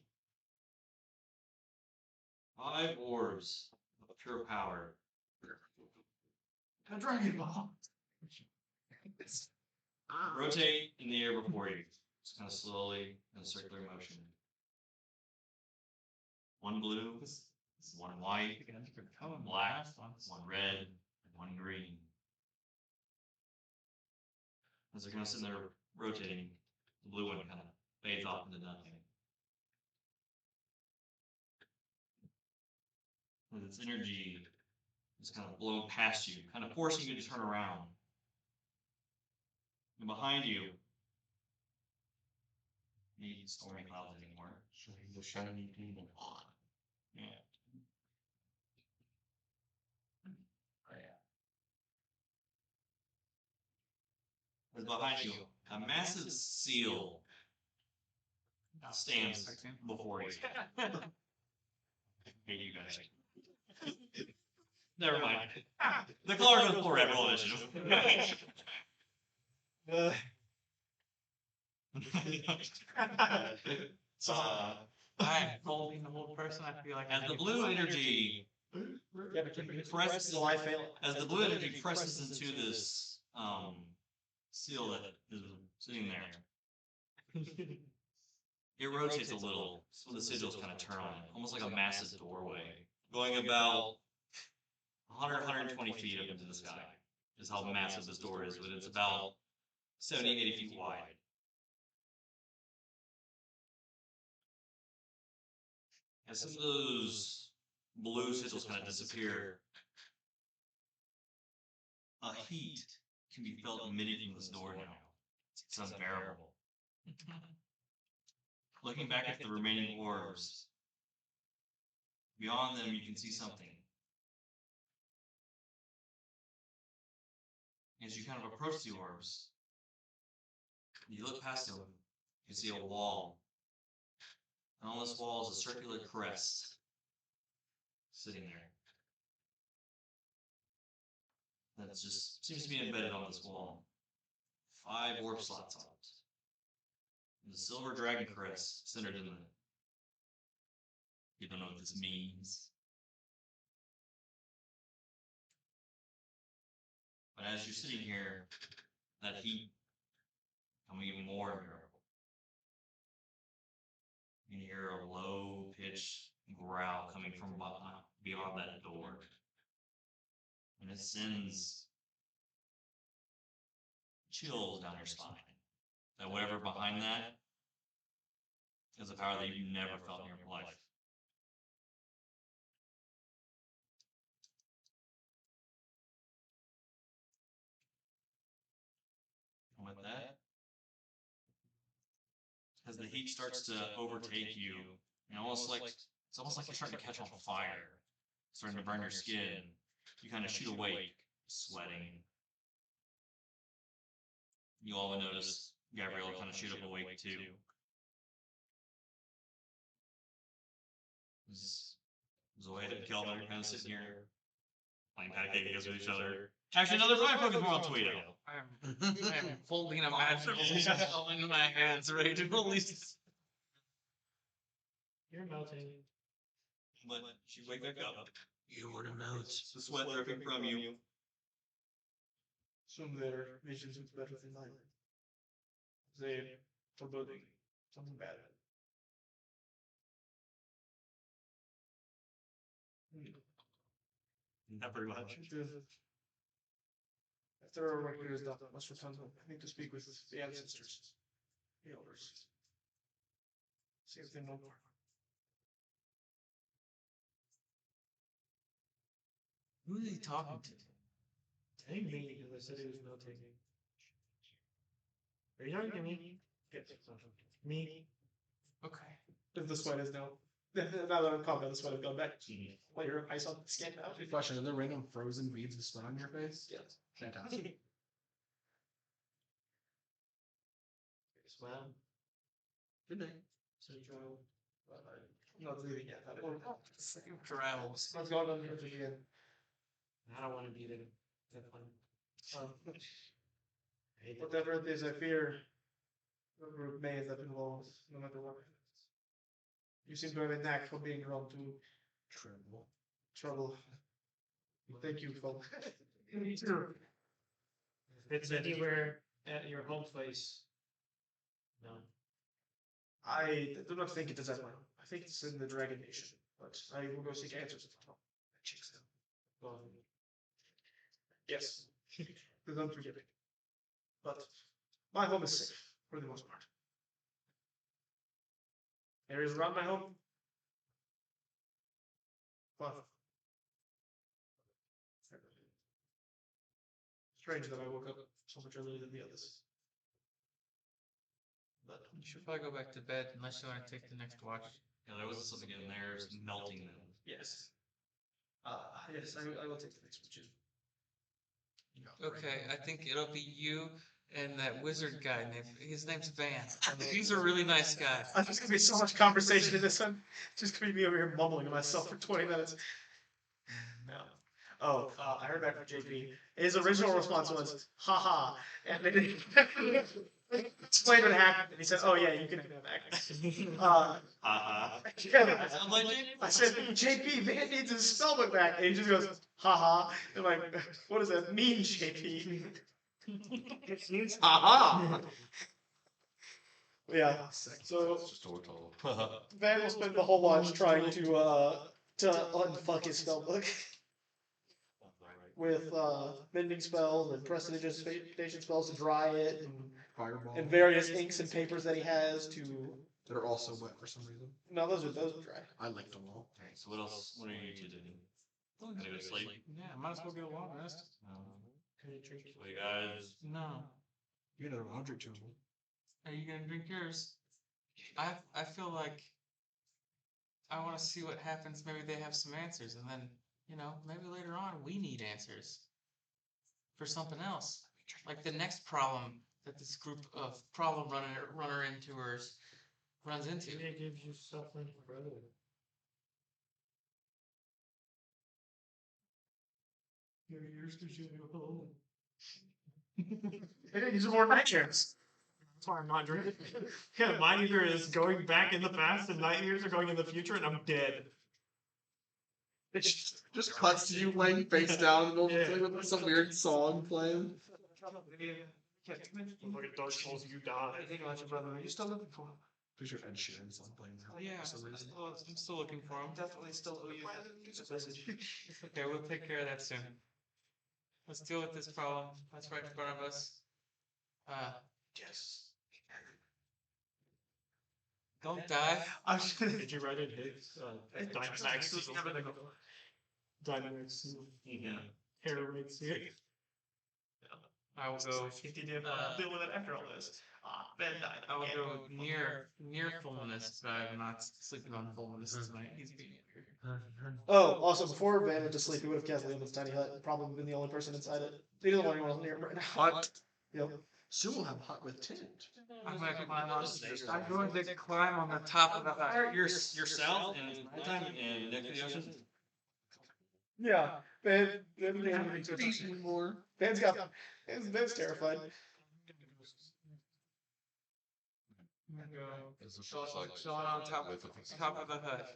5 orbs of pure power. A Dragon Ball. Rotate in the air before you. Just kind of slowly in a circular motion. 1 blue, 1 white, 1 black, 1 red, and 1 green. As they're kind of sitting there rotating, the blue one kind of fades off into nothing. With its energy is kind of blown past you, kind of forcing you to turn around. And behind you, need stormy clouds anymore. The shiny demon. Yeah. But behind you, a massive seal stands before you. Hey, you guys. Never mind. The color goes for red roll initiative. I'm holding the whole person. I feel like As the blue energy presses, Will I fail? as the blue energy presses into this seal that is sitting there, it rotates a little, so the sigils kind of turn on it, almost like a massive doorway, going about 100, 120 feet up into the sky. Is how massive this door is, but it's about 70, 80 feet wide. As some of those blue sigils kind of disappear, a heat can be felt emanating from this door now. It's unbearable. Looking back at the remaining orbs, beyond them you can see something. As you kind of approach the orbs, you look past them, you see a wall. And on this wall is a circular crest sitting there. That just seems to be embedded on this wall. 5 orb slots on it. And the silver dragon crest centered in it. You don't know what this means. But as you're sitting here, that heat becoming even more unbearable. You hear a low-pitched growl coming from beyond that door. And it sends chills down your spine. That whatever behind that is a power that you've never felt in your life. And with that, as the heat starts to overtake you, it's almost like you're starting to catch on fire, starting to burn your skin. You kind of shoot awake, sweating. You all will notice Gabrielle kind of shoot up awake too. Zoya and Kelvin are kind of sitting here, playing pancake against each other. Actually, another fire focus more on Tawhito. I'm holding a magical spell in my hands, ready to release. You're melting. But you wake back up. You were to melt. The sweat dripping from you. Assume their visions with better than mine. They foreboding something bad. Not very much. After our work here is done, I must return home. I need to speak with the ancestors, the elders. See if they know more. Who is he talking to? I think me, because I said he was melting. Are you talking to me? Yes. Me? Okay. If the sweat is now that I'm combat, the sweat has gone back. Well, your ice on the skin now. Question: are there random frozen beads of sweat on your face? Yes. Fantastic. Well, Good night. so you travel. I'm not leaving yet. Same travels. Let's go on here again. I don't want to be there. That fun. Whatever it is, I fear whoever may end up involved, no matter what. You seem to have a knack for being drawn to trouble. Thank you, Phil. Me too. If it's anywhere at your home place, no. I do not think it is at my home. I think it's in the Dragon Nation, but I will go seek answers if I checks them. Well, Yes, please don't forget it. But my home is safe for the most part. Areas around my home. Well, strange that I woke up so much earlier than the others. But You should probably go back to bed unless you want to take the next watch. Yeah, there was something in there, it's melting them. yes, yes, I will take the next one. Okay, I think it'll be you and that wizard guy his name's Vance. He's a really nice guy. There's gonna be so much conversation in this one. It's just gonna be me over here mumbling to myself for 20 minutes. No. Oh, I heard back from JP. His original response was, haha. And then he explained what happened. And he said, oh, yeah, you can have it back. Yeah, Sounds like I said, JP, man needs his spellbook back. And he just goes, haha. And I'm like, what does that mean, JP? Haha! Yeah. So It's just Ortall. Van will spend the whole watch trying to unfuck his spellbook with mending spells and prestidigitation spells to dry it Fireball. and various inks and papers that he has to. That are also wet for some reason. No, those are dry. I licked them all. Alright, so what else? What are you two doing? Gonna go to sleep? Yeah, might as well get a long rest. So you guys. No. You got 100 to them. Are you gonna drink yours? I feel like I want to see what happens. Maybe they have some answers, and then maybe later on we need answers for something else, like the next problem that this group of problem runner intoers runs into. Maybe it gives you something, brother. Your ears gives you a hole. These are more nightmares. That's why I'm not drinking. Yeah, mine either is going back in the past and night ears are going in the future and I'm dead. Just cuts to you laying face down in the middle of the thing with some weird song playing. Look at Dark Souls, you die. I think about your brother. Are you still looking for him? Pretty sure Ed Sheeran's song playing now. Yeah, For some reason. I'm still looking for him. Definitely still owe you a message. Okay, we'll take care of that soon. Let's deal with this problem. That's right in front of us. Yes. Don't die. Did you write in his Dynamax? Dynamax. Yeah. Hair rates here. I will go. If you did deal with it after all this. Ben died. I will go near Fulminus, but I'm not sleeping on Fulminus tonight. He's being weird. Oh, also, before Van went to sleep, he would have cast Leoman's tiny hut. Probably been the only person inside it. He doesn't want anyone else near him right now. Hut. Yep. Soon we'll have hut with tint. I'm going to climb on the top of the hut. You're south and nighttime and next to the ocean. Yeah. Van's terrified. Chilling on top of the hut. On top of the hut.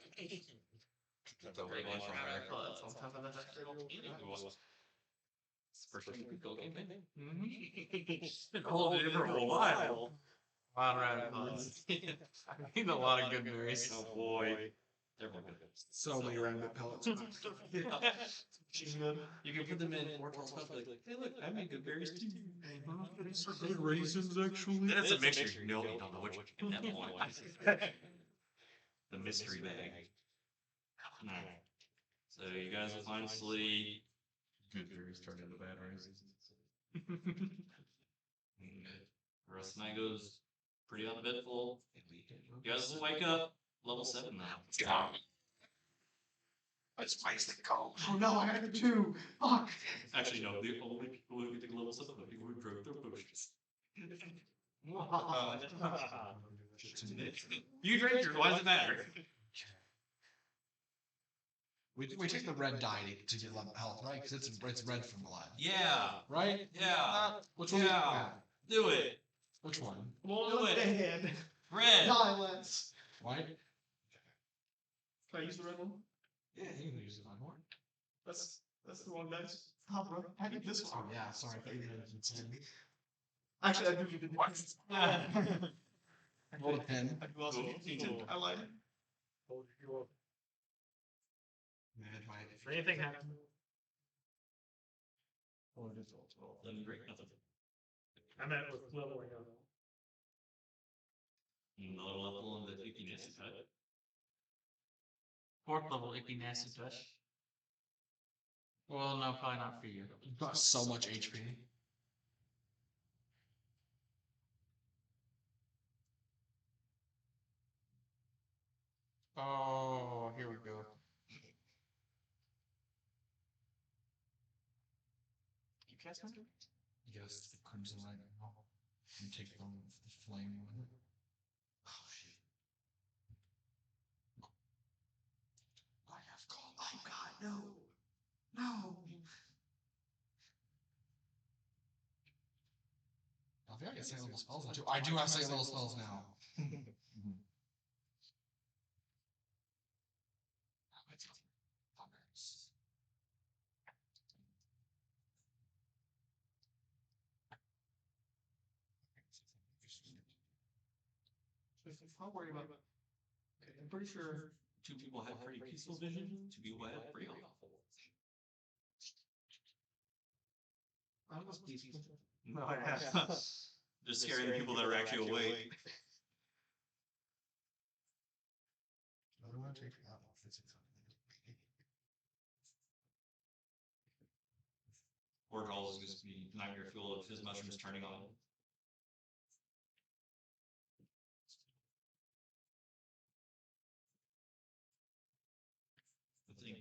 Been holding it for a while. A lot of rabbit pellets. I've eaten a lot of good berries. Oh boy. They're more good. So many random pellets. You can put them in Ortall's hut, like, hey look, I made good berries too. Good raisins, actually. Then it's a mixture. You don't know what you can get at that point. The mystery bag. Alright. So you guys will find sleep. Good berries turn into bad raisins. The rest of the night goes pretty uneventful. You guys will wake up level 7 now. That's why the call. Oh no, I got the 2. Fuck. Actually, no, the only people who get to level 7 are the people who drove their potions. You drank yours, why does it matter? We take the red dye to get health, right? Because it's red from blood. Yeah, Right? yeah, Which one? yeah. Do it. Which one? Do it. And Red. silence. White? Can I use the red one? Yeah, you can use it on one. That's the wrong dice. Oh, bro. I need this one. Oh, yeah, sorry. I thought you were going to Actually, I do need the what? roll a pen. I do also need to. I lied. If anything happens, Then break nothing. I'm at with leveling up. Another level in the ickiness hut. 4th level icky nasty touch. Well, no, probably not for you. You've got so much HP. Oh, here we go. You cast Hunter? Yes, the crimson light now. And take the flame one. Oh shit. I have called. Oh god, no. No. feel like I say little spells now too. I do have say little spells now. If I'm worried about, I'm pretty sure 2 people had pretty peaceful vision. 2 people had pretty awful. I was peaceful. No, just scaring the people that are actually awake. I don't want to take that off. Ortall is going to be nightmare fuel of his mushrooms turning on. I think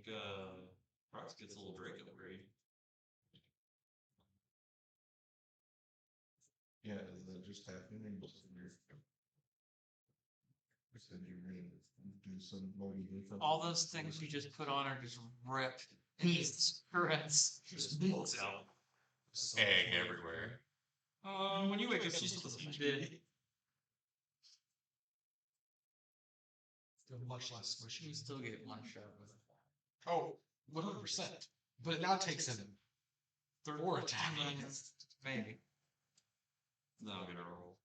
Qrux gets a little Drake upgrade. Yeah, is that just happening? You said you're gonna do some motivation. All those things you just put on are just ripped into shreds. Just bolts out. Egg everywhere. When you wake up, she's still dead. They're much less squishy. You still get one shot with it. Oh, 100%. But it now takes him 4 attacks. Maybe. No, I'm gonna roll.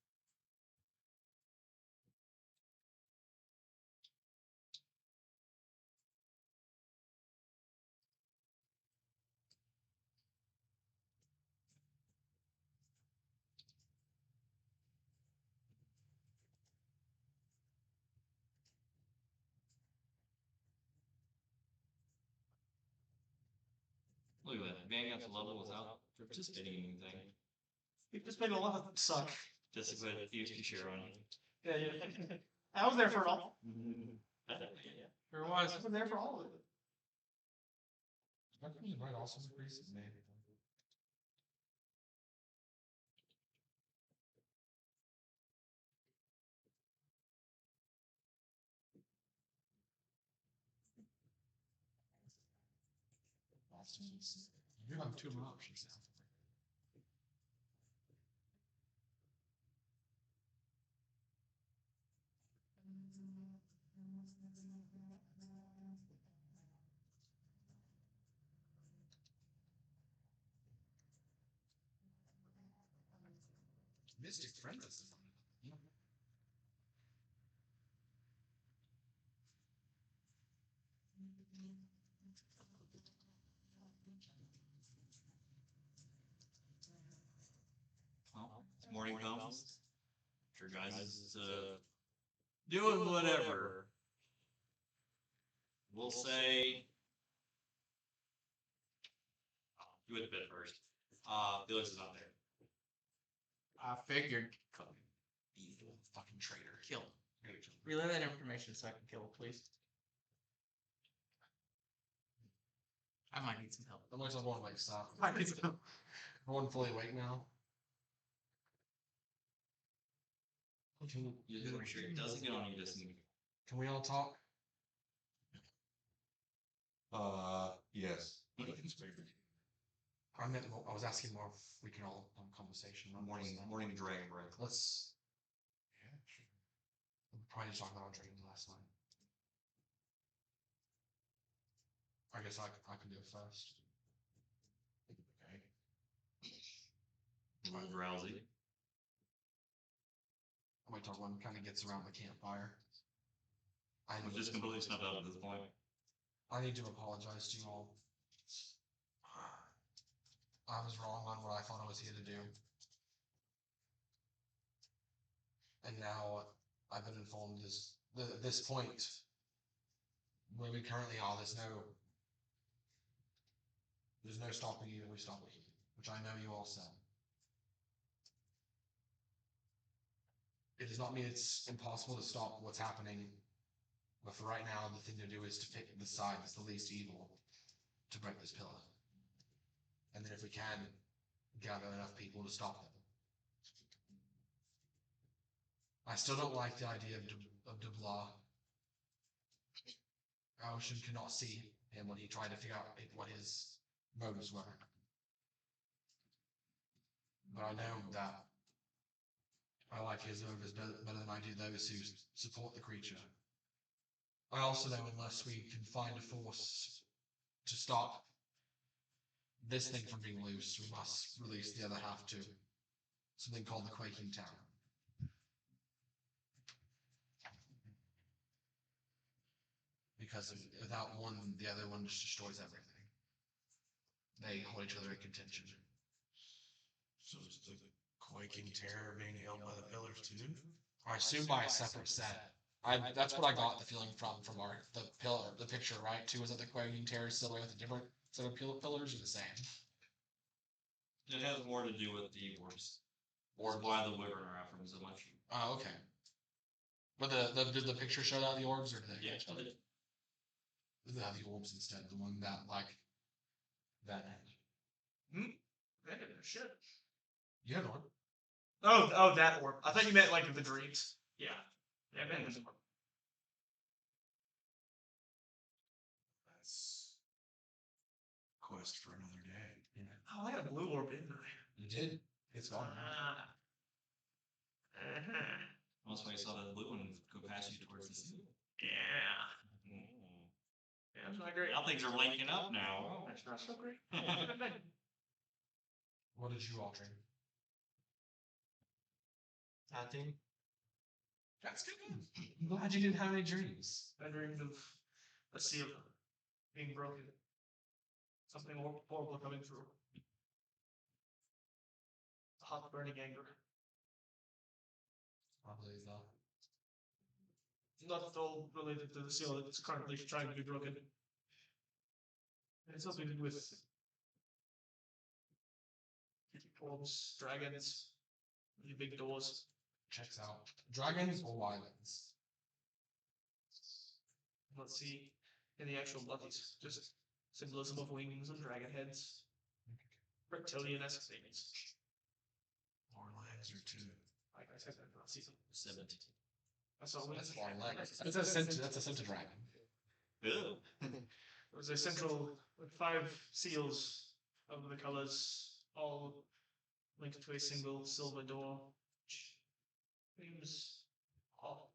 Look at that. Man got to level without participating in anything. You just made a lot of them suck. Just to put EXP share on you. Yeah, yeah. I was there for it all. Sure was. I was there for all of it. Might also increase his name. You have 2 more options now. Mystic Friend is fun. Well, as morning comes. Sure, guys is doing whatever. We'll say. You would bid first. Felix is not there. I figured. Evil fucking traitor. Kill him. Relay that information so I can kill him, please. I might need some help. Unless I want to like stop. I need some help. Everyone fully awake now. You just make sure he doesn't get on you this week. Can we all talk? Yes. I was asking more if we can all have a conversation. Morning dragon breath. Let's. Yeah, sure. We probably just talked about our dreams last night. I guess I can do it first. Okay. I'm drowsy. I might talk when kind of gets around the campfire. I'm just completely snuffed out at this point. I need to apologize to you all. I was wrong on what I thought I was here to do. And now I've been informed this point where we currently are, there's no stopping you if we stop it, which I know you all said. It does not mean it's impossible to stop what's happening, but for right now, the thing to do is to pick the side that's the least evil to break this pillar. And then if we can, gather enough people to stop them. I still don't like the idea of Dubla. Ocean could not see him when he tried to figure out what his motives were. But I know that I like his orders better than I do those who support the creature. I also know unless we can find a force to stop this thing from being loose, we must release the other half to something called the Quaking Tower. Because without one, the other one just destroys everything. They hold each other in contention. So is the quaking terror being held by the pillars too? I assume by a separate set. That's what I got the feeling from the picture, right? Too, is that the Quaking Terror silhouette with a different set of pillars or the same? It has more to do with the orbs. Or why the wyvern are after him so much. Oh, okay. But did the picture show that the orbs or did they? Yeah, The orbs instead, the one that that. Shit. You had one. Oh, that orb. I thought you meant like the dreams. Yeah. Yeah, man. That's quest for another day. Oh, I had a blue orb, didn't I? You did. It's gone. That's why I saw that blue one go past you towards the sea. Yeah. Yeah, that's not great. Now things are linking up now. That's not so great. What did you all dream? Nothing. That's good. I'm glad you didn't have any dreams. I dreamed of a seal being broken. Something horrible coming through. Hot burning anger. Probably not. Not at all related to the seal that's currently trying to be broken. It's something to do with orbs, dragons, the big doors. Checks out. Dragons or wildlands? Let's see in the actual bloodies. Just symbolism of wings and dragon heads. Reptilian-esque things. More legs or two. Like I said, I don't see them. 70. I saw wings. That's long legs. That's a center dragon. Ew. There was a central, with 5 seals of the colors, all linked to a single silver door. Seems off.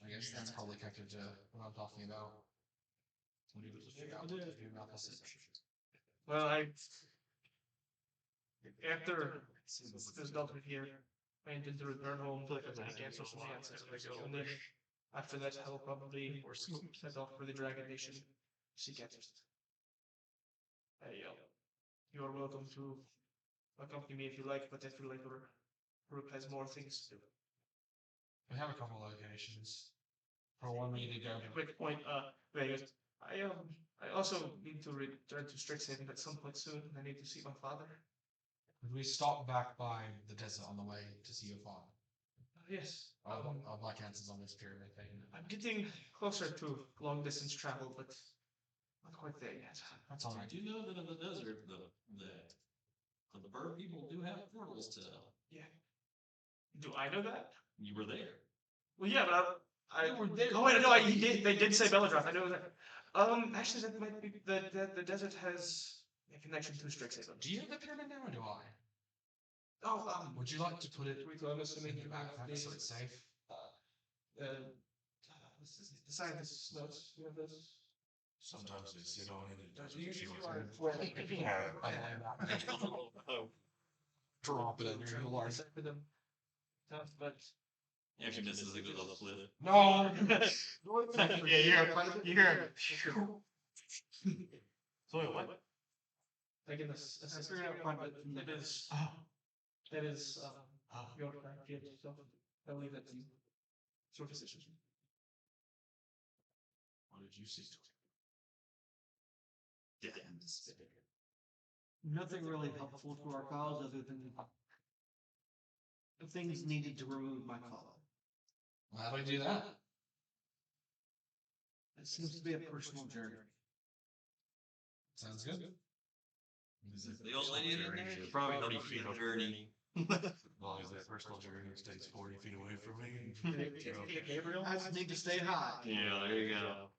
I guess that's probably connected to what I'm talking about. Well, after this document here, I intend to return home to cancel some answers. And then after that, I will probably set off for the Dragon Nation to seek answers. You are welcome to accompany me if you like, but I feel like our group has more things to do. We have a couple locations. For one, we need to go. Quick point, Vegas. I also need to return to Strixhaven at some point soon. I need to see my father. Could we stop back by the desert on the way to see your father? Yes. Our black answers on this pyramid thing. I'm getting closer to long distance travel, but not quite there yet. That's all I right. do know that in the desert, the bird people do have portals to. Yeah. Do I know that? You were there. Well, yeah, but I You were there. Oh wait, no, he did. They did say Belladrop. I know that. Actually, that might be the desert has a connection to Strixhaven. Do you have the pyramid now, or do I? Oh, Would you like to put it I'm assuming in you your have backpack so it's safe? the scientist's notes. You have those? Sometimes they sit on it. It doesn't You feel are Oh. Drop it under your large. for them. Tough, but Actually, this is a good little flip. No! yeah, you're. So wait, what? Again, I figured out fine, but that is your craft. You have yourself. I leave that to you. It's your decision. What did you see? Nothing really helpful to our cause other than the things needed to remove my father. Well, how do we do that? It seems to be a personal journey. Sounds good. The old lady in there, she's probably 30 feet of journey. As long as that personal journey stays 40 feet away from me. Gabriel? I just need to stay high. Yeah, there you go.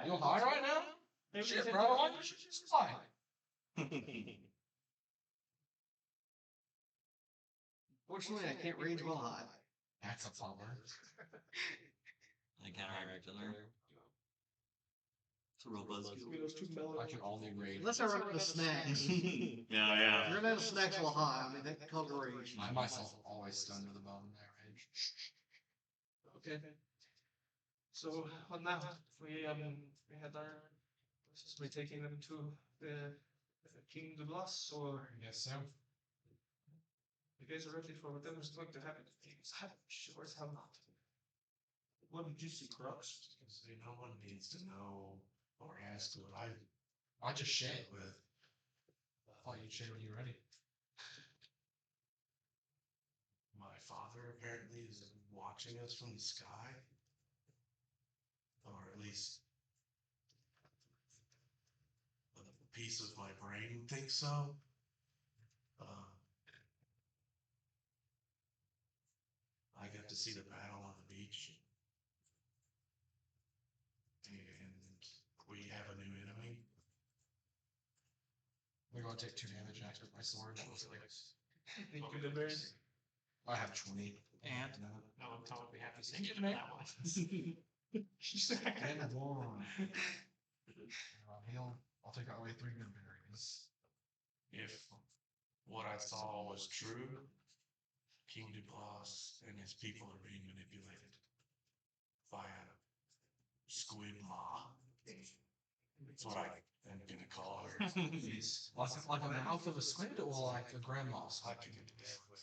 You high right now? Shit, bro. I'm just fine. Fortunately, I can't range while high. That's a bummer. I counteract there. It's a real buzzkill. Those two mellow. I can only rage. Unless I run out of snacks. Yeah, If you're out of snacks while high, I mean, that can cause a rage. I myself always stunned with a bow in that range. Okay. So on that, we had our we taking them to the King de Blas, or Yes, so. you guys are ready for whatever is going to happen. I'm sure as hell not. What did you see, Qrux? Because no one needs to know or ask what I just shed. with. I thought you'd shed when you were ready. My father apparently is watching us from the sky. Or at least a piece of my brain thinks so. I got to see the battle on the beach. And we have a new enemy. We're going to take 2 damage next with my sword. Thank you, the bears. I have 20. And No, I'm totally happy seeing you in that one. And 1. I'll take away 3 good berries. If what I saw was true, King Duplass and his people are being manipulated by a squid maw. That's what I am gonna call her. Like a mouth of a squid or like a grandma's? I can get to death with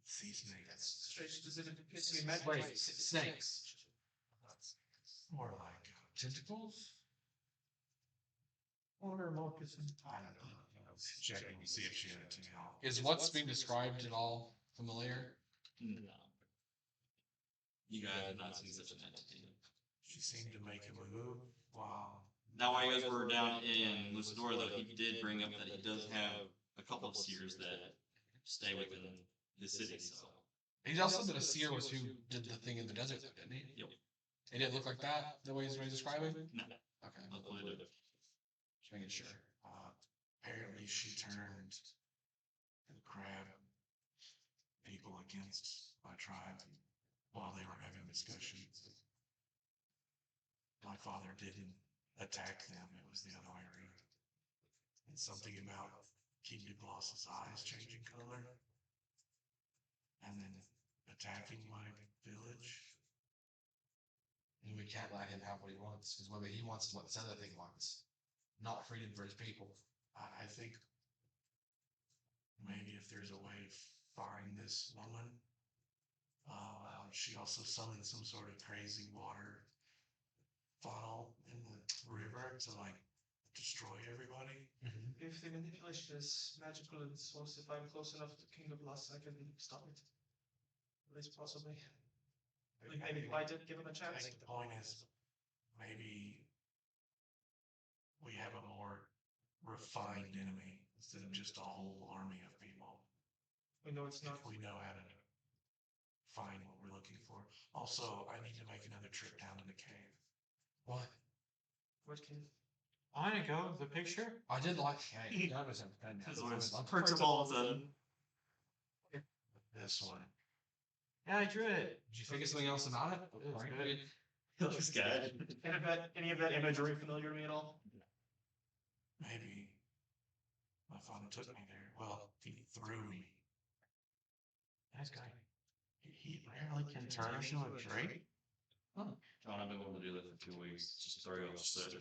sea snakes. Straight specific to piss me, Matt. Wait, snakes. More like Tentacles? Or moccasin. I don't know. Checking to see if she had a tail. Is what's being described at all familiar? No. You guys have not seen such an entity. She seemed to make a move. Wow. Now, while you guys were down in Lucidor, though, he did bring up that he does have a couple of seers that stay within the city, so. He also said that a seer was who did the thing in the desert, though, didn't he? Yep. It didn't look like that, the way he's describing? No. Okay. Hopefully it does. Just making sure. Apparently she turned the crab people against my tribe while they were having discussions. My father didn't attack them, it was the other way around. And something about King Duplass's eyes changing color and then attacking my village. And we can't let him have what he wants, because whether he wants what this other thing wants, not freedom for his people. I think maybe if there's a way of firing this woman, she also summoned some sort of crazy water funnel in the river to like destroy everybody. If the manipulation is magical and source, if I'm close enough to King of Lust, I can stop it. At least possibly. Maybe fight it, give him a I chance. think the point is maybe we have a more refined enemy instead of just a whole army of people. We know it's not. If we know how to find what we're looking for. Also, I need to make another trip down to the cave. What? What cave? On it go, the picture. I did like, hey, that was That's what it's a perks up all of a sudden. This one. Yeah, I drew it. Did you figure something else about it? It was good. It looks good. Any of that imagery familiar to me at all? Maybe my father took me there. Well, he threw me. Nice guy. He rarely can turn into a drake. John, I've been able to do that for 2 weeks. Just throw you off the set.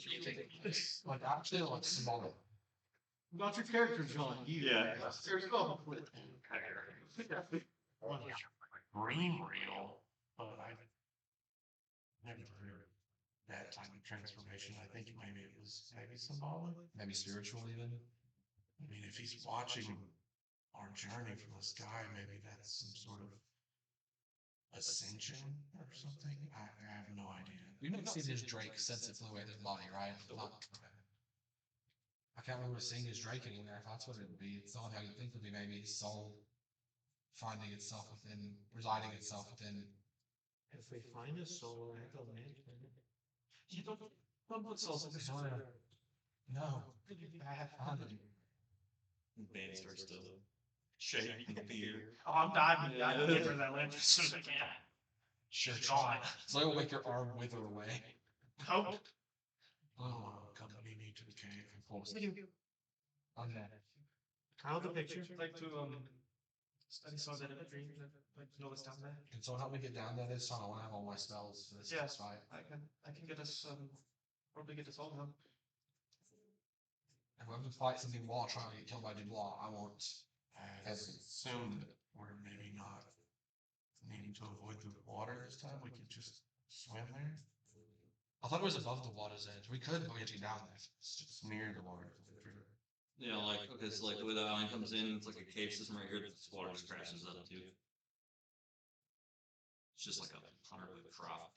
Like, actually, like, symbolic. Not your character, John. You. Yeah. There you go. Green real, but I've never heard that type of transformation. I think maybe it was symbolic. Maybe spiritual, even. I mean, if he's watching our journey from the sky, maybe that's some sort of ascension or something. I have no idea. You've not seen his Drake since it flew away with his body, right? I can't remember seeing his Drake anywhere. If that's what it would be, it's not how you think it would be. Maybe his soul finding itself within, residing itself within. If we find a soul, I go man. You don't put souls in this order. No. Bad fun. Band starts to shake in fear. Oh, I'm dying to get rid of that ledge as soon as I can. Shit. Gone. So it'll make your arm wither away. Nope. Oh, company me to the cave. On that. I love the picture. I'd like to study some of that imagery. Like to know what's down there. Can someone help me get down there this time? I want to have all my spells for this Yeah. next fight. I can get us probably get us all done. If we're going to fight something while trying to get killed by Dubois, I want. I assume that we're maybe not needing to avoid the water this time. We could just swim there. I thought it was above the water's edge. We could, but we had to get down there. It's just near the water. You know, like, okay, so like the way the island comes in, it's like a cave system right here, this water just crashes up too. It's just like a 100-foot drop,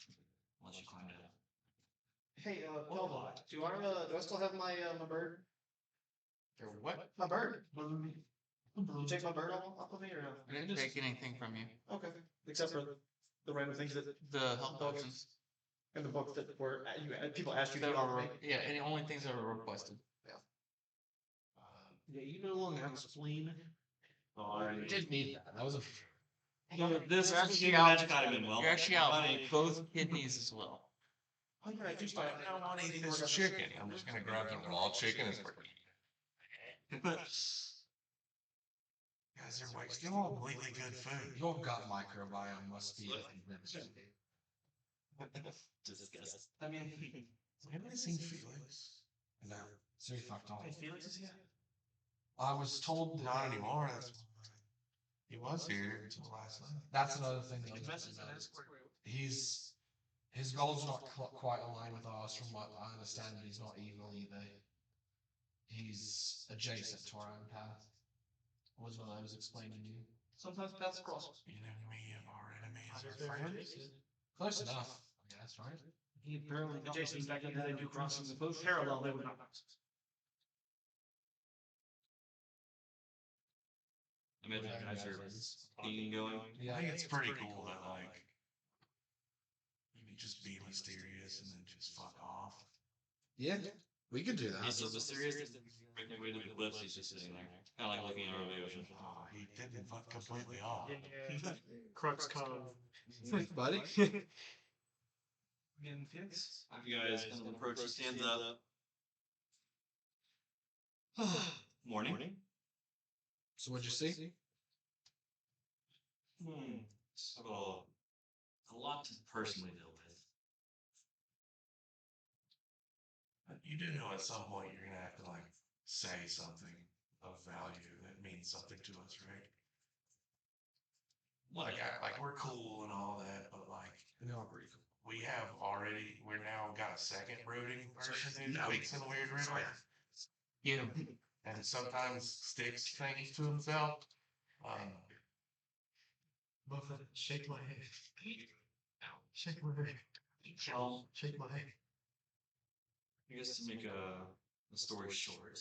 unless you climb down. Hey, Kelvin, do I still have my bird? Or what? My bird. You take my bird off of me or no? I didn't take anything from you. Okay. Except for the random things that The health potions. in the book that were people asked you to That give are, me. yeah, and the only things that were requested. Yeah, you no longer have a spleen. We did need that. That was a. This You're actually magic item in well. You're actually out Money. both kidneys as well. Oh yeah, I do start. I don't want to eat this chicken. I'm just gonna grab the raw chicken and start eating. Guys, they're like still all completely good food. Your gut microbiome must be. Disgust. I mean, Anybody seen Felix? No, it's very fucked off. hey, Felix is here. I was told that Not anymore. That's he was here until last night. that's another thing that he's his goals not quite aligned with ours. From what I understand, he's not evil either. He's adjacent to our own path. Was what I was explaining to you. Sometimes paths cross. Enemy of our enemy is our friend. Close enough, I guess, right? He apparently got Jason, back in they do crossings the both parallel, they would not cross. Imagine you guys are eating going. Yeah, I think it's pretty cool that like you can just be mysterious and then just fuck off. yeah, we could do that. He's so mysterious that making way to the cliffs, he's just sitting there. Kind of like looking over the ocean. Oh, he didn't fuck completely off. Qrux-Jon. Thanks, buddy. Again, Felix. You guys kind of approach, he stands up. Morning. So what'd you see? I've got a lot to personally deal with. You do know at some point you're gonna have to like say something of value that means something to us, right? Like we're cool and all that, but like They are pretty cool. we're now got a second brooding person who tweaks in weird riddle. You. And sometimes sticks things to himself. Buffett, shake my head. Shake my head. Well, Shake my head. I guess to make a story short.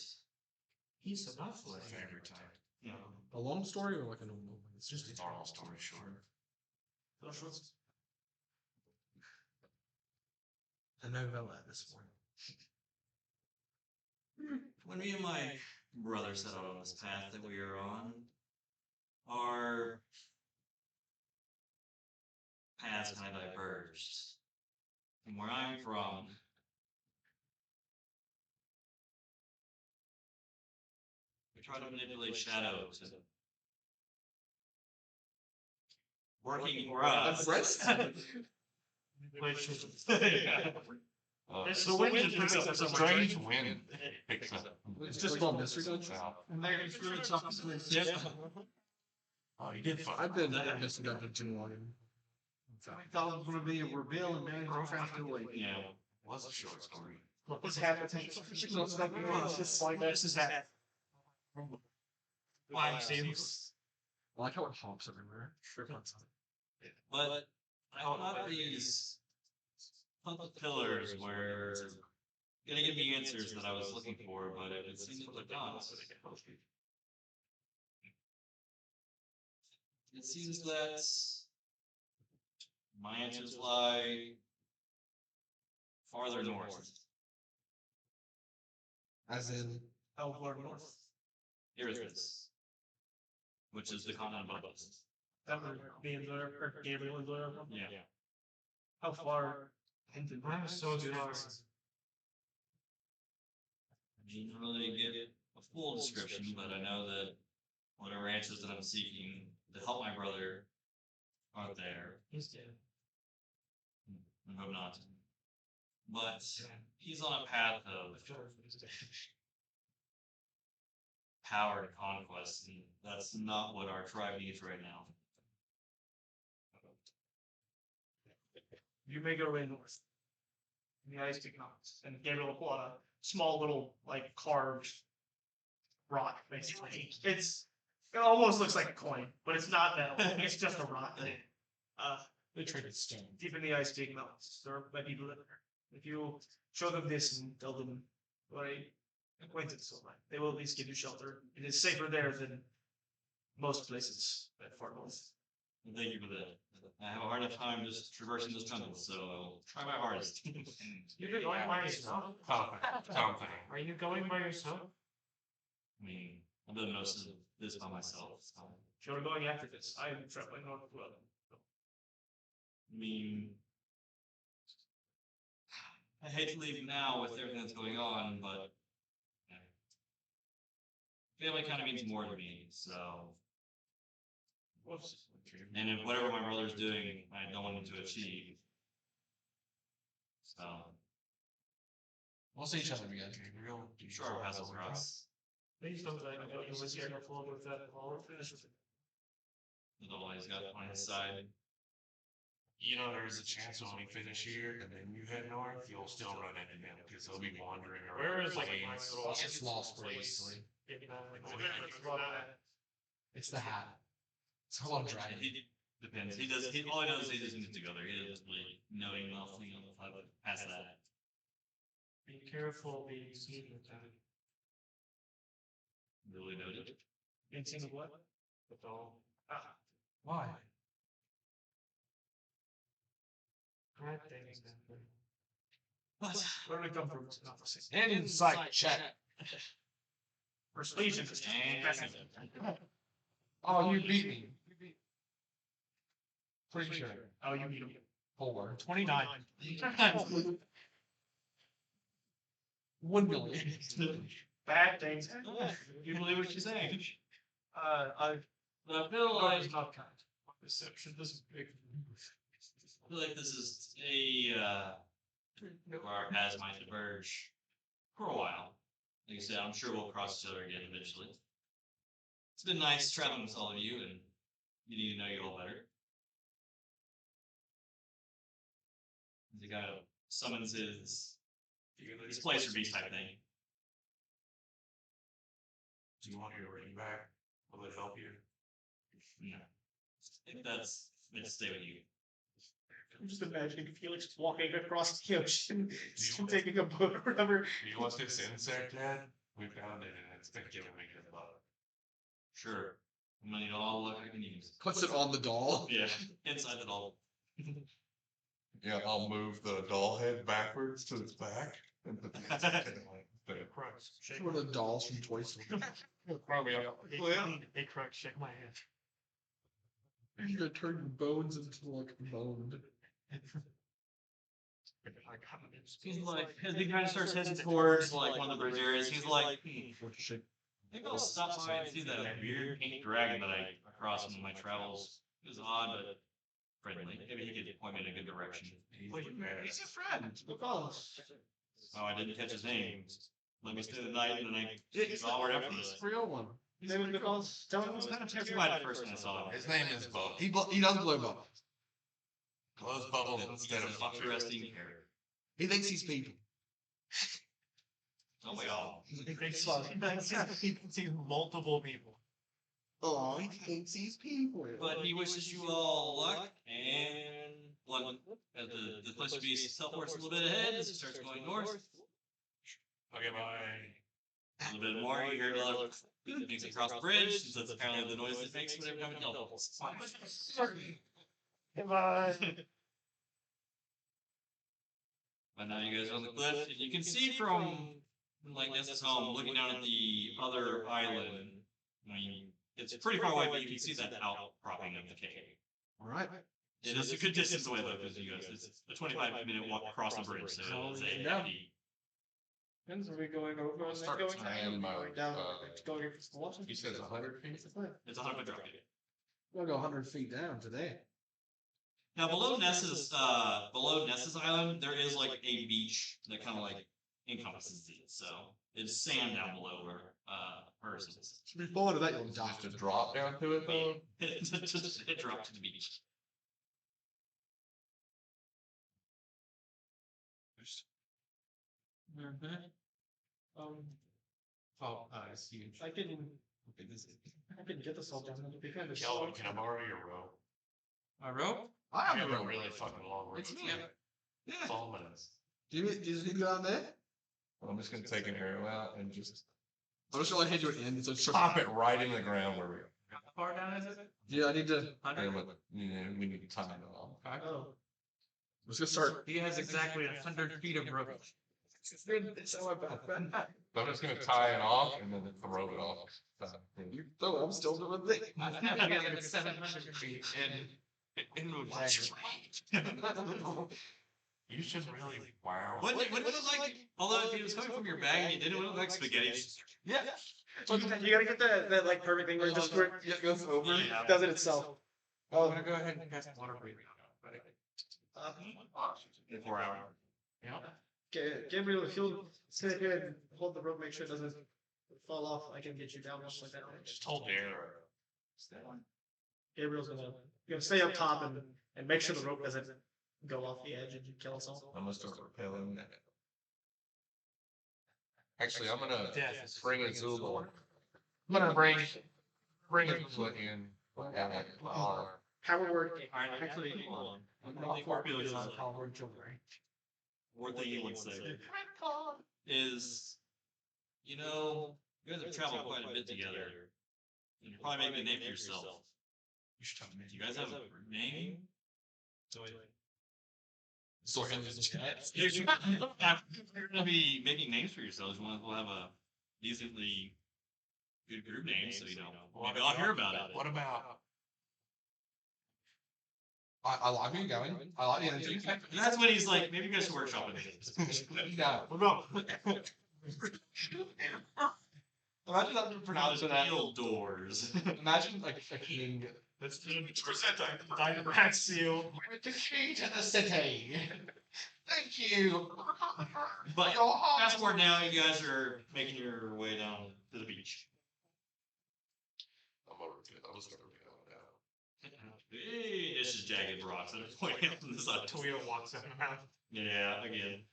He's enough My like favorite type. You know, A long story or like a normal one? It's just a normal story short. A novella at this point. when me and my brother set out on this path that we are on, our paths kind of diverged. From where I'm from, we try to manipulate shadows and working for us. It's the wind just picks up so much. Strange wind picks up. It's just called Mystery Dungeon. And there's really tough to Oh, you did fun. I've been in Mystery Dungeon too long. I thought it was going to be a reveal and Dan's trying to wait. You know, Was a short story. What's happening? It's just like this is that. Why, James? I like how it hops everywhere. Sure. but I thought these pillars were gonna give me answers that I was looking for, but it seems that they're not. It seems that my answers lie farther north. As in, How far north? Erythis, which is the continent above us. That would be in Zoya, or Gabriel and Zoya. Yeah. How far into I'm so far. I didn't really get a full description, but I know that whatever answers that I'm seeking to help my brother aren't there. He's dead. I hope not. But he's on a path of power and conquest, and that's not what our tribe needs right now. You make your way north. In the ice mountains, and Gabriel will pull out a small little like carved rock, basically. It almost looks like a coin, but it's not that. It's just a rock. they traded stone. Deep in the ice mountains, there might be people living there. If you show them this and tell them what I acquaintance of mine, they will at least give you shelter. It is safer there than most places that far north. And thank you for that. I have a hard enough time just traversing this jungle, so I'll try my hardest. You've been going by yourself? Something. Are you going by yourself? I mean, I've done most of this by myself. So. If you're going after this, I am traveling north as well. I mean, I hate to leave now with everything that's going on, but family kind of means more to me, so. And if whatever my brother's doing, I don't want him to achieve. So. We'll see each other again. Sure, I'll pass over us. Please don't let me go. You was here before with that all finish with it. He's always got on his side. You know, there's a chance when we finish here and then you head north, you'll still run into him because they'll be wandering around. Where is like plains. my little It's lost pretty easily. It's the hat. It's how I'm driving. It depends. All he knows is he just needs to go there. He doesn't really know nothing past that. Be careful being seen with that. Really noted. Being seen with what? With all Why? bad things happen. What? Where do we come from? It's not the same. Insight check. Persuasion. Oh, you beat me. Pretty sure. Oh, you beat him. 4. 29. 1 million. Bad things. You believe what you're saying? I feel like it's not kind. Perception doesn't make. I feel like this is where our paths might diverge for a while. Like I said, I'm sure we'll cross each other again eventually. It's been nice traveling with all of you and getting to know you all better. The guy summons his place or beast type thing. Do you want your ring back? Will it help you? No. I think that's meant to stay with you. I'm just imagining Felix walking across the ocean, taking a boat or whatever. Do you want this insect head? We found it and it's been giving me good luck. Sure. I'm gonna need all the luck I can use. Puts it on the doll. Yeah, inside the doll. Yeah, I'll move the doll head backwards to its back and put the insect head like there. Crux, shake One of the dolls from Toy Story. Probably up. Hey, Crux, shake my hand. You're gonna turn your bones into like boned. He's like, as he kind of starts heading towards like one of the bridge areas, he's like, maybe I'll stop by and see that weird pink dragon that I crossed in my travels. It was odd, but friendly. Maybe he could point me in a good direction. He's a friend. Mccollum. Oh, I didn't catch his name. Let me stay the night, and then I onward after this. Real one. His name is Mccollum. Tell him I was what's kind of terrified at first when I saw him. His name is Bo. He does blow bubbles. Blows bubbles instead of fucking. Interesting character. He thinks he's people. Oh my god. He thinks he's multiple people. Oh, he thinks he's people. But he wishes you all luck and one the place will be self-works a little bit ahead as it starts going north. Okay, bye. A little bit more, you hear a lot of things across the bridge, since that's apparently the noise it makes whenever time it doubles. Goodbye. But now you guys are on the cliff. You can see from like Ness's home, looking down at the other island. I mean, it's pretty far away, but you can see that outcropping of the cave. All right. It is a good distance away though, because you guys, it's a 25-minute walk across the bridge, so it's a Yeah. hefty. Depends, are we going over I'll and then start going time, down? Going down, uh, going over the water? You said it's 100 feet? It's a 100-foot drop. We'll go 100 feet down today. Now below Ness's island, there is like a beach that kind of like encompasses it. So it's sand down below where hers is. Before that, you'll die. Just to drop down to it though? It dropped to the beach. Oh, it's huge. I can This is- get this all done. It'll be kind of Kelvin, can I borrow your rope? A rope? I I have have a a rope. really fucking long rope. It's me. Yeah. Fulminus. Do you just need to go down there? Well, I'm just gonna take an arrow out and just I'm just gonna hit you at the end. So it's pop it right in the ground where we are. How far down is it? Yeah, I need to. And 100? we need to time it off. Oh. I'm just gonna start. He has exactly 100 feet of rope. So about So I'm just gonna tie it off and then throw it off. You throw it. I'm still doing the thing. I have together at 700 feet and You should really wow. Wouldn't it look like, although if it was coming from your bag and you didn't, it would look like spaghetti. Yeah. You gotta get that like perfect thing where it just where it goes over, Yeah. does it itself. I'm gonna go ahead and cast water breathing on it, In 4 hours. Yeah. Okay, Gabriel, if you'll sit here and hold the rope, make sure it doesn't fall off. I can get you down just like that. Just hold the arrow. Gabriel's gonna stay up top and make sure the rope doesn't go off the edge and you kill us all. I'm gonna start repelling that. Actually, I'm gonna Death. bring a Zula. I'm gonna bring a Zula in. And my arm. Power word. Alright, actually, hold on. I think Ortall is on one thing he would say is, you know, you guys have traveled quite a bit together. And you're probably making a name for yourself. You should tell me. Do you guys have a name? So him is You're gonna be making names for yourselves. You want to have a decently good group name, so you know maybe I'll hear about it. What about? I like where you're going. I like the energy. And that's when he's like, maybe you guys should workshop it. No. What about? Imagine having to pronounce steel doors. Imagine like a king. Let's do Dynamax seal. With the key to the city. Thank you. But fast forward now, you guys are making your way down to the beach. I'm start repelling now. Hey, it's just jagged rocks that are pointing out from the side. Tawhito walks in around. Yeah, again.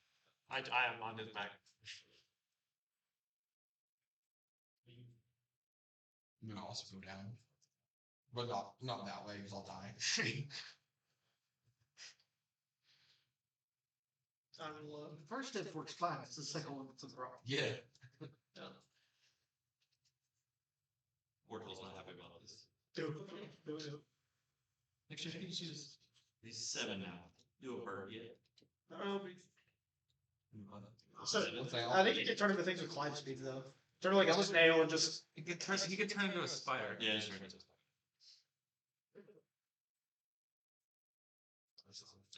I am on his back. I'm gonna also go down. But not that way, because I'll die. The first step works fine. It's the second one that's a problem. Yeah. Ortall's not happy about this. Do. Actually, I think she's he's 7 now. Do a bird yet. So, What's that? I think you can turn into things with climb speed though. Turn like a snail and just. He could turn into a spider. Yeah, just turn it.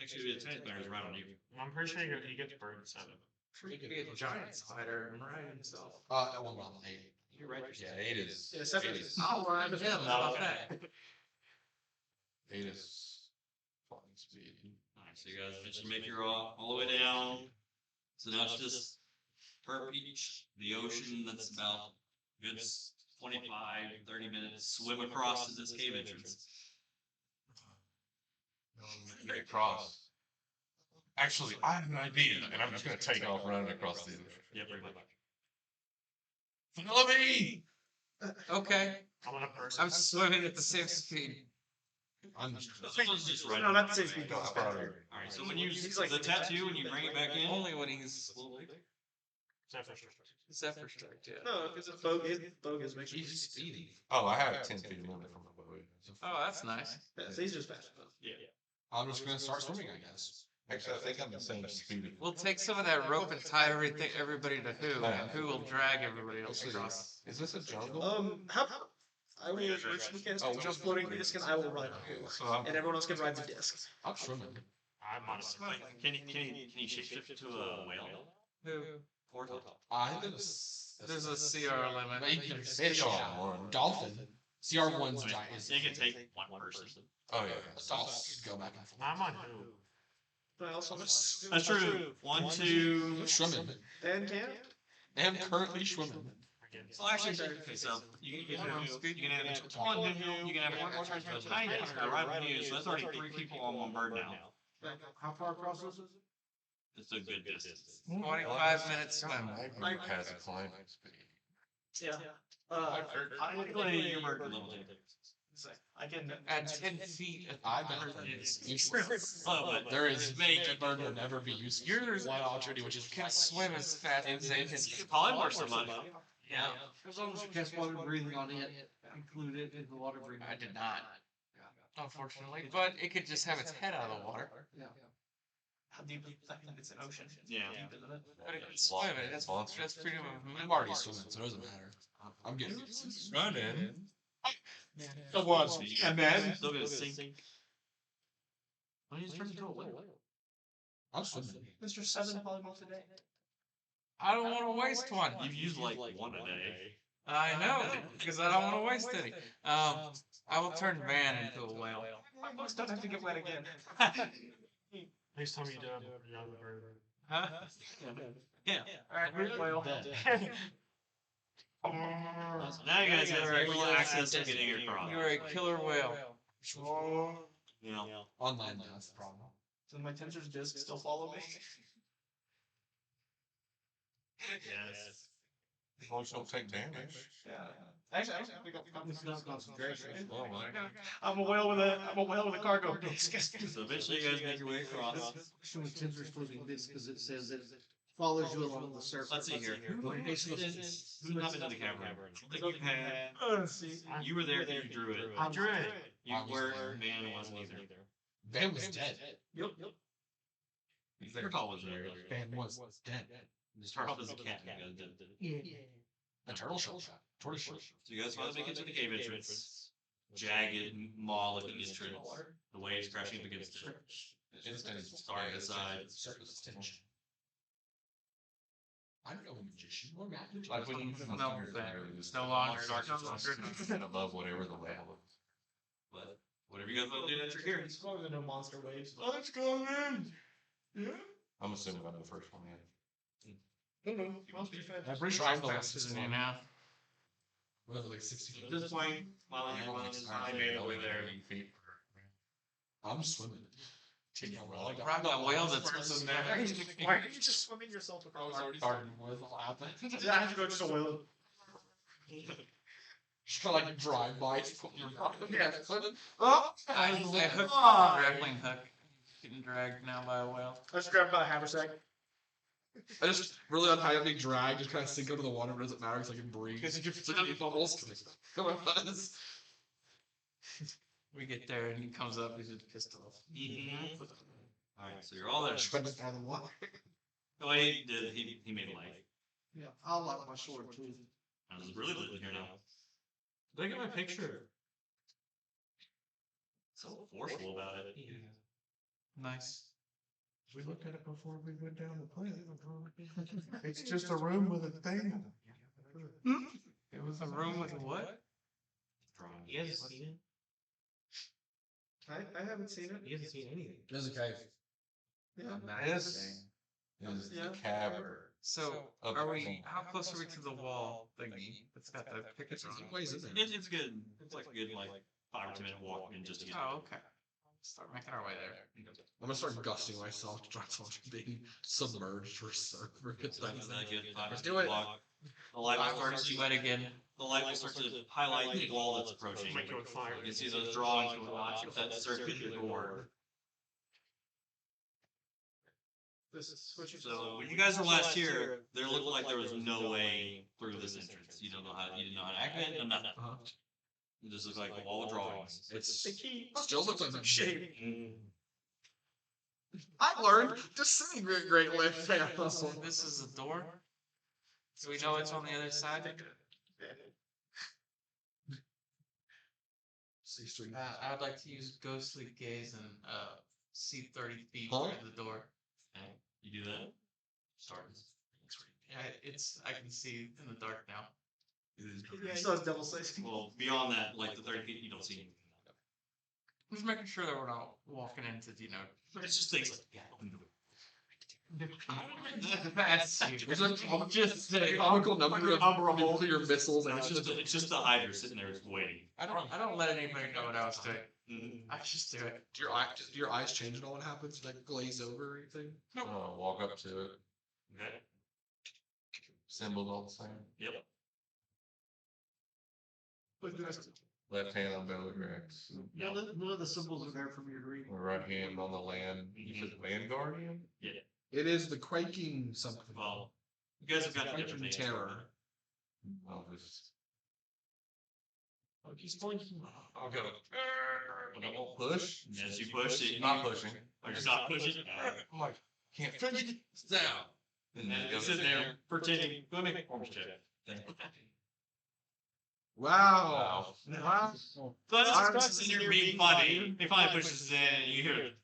Actually, the transplanter is right on you. I'm pretty sure he gets burned 7. He could be a giant spider and ride himself. That one round 8. You're right. Yeah, 8 is. Yeah, 7 8 is. I'll ride with him. How about that? 8 is flying speed. Alright, so you guys eventually make your all the way down. So now it's just Turk Beach, the ocean that's about a good 25, 30 minutes swim across to this cave entrance. Get across. Actually, I have an idea, and I'm just gonna take off running across the ocean. Yeah, pretty much. Follow me! Okay. I'm gonna burst. I'm swimming at the same speed. I'm Just right. No, not the same speed. Go, how far are you? Alright, so when you He's like- the tattoo, when you bring it back in, Only when he's Zephyr strike, yeah. No, because it's bogus makes you. He's speedy. Oh, I have 10 feet of limit from my boat. Oh, that's nice. Yeah, so he's just fast enough. yeah. I'm just gonna start swimming, I guess. Actually, I think I'm the same speed. We'll take some of that rope and tie everybody to who, and who will drag everybody else across. Is this a jungle? How about I will originally cast just floating disc and I will ride So I'm, and everyone else can ride the disc. I'm swimming. I'm on a swim. Can you shapeshift to a whale? Who? Ortall. I think there's There's a CR limit. there's fish on dolphin. CR1's giant. So you can take one person. oh yeah. Dolphins go back and forth. I'm on who? But I also That's true. 1, 2. Swimming. and can And currently swimming. Well, actually, okay, so you can have one Nuhu, you can have one more turn to a tiny ride with you, so that's already 3 people on one bird now. How far across is it? It's a good distance. 25-minute swim. My group has a climbing speed. yeah. Technically, your bird can level I can At 10 feet, I bet it's useless. There is a bird will never be used. Yours one opportunity, which is can swim as fast as they can. Polymorph somebody. Yeah. As long as you cast water breathing on it, include it in the water breathing. I did not, unfortunately, but it could just have its head out of the water. Yeah. how deep is that? It's an ocean. Yeah. Deep, isn't it? But it can swim. That's freedom of I'm already swimming, so it doesn't matter. I'm getting Running. It was. And then Still gonna sink. Why did you turn into a whale? I'm swimming. Mr. 7 polymorphs a day. I don't want to waste one. You've used like one a day. I know, because I don't want to waste any. I will turn Van into a whale. My books don't have to get wet again. Next time you do, you're on the bird. Huh? Yeah. Alright, we're whale. So now you guys have full access to getting across. You're a killer whale. You know. On land, that's the problem. Does my tensor's disc still follow me? Yes. most don't take damage. Yeah. Actually, I don't think It's not concentration. Oh, well. I'm a whale with a cargo disc. So eventually you guys make your way across. Question with Tensor's floating disc because it says it follows you along the surface. Let's see here. Who's not been to the cavern? I think you had. Let's see. You were there. You drew it. I drew it. You were. Man wasn't either. Van was dead. Yep. Ortall was there. Van was dead. Ortall is a cat. You guys did. Yeah. A turtle shell shot. Tortoise shell. So you guys finally make it to the cave entrance. Jagged, maw-looking entrance. The waves crashing up against it. Instant Starting aside. Surface tension. I don't know a magician or magic. Like when you put No, it's no longer dark. and above whatever the whale is. But whatever you guys want to do, that's your here. It's probably the no monster waves. Let's go in. Yeah. I'm assuming I'm the first one in. Monster fed. I'm pretty sure I'm the Faster last than you one. now. We have like 60 At this point, while everyone is I made it over there. I'm swimming. Grab that whale that's Why are you just swimming yourself I was across? already starting with what happened. Did I have to go just a whale? Just for like drive by. Yeah. Oh! I hooked grappling hook. Getting dragged now by a whale. I just grabbed by a haversack. I just really untightly drag, just kind of sink under the water, but it doesn't matter because I can breathe. It's like bubbles. Come on, buzz. We get there and he comes up, he's just pissed off. Alright, so you're all there. Spend it out of the water. Oh, he did. He made a light. Yeah, I'll lock my sword too. I was really lit in here now. Did I get my picture? So forceful about it. Nice. We looked at it before we went down the planet. It's just a room with a thing. It was a room with what? He hasn't seen it. I haven't seen it. He hasn't seen anything. There's a cave. Yeah. This is the cavern. So, Of are the we, thing. how close are we to the wall thingy? It's got the pictures on it. Ways in there. It's good. It's like a good 5 or 10 minute walk in just to get Oh, okay. Start making our way there. I'm gonna start gusting myself to try to being submerged or surf or good So things. that's a good 5 Let's or 10 do it. walk. The light will start to Wet again. the light will start to highlight the wall that's approaching. Make it with fire. You can see those drawings with that circular door. This is what you So when you guys were last here, there looked like there was no way through this entrance. You didn't know how to acclimate, no nothing. Uh-huh. It just looked like a wall of drawings. It's the key. still looks like some shit. I learned disintegrate great lift. So this is the door. So we know it's on the other side. I would like to use ghostly gaze and see 30 feet Huh? through the door. Okay, you do that. Start. Yeah, I can see in the dark now. Yeah, he still has devil sight. Well, beyond that, like the 30 feet, you don't see anything. I'm just making sure that we're not walking into, It's just things like, yeah, open the door. That's There's a just saying. comical number of nuclear missiles, and It's just the Hydra sitting there just waiting. I don't let anybody know what I was doing. Mm-hmm. I just do it. Do your eyes change at all when it happens? Like glaze over or anything? Walk up to it. Okay. Symbols all the same. Yep. Left hand on Bellatrix. None of the symbols are there for me to read. Right hand on the land. You said Vanguardian? It is the quaking something. Well, you guys have got different Quaking names. terror. I'll just. He's blinking. I'll go. Push. As you push it, Not pushing. Or you're not pushing. I'm like, can't finish it. It's down. And then you sit there pretending. Go make a performance check. Wow. Wow. So that's just you're being funny. He finally pushes in, and you hear it.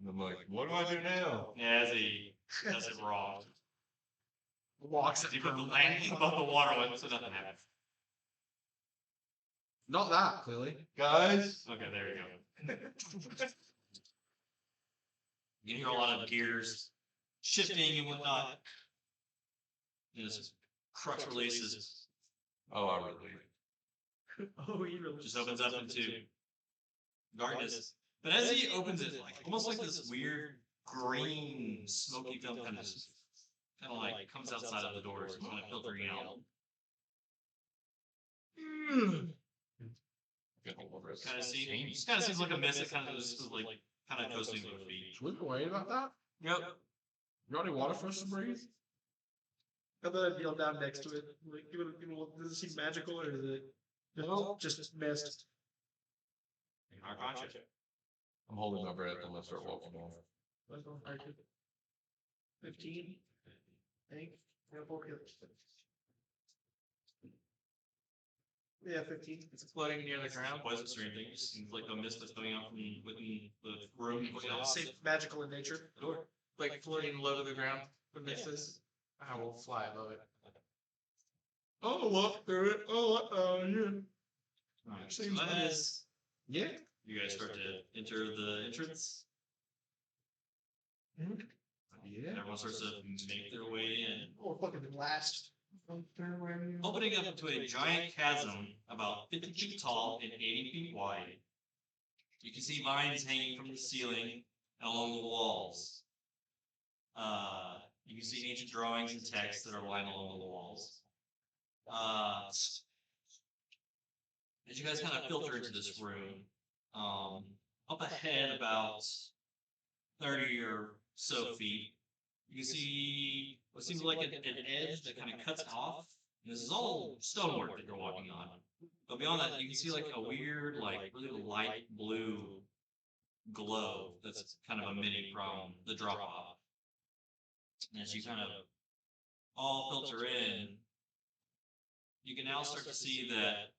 And I'm like, what do I do now? Yeah, as he does it wrong. Walks He put the landing above the water line, so nothing happens. Not that, clearly. Guys? Okay, there you go. You hear a lot of gears shifting and whatnot. This Qrux releases. Oh, I really. Oh, he really Just opens up into darkness. But as he opens it, like almost like this weird green smoky film kind of like comes outside of the doors, kind of filtering out. Kind of seems like a mist that kind of just like kind of coasting to their feet. Should we be worried about that? Yep. You got any water for us to breathe? And then I'd kneel down next to it. Like, does it seem magical or is it just mist? Archon check. I'm holding my breath. I'm gonna start walking off. 15. I think. Yeah, 15. It's floating near the ground. Poisonous or anything. It seems like a mist that's coming out from within the room. Say magical in nature. Door. Like floating low to the ground. The mist is. I will fly above it. Oh, walk through it. Oh, yeah. Alright, so Seems as Yeah. you guys start to enter the entrance, Yeah. everyone starts to make their way in. Or fucking last. Opening up into a giant chasm about 50 feet tall and 80 feet wide. You can see vines hanging from the ceiling and along the walls. You can see ancient drawings and texts that are lying along the walls. As you guys kind of filter into this room, up ahead about 30 or so feet, you can see what seems like an edge that kind of cuts off. And this is all stonework that you're walking on. But beyond that, you can see like a weird, like really light blue glow that's kind of emitting from the drop off. And as you kind of all filter in, you can now start to see that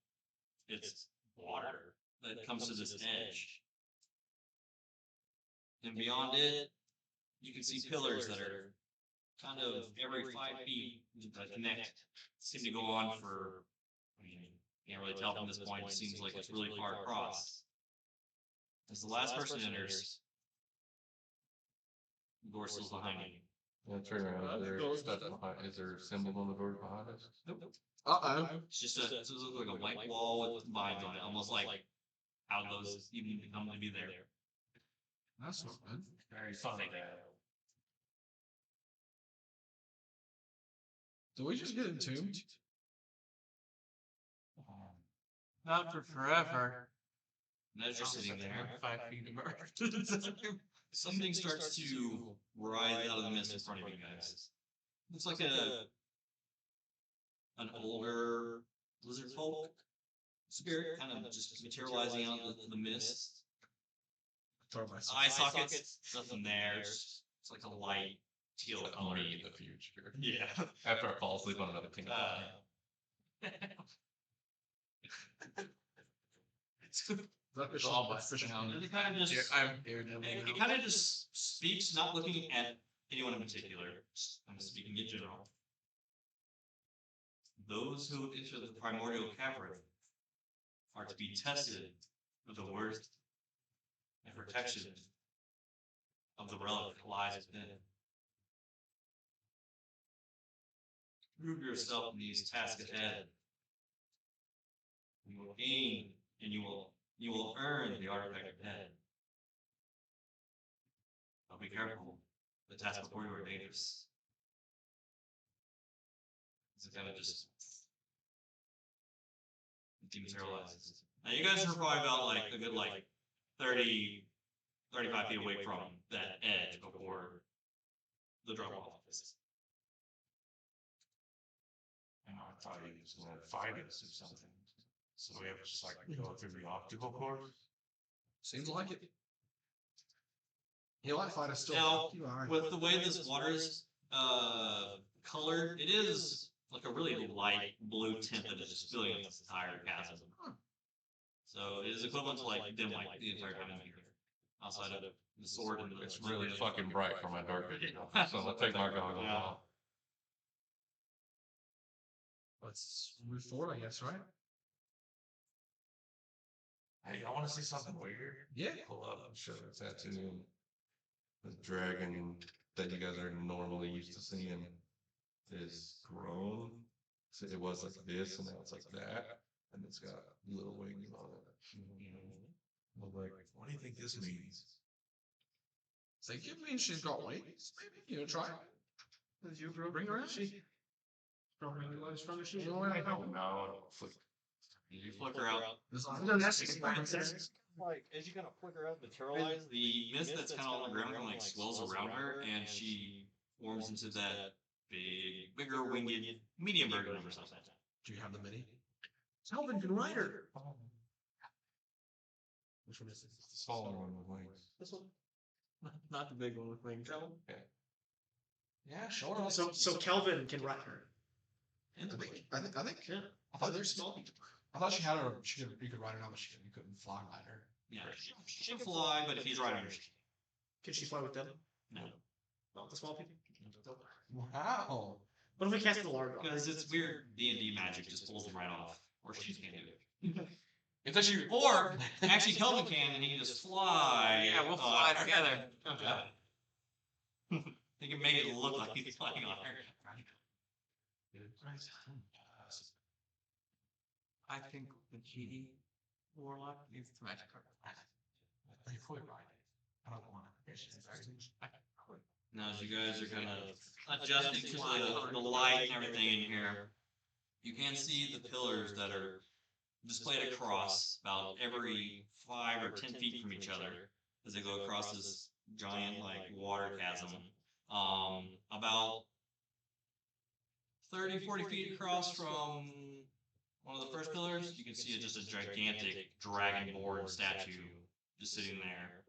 it's water that comes to this edge. And beyond it, you can see pillars that are kind of every 5 feet that connect, seem to go on for, I mean, you can't really tell from this point, it seems like it's really far across. As the last person enters, the door seals behind you. Yeah, turn around. Is there a symbol on the door behind us? Nope. Uh-oh. It's just it's like a white wall with vines on it, almost like how those even come to be there. That's not good. Very fun. Do we just get entombed? Not for forever. And as you're sitting there, 5 feet of something starts to rise out of the mist in front of you guys. Looks like an older lizard folk spirit, kind of just materializing out of the mist. Throw my eye sockets, nothing there. It's like a light teal color. in the future. Yeah. After I fall asleep on another pink line. That's all my fish hound. And it kind of just, I'm here now. it kind of just speaks, not looking at anyone in particular. I'm speaking in general. Those who enter the primordial cavern are to be tested with the worth and protection of the relic that lies within. Prove yourself in these tasks ahead. You will gain and you will earn the artifact ahead. But be careful. The tasks before you are dangerous. It's kind of just dematerializes. Now you guys are probably about like a good 30, 35 feet away from that edge before the drop off is. And I thought he was going to fight us or something. So we have to just like go through the obstacle course. Seems like it. He'll fight us still. Now, You are. with the way this water is colored, it is like a really light blue tint that is just filling up this entire chasm. So it is equivalent to like dim light the entire time I'm here. Outside of the sword and the It's really fucking bright for my dark vision. So let's take my goggles off. Let's move forward, I guess, right? Hey, I want to see something weird. Yeah. Pull up and show the tattoo. The dragon that you guys are normally used to seeing is grown. So it was like this, and now it's like that, and it's got little wings on it. I'm like, what do you think this means? So it means she's got wings, maybe. You know, try it. Did you bring her out? She strong as she? I don't know. You flicker out. No, that's expensive. Like as you kind of flicker out, materialize the mist that's kind of on the ground kind of like swells around her, and she forms into that bigger winged medium version of herself. Do you have the mini? Kelvin can ride her. Which one is it? It's the smaller one with wings. This one. Not the big one with wings. Yeah, sure. So Kelvin can ride her. I think. Yeah. I thought there's small. I thought she had her. You could ride her now, but you couldn't fly ride her. Yeah, she can fly, but if he's riding her, she can't. Can she fly with them? No. Not the small people? Wow. What if we cast the large one? Because it's weird D&D magic just pulls them right off. Or she can't do it. If that's your Or, actually Kelvin can, and he can just fly. Yeah, we'll fly together. Okay. He can make it look like he's flying on her. I think the GD warlock needs the magic card. Before you ride it, I don't want to. Now, as you guys are kind of adjusting to the light and everything in here, you can see the pillars that are displayed across about every 5 or 10 feet from each other as they go across this giant like water chasm. About 30, 40 feet across from one of the first pillars, you can see just a gigantic dragonborn statue just sitting there.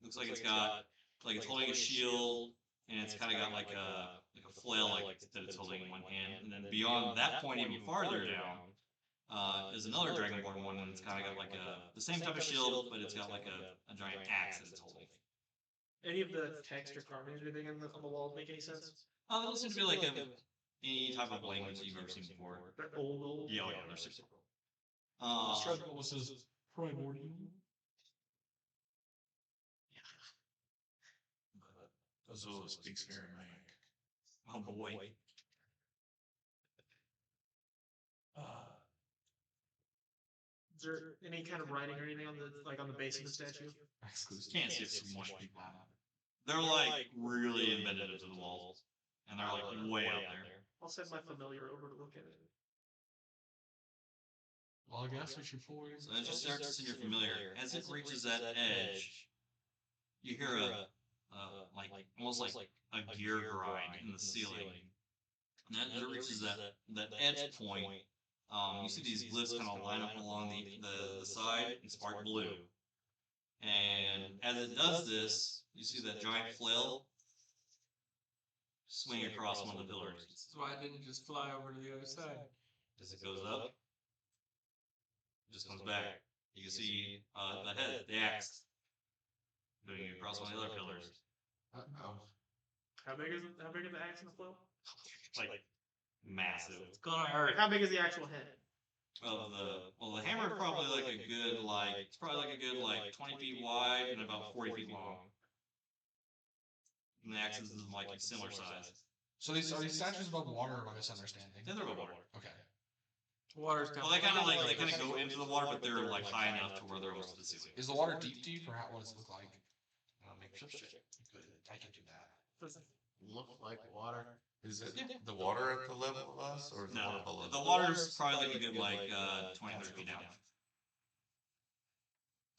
Looks like it's got, like it's holding a shield, and it's kind of got like a flail like that it's holding in one hand. And then beyond that point, even farther down, is another dragonborn one, and it's kind of got like the same type of shield, but it's got like a giant axe that it's holding. Any of the text or carving or anything on the walls make any sense? It doesn't seem to be like any type of language that you've ever seen before. They're old. Yeah, they're super cool. This is primordial. Azula speaks Aramaic. Oh boy. Is there any kind of writing or anything on the base of the statue? Can't see it's too much people. They're like really embedded into the walls, and they're like way out there. I'll send my familiar over to look at it. Well, I guess we should forward. So as you start to see your familiar, as it reaches that edge, you hear like almost like a gear grind in the ceiling. And as it reaches that edge point, you see these glyphs kind of line up along the side and spark blue. And as it does this, you see that giant flail swing across one of the pillars. That's why I didn't just fly over to the other side. As it goes up, it just comes back. You can see the head, the axe, moving across one of the other pillars. Uh-oh. How big is the axe in the flow? Like massive. It's gonna hurt. How big is the actual head? Well, the hammer is probably like a good it's probably like a good 20 feet wide and about 40 feet long. And the axe is like a similar size. So these are these statues above water, or am I misunderstanding? Then they're above water. Okay. Water's down. Well, they kind of go into the water, but they're like high enough to where they're close to the ceiling. Is the water deep, or what does it look like? Make sure. Good. I can do that. Look like water. Is it the water at the level of us, or the water No, below? the water's probably like a good 20, 30 feet down.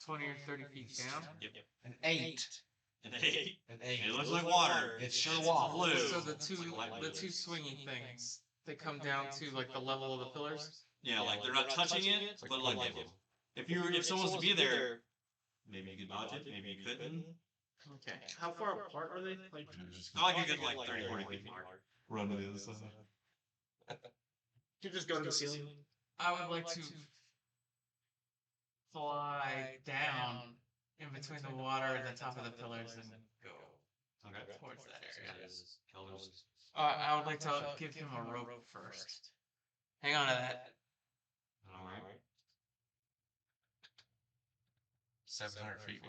20 or 30 feet down. Yep. An 8. An 8. An 8. It looks like water. It's sure water. Blue. So the two swinging things, they come down to like the level of the pillars. Yeah, like they're not touching it, but like if someone was to be there, maybe you could dodge it, maybe you couldn't. Okay. How far apart are they? Like, I like a good 30, 40 feet apart. Run to the other side. you just go to the ceiling. I would like to fly down in between the water and the top of the pillars and go Okay. towards that area. That is Kelvin's. I would like to give him a rope first. Hang on to that. All right. 700 feet.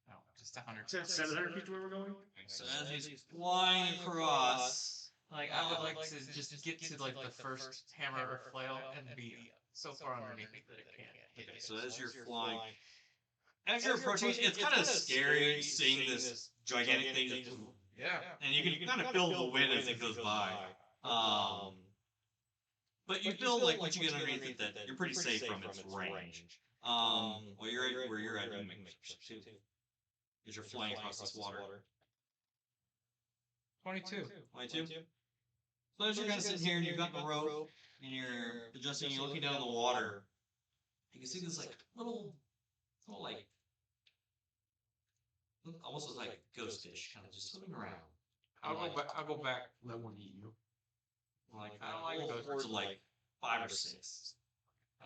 No, just 100. 700 feet to where we're going? So as he's flying across, Like I would like to just get to like the first hammer or flail and be so far underneath it that it can't hit okay, it. so as you're flying, as you're approaching, it's kind of scary seeing this gigantic thing just, Yeah. and you can kind of feel the wind as it goes by. But you feel like once you get underneath it that you're pretty safe from its range. Well, you're at where you're at, you make too, as you're flying across this water. 22. 22. So as you're kind of sitting here and you've got the rope and you're adjusting, you're looking down the water, you can see this like little like almost looks like ghost fish kind of just swimming around. I'll go back. Let one eat you. Like I don't like little ghost hordes of like 5 or 6.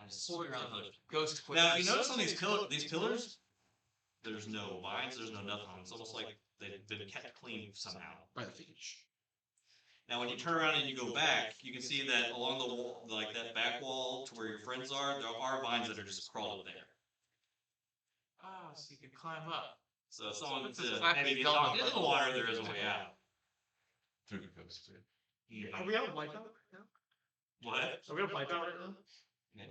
And just swimming around the pillars. Ghost quick. Now, if you notice on these pillars, there's no vines, there's no nothing on them. It's almost like they've been kept clean somehow. By the fish. Now, when you turn around and you go back, you can see that along the wall, like that back wall to where your friends are, there are vines that are just crawled up there. Oh, so you can climb up. So if someone What's to this flappy maybe dog not get in the button? water, there is a way out. Through the ghost pit. Are we on wipeout right now? What? Are we on wipeout right now?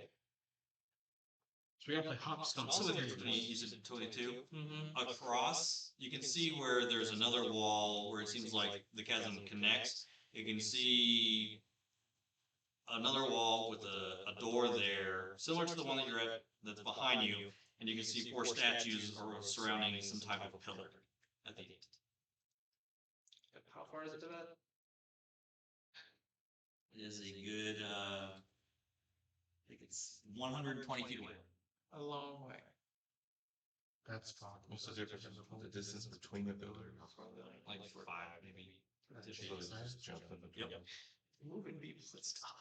So we gotta play hopscotch. Also within 20, you said 22. Mm-hmm. Across, you can see where there's another wall where it seems like the chasm connects. You can see another wall with a door there, similar to the one that you're at, that's behind you, and you can see 4 statues surrounding some type of pillar at the end. How far is it to that? It is a good, I think it's 120 feet away. A long way. That's fine. What's the difference in the distance between the buildings? Like 5, maybe. So it's just jumping the Yep. Moving beeps, let's stop.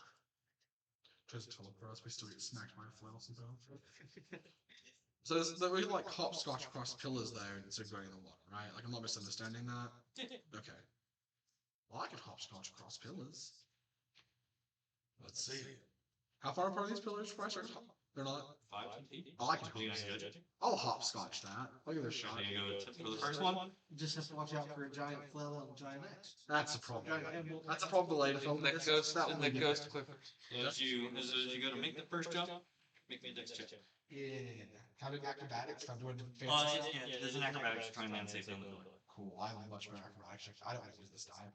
Tries to teleport us, we still get smacked by flails and stuff. So there's we like hopscotch across pillars there instead of going in the water, right? Like I'm not misunderstanding that. Okay. Well, I can hopscotch across pillars. Let's see. How far apart are these pillars before I start? They're not. 5 feet. I like to Are you guys hopscotch. good? I'll hopscotch that. I'll give it a shot. Are you gonna go for the first one? You just have to watch out for a giant flail and a giant axe. That's a problem. Giant animal. That's a problem with later film. That ghost, That and one the we get. ghost clippers. As you go to make the first jump, make me a dex check. Yeah. Can I do acrobatics? If I'm doing fancy Uh, stuff? yeah, there's an acrobatics to try and land safely on the building. Cool. I have much better acrobatics. I don't want to use this time.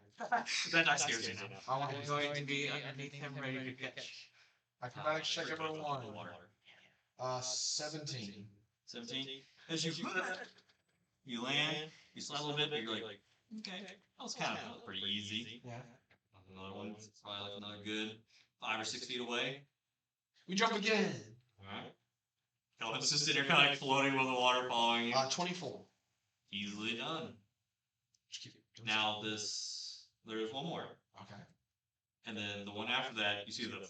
That dice scares you now. I want to I'm use going to be underneath him, ready to catch. acrobatics check number 1. Water. 17. 17. As you land, you slide a little bit, but you're like, okay, that was kind of pretty easy. Yeah. Another one's probably like another good 5 or 6 feet away. We jump again. Alright. Kelvin's just sitting there kind of like floating with the water following you. 24. Easily done. Just keep doing Now there's one more. Okay. And then the one after that, you see the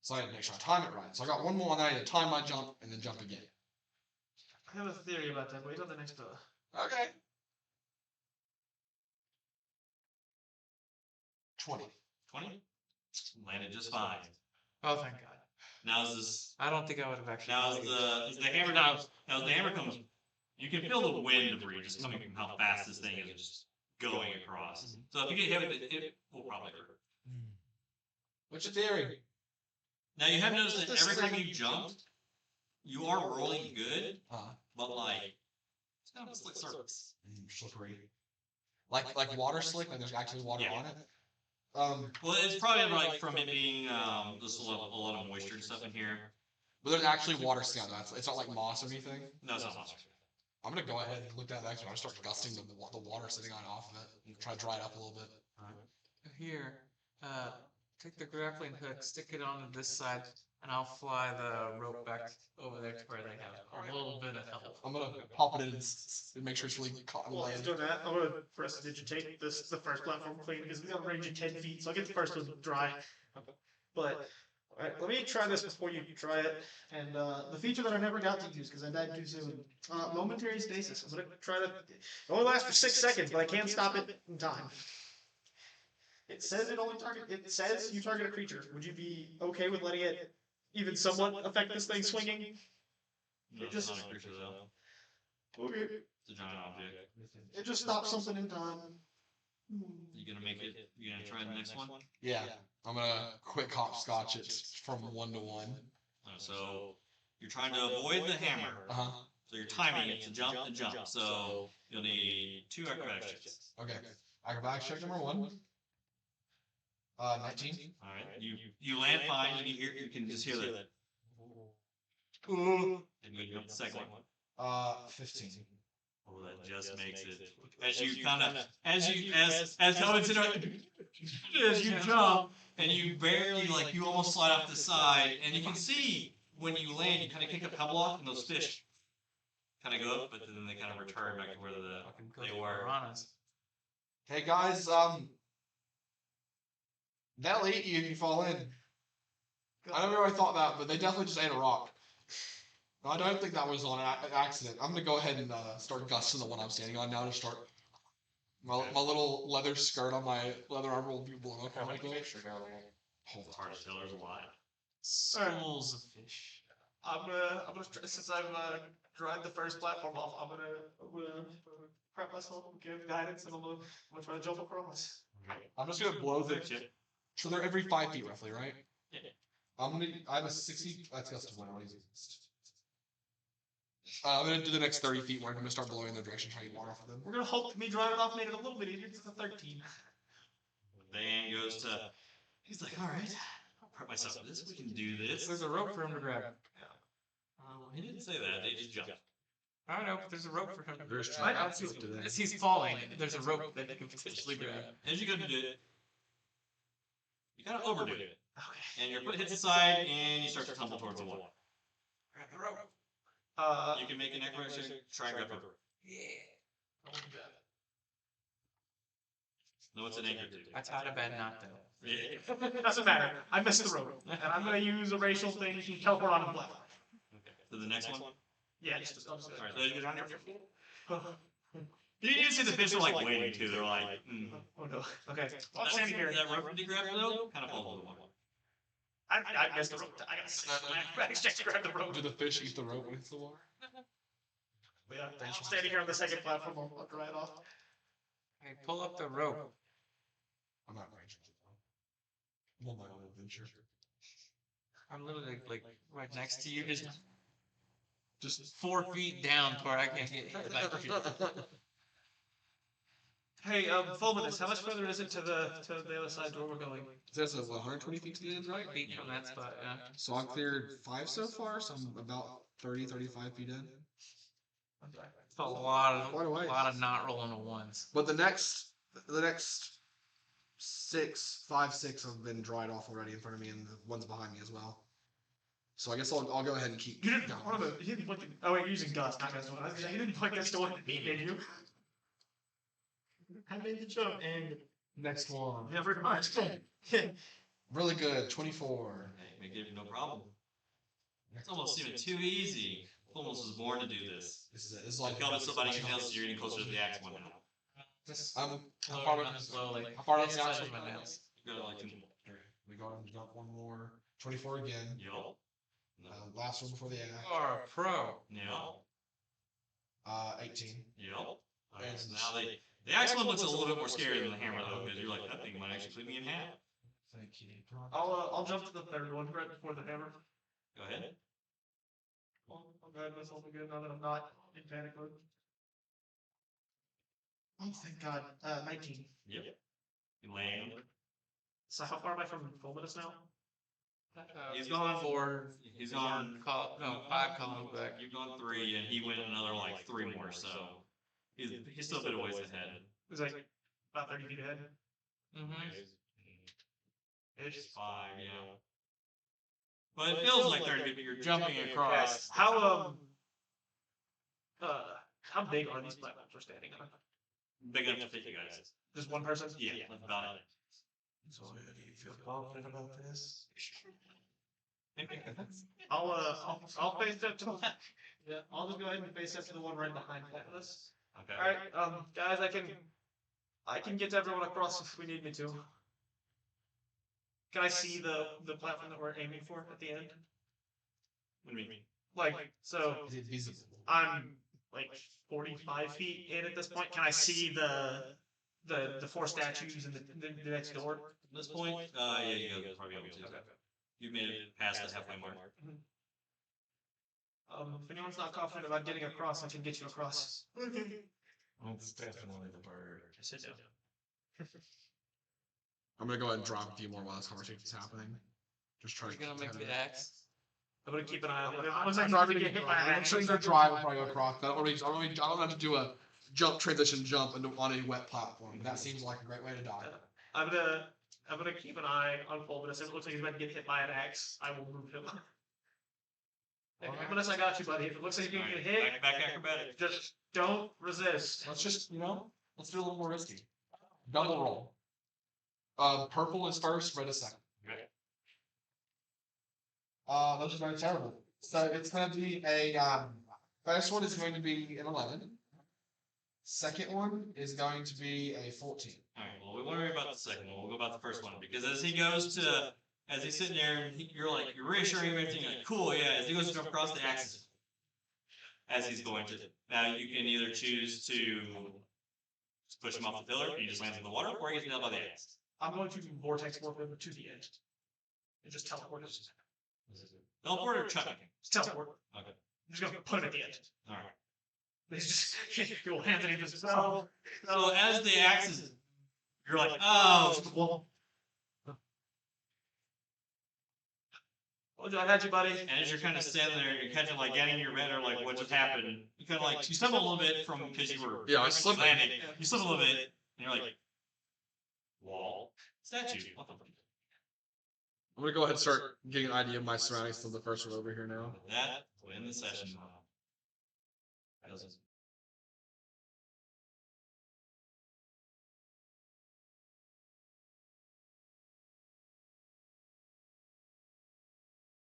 So I had to make sure I time it right. So I got one more, and then I had to time my jump and then jump again. I have a theory about that. Wait on the next Okay. 20. 20. Landed just fine. Oh, thank God. Now is this I don't think I would have actually. now as the hammer now as the hammer comes, you can feel the wind debris just coming from how fast this thing is just going across. So if you get hit with it, it will probably hurt. What's your theory? Now you have noticed that every time you jumped, you are rolling good, Huh? but like it's kind of a slick surface. Slippery. Like water slick, like there's actually water Yeah. on it. Well, it's probably like from it being just a lot of moisture and stuff in here. But there's actually water sitting on that. It's not like moss or anything. No, it's not moisture. I'm gonna go ahead and look at that next one. I start gusting the water sitting on off of it and try to dry it up a little bit. Here, take the grappling hook, stick it on this side, and I'll fly the rope back over there to where they have a little bit of help. I'm gonna pop it in and make sure it's really caught. Well, he's doing that. I'm gonna press digitate the first platform clean because we got a range of 10 feet, so I'll get the first one dry. But alright, let me try this before you try it. And the feature that I never got to use because I died too soon. Momentary stasis. I'm gonna try to. It only lasts for 6 seconds, but I can stop it in time. It says it only target. It says you target a creature. Would you be okay with letting it even somewhat affect this thing swinging? No, It it's just- not a creature though. Okay. It's a giant object. It just stops something in time. You gonna make it? You gonna try the next one? Yeah, I'm gonna quick hopscotch it from 1 to 1. So you're trying to avoid the hammer. Uh-huh. So you're timing it to jump and jump. So you'll need 2 acrobatics checks. Okay. Acrobatics check number 1. 19. All right. You land fine. You can just hear that. And you jump the second one. 15. Oh, that just makes it. As you kind of as you jump and you barely like you almost slide off the side and you can see when you land you kind of kick a pebble off and those fish kind of go up but then they kind of return back to where they were. Piranhas. Hey guys, that'll eat you if you fall in. I never really thought that, but they definitely just ate a rock. No, I don't think that was on an accident. I'm gonna go ahead and start gusting the one I'm standing on now to start. My little leather skirt on my leather armor will be blown up. Hold It's hard to tell. There's a lot. Schools of fish. I'm gonna try, since I've dried the first platform off, I'm gonna prep myself, give guidance, and I'm gonna try to jump across. I'm just gonna blow the. So they're every 5 feet roughly, right? Yeah. I have a 60. That's gust of wind. I'm gonna do the next 30 feet where I'm gonna start blowing in their direction, trying to get water off of them. We're gonna hope me driving off made it a little bit easier. It's a 13. Dan goes to. He's like, all right, I'll prep myself for this. We can do this. There's a rope for him to grab. He didn't say that. They just jumped. I know, but there's a rope for him. There's I know, as he's falling, there's a rope that he can potentially grab. As you go to do it, you kind of overdo it, Okay. and your foot hits the side, and you start to tumble towards the wall. Grab the rope. You can make an acrobatic check. Try and grab the rope. Yeah. No, it's an anchor to. I tied a bad knot though. Yeah. Doesn't matter. I missed the rope, and I'm gonna use a racial thing to teleport on the platform. Okay. So the next one. Yeah, just. All right. So you get on your You see the fish are like waiting too. They're like, Oh no. Okay. Well, I'm standing here. That rope you grab though, kind of falls over the wall. I missed the rope. I gotta check to grab the rope. Do the fish eat the rope when it hits the water? Yeah, I'm standing here on the second platform. I'll dry it off. Hey, pull up the rope. I'm not range. I'm on my own adventure. I'm literally like right next to you, Just 4 feet down to where I can't get hit back to you. Hey, Fulminus, how much further is it to the other side to where we're going? There's a 120 feet to the end, right? Feet from that spot, yeah. So I've cleared 5 so far, so I'm about 35 feet in. It's a lot Quite a ways. of not rolling a ones. But the next 5, 6 have been dried off already in front of me, and the ones behind me as well. So I guess I'll go ahead and keep. You didn't going. want to. You didn't put. Oh wait, you're using Gust, not Gust. I was gonna say, you didn't put Gust one, did you? I made the jump and Next one. Never mind. Really good. 24. May give you no problem. It's almost even too easy. Fulminus was born to do this. This is like Become somebody else, you're getting closer to the axe one now. Just I'm lower far it up slowly. How far Get does inside the of axe my go? nails. You got like 2 more. We go and jump one more. 24 again. Yup. No. Last one before the axe. You are a pro. Yup. 18. Yup. Okay, so now the axe one looks a little bit more scary than the hammer though, because you're like, that thing might actually split me in half. Thank you. I'll jump to the third one right before the hammer. Go ahead. I'll go ahead and myself again now that I'm not in panic mode. Oh, thank God. 19. Yep. You land. So how far am I from Fulminus now? He's gone 4. He's gone. No, 5 columns back. You've gone 3, and he went another like 3 more. So he's still a bit of ways ahead. It's like about 30 feet ahead. Mm-hmm. It's 5, yeah. But it feels like 30 feet. You're jumping across. Yes. How big are these platforms we're standing on? Big enough to fit you guys. Just one person? Yeah, that's about it. Zoya, do you feel confident about this? I'll face up to the yeah. I'll just go ahead and face up to the one right behind us. Okay. All right, guys, I can get everyone across if we need me to. Can I see the platform that we're aiming for at the end? What do you mean? Like, so Is it visible? I'm like 45 feet in at this point. Can I see the 4 statues and the next door? At this point, yeah, you go probably able to. Okay. You made it past the halfway mark. If anyone's not confident about getting across, I can get you across. It's definitely the bird. Sit down. I'm gonna go ahead and drop a few more while this conversation's happening. Just try Are to you gonna make the axe? I'm gonna keep an eye on it. Looks like I'm I'm driving gonna to get hit by an I'm axe. sure you're driving before I go across. I don't have to do a jump transition jump on a wet platform. That seems like a great way to die. I'm gonna keep an eye on Fulminus. If it looks like he's about to get hit by an axe, I will move him. Fulminus, I got you, buddy. If it looks like you're gonna get hit, Back acrobatic. just don't resist. Let's just, let's do a little more risky. Double roll. Purple is first, red is second. Okay. Those are very terrible. So it's going to be first one is going to be an 11. Second one is going to be a 14. Alright, well, we won't worry about the second one. We'll go about the first one. Because as he's sitting there, and you're reassuring him everything, like, cool, yeah, as he goes to jump across the axis, as he's going to. Now, you can either choose to just push him off the pillar, and he just lands in the water, or he gets nailed by the axe. I'm going to vortex warp him to the end. And just teleport him. Teleport or chuck him? Just teleport. Okay. I'm just gonna put him at the end. Alright. He's just you'll hand it to himself. So as the axe is, you're like, oh, well, I had you, buddy. and as you're kind of standing there, you're kind of like getting your better, like what just happened. You kind of like you stumble a little bit from because you were Yeah, I slipped. landing. You slip a little bit, and you're like, wall, statue. What the fuck? I'm going to go ahead and start getting an idea of my surroundings till the first one over here now. That will end the session. Doesn't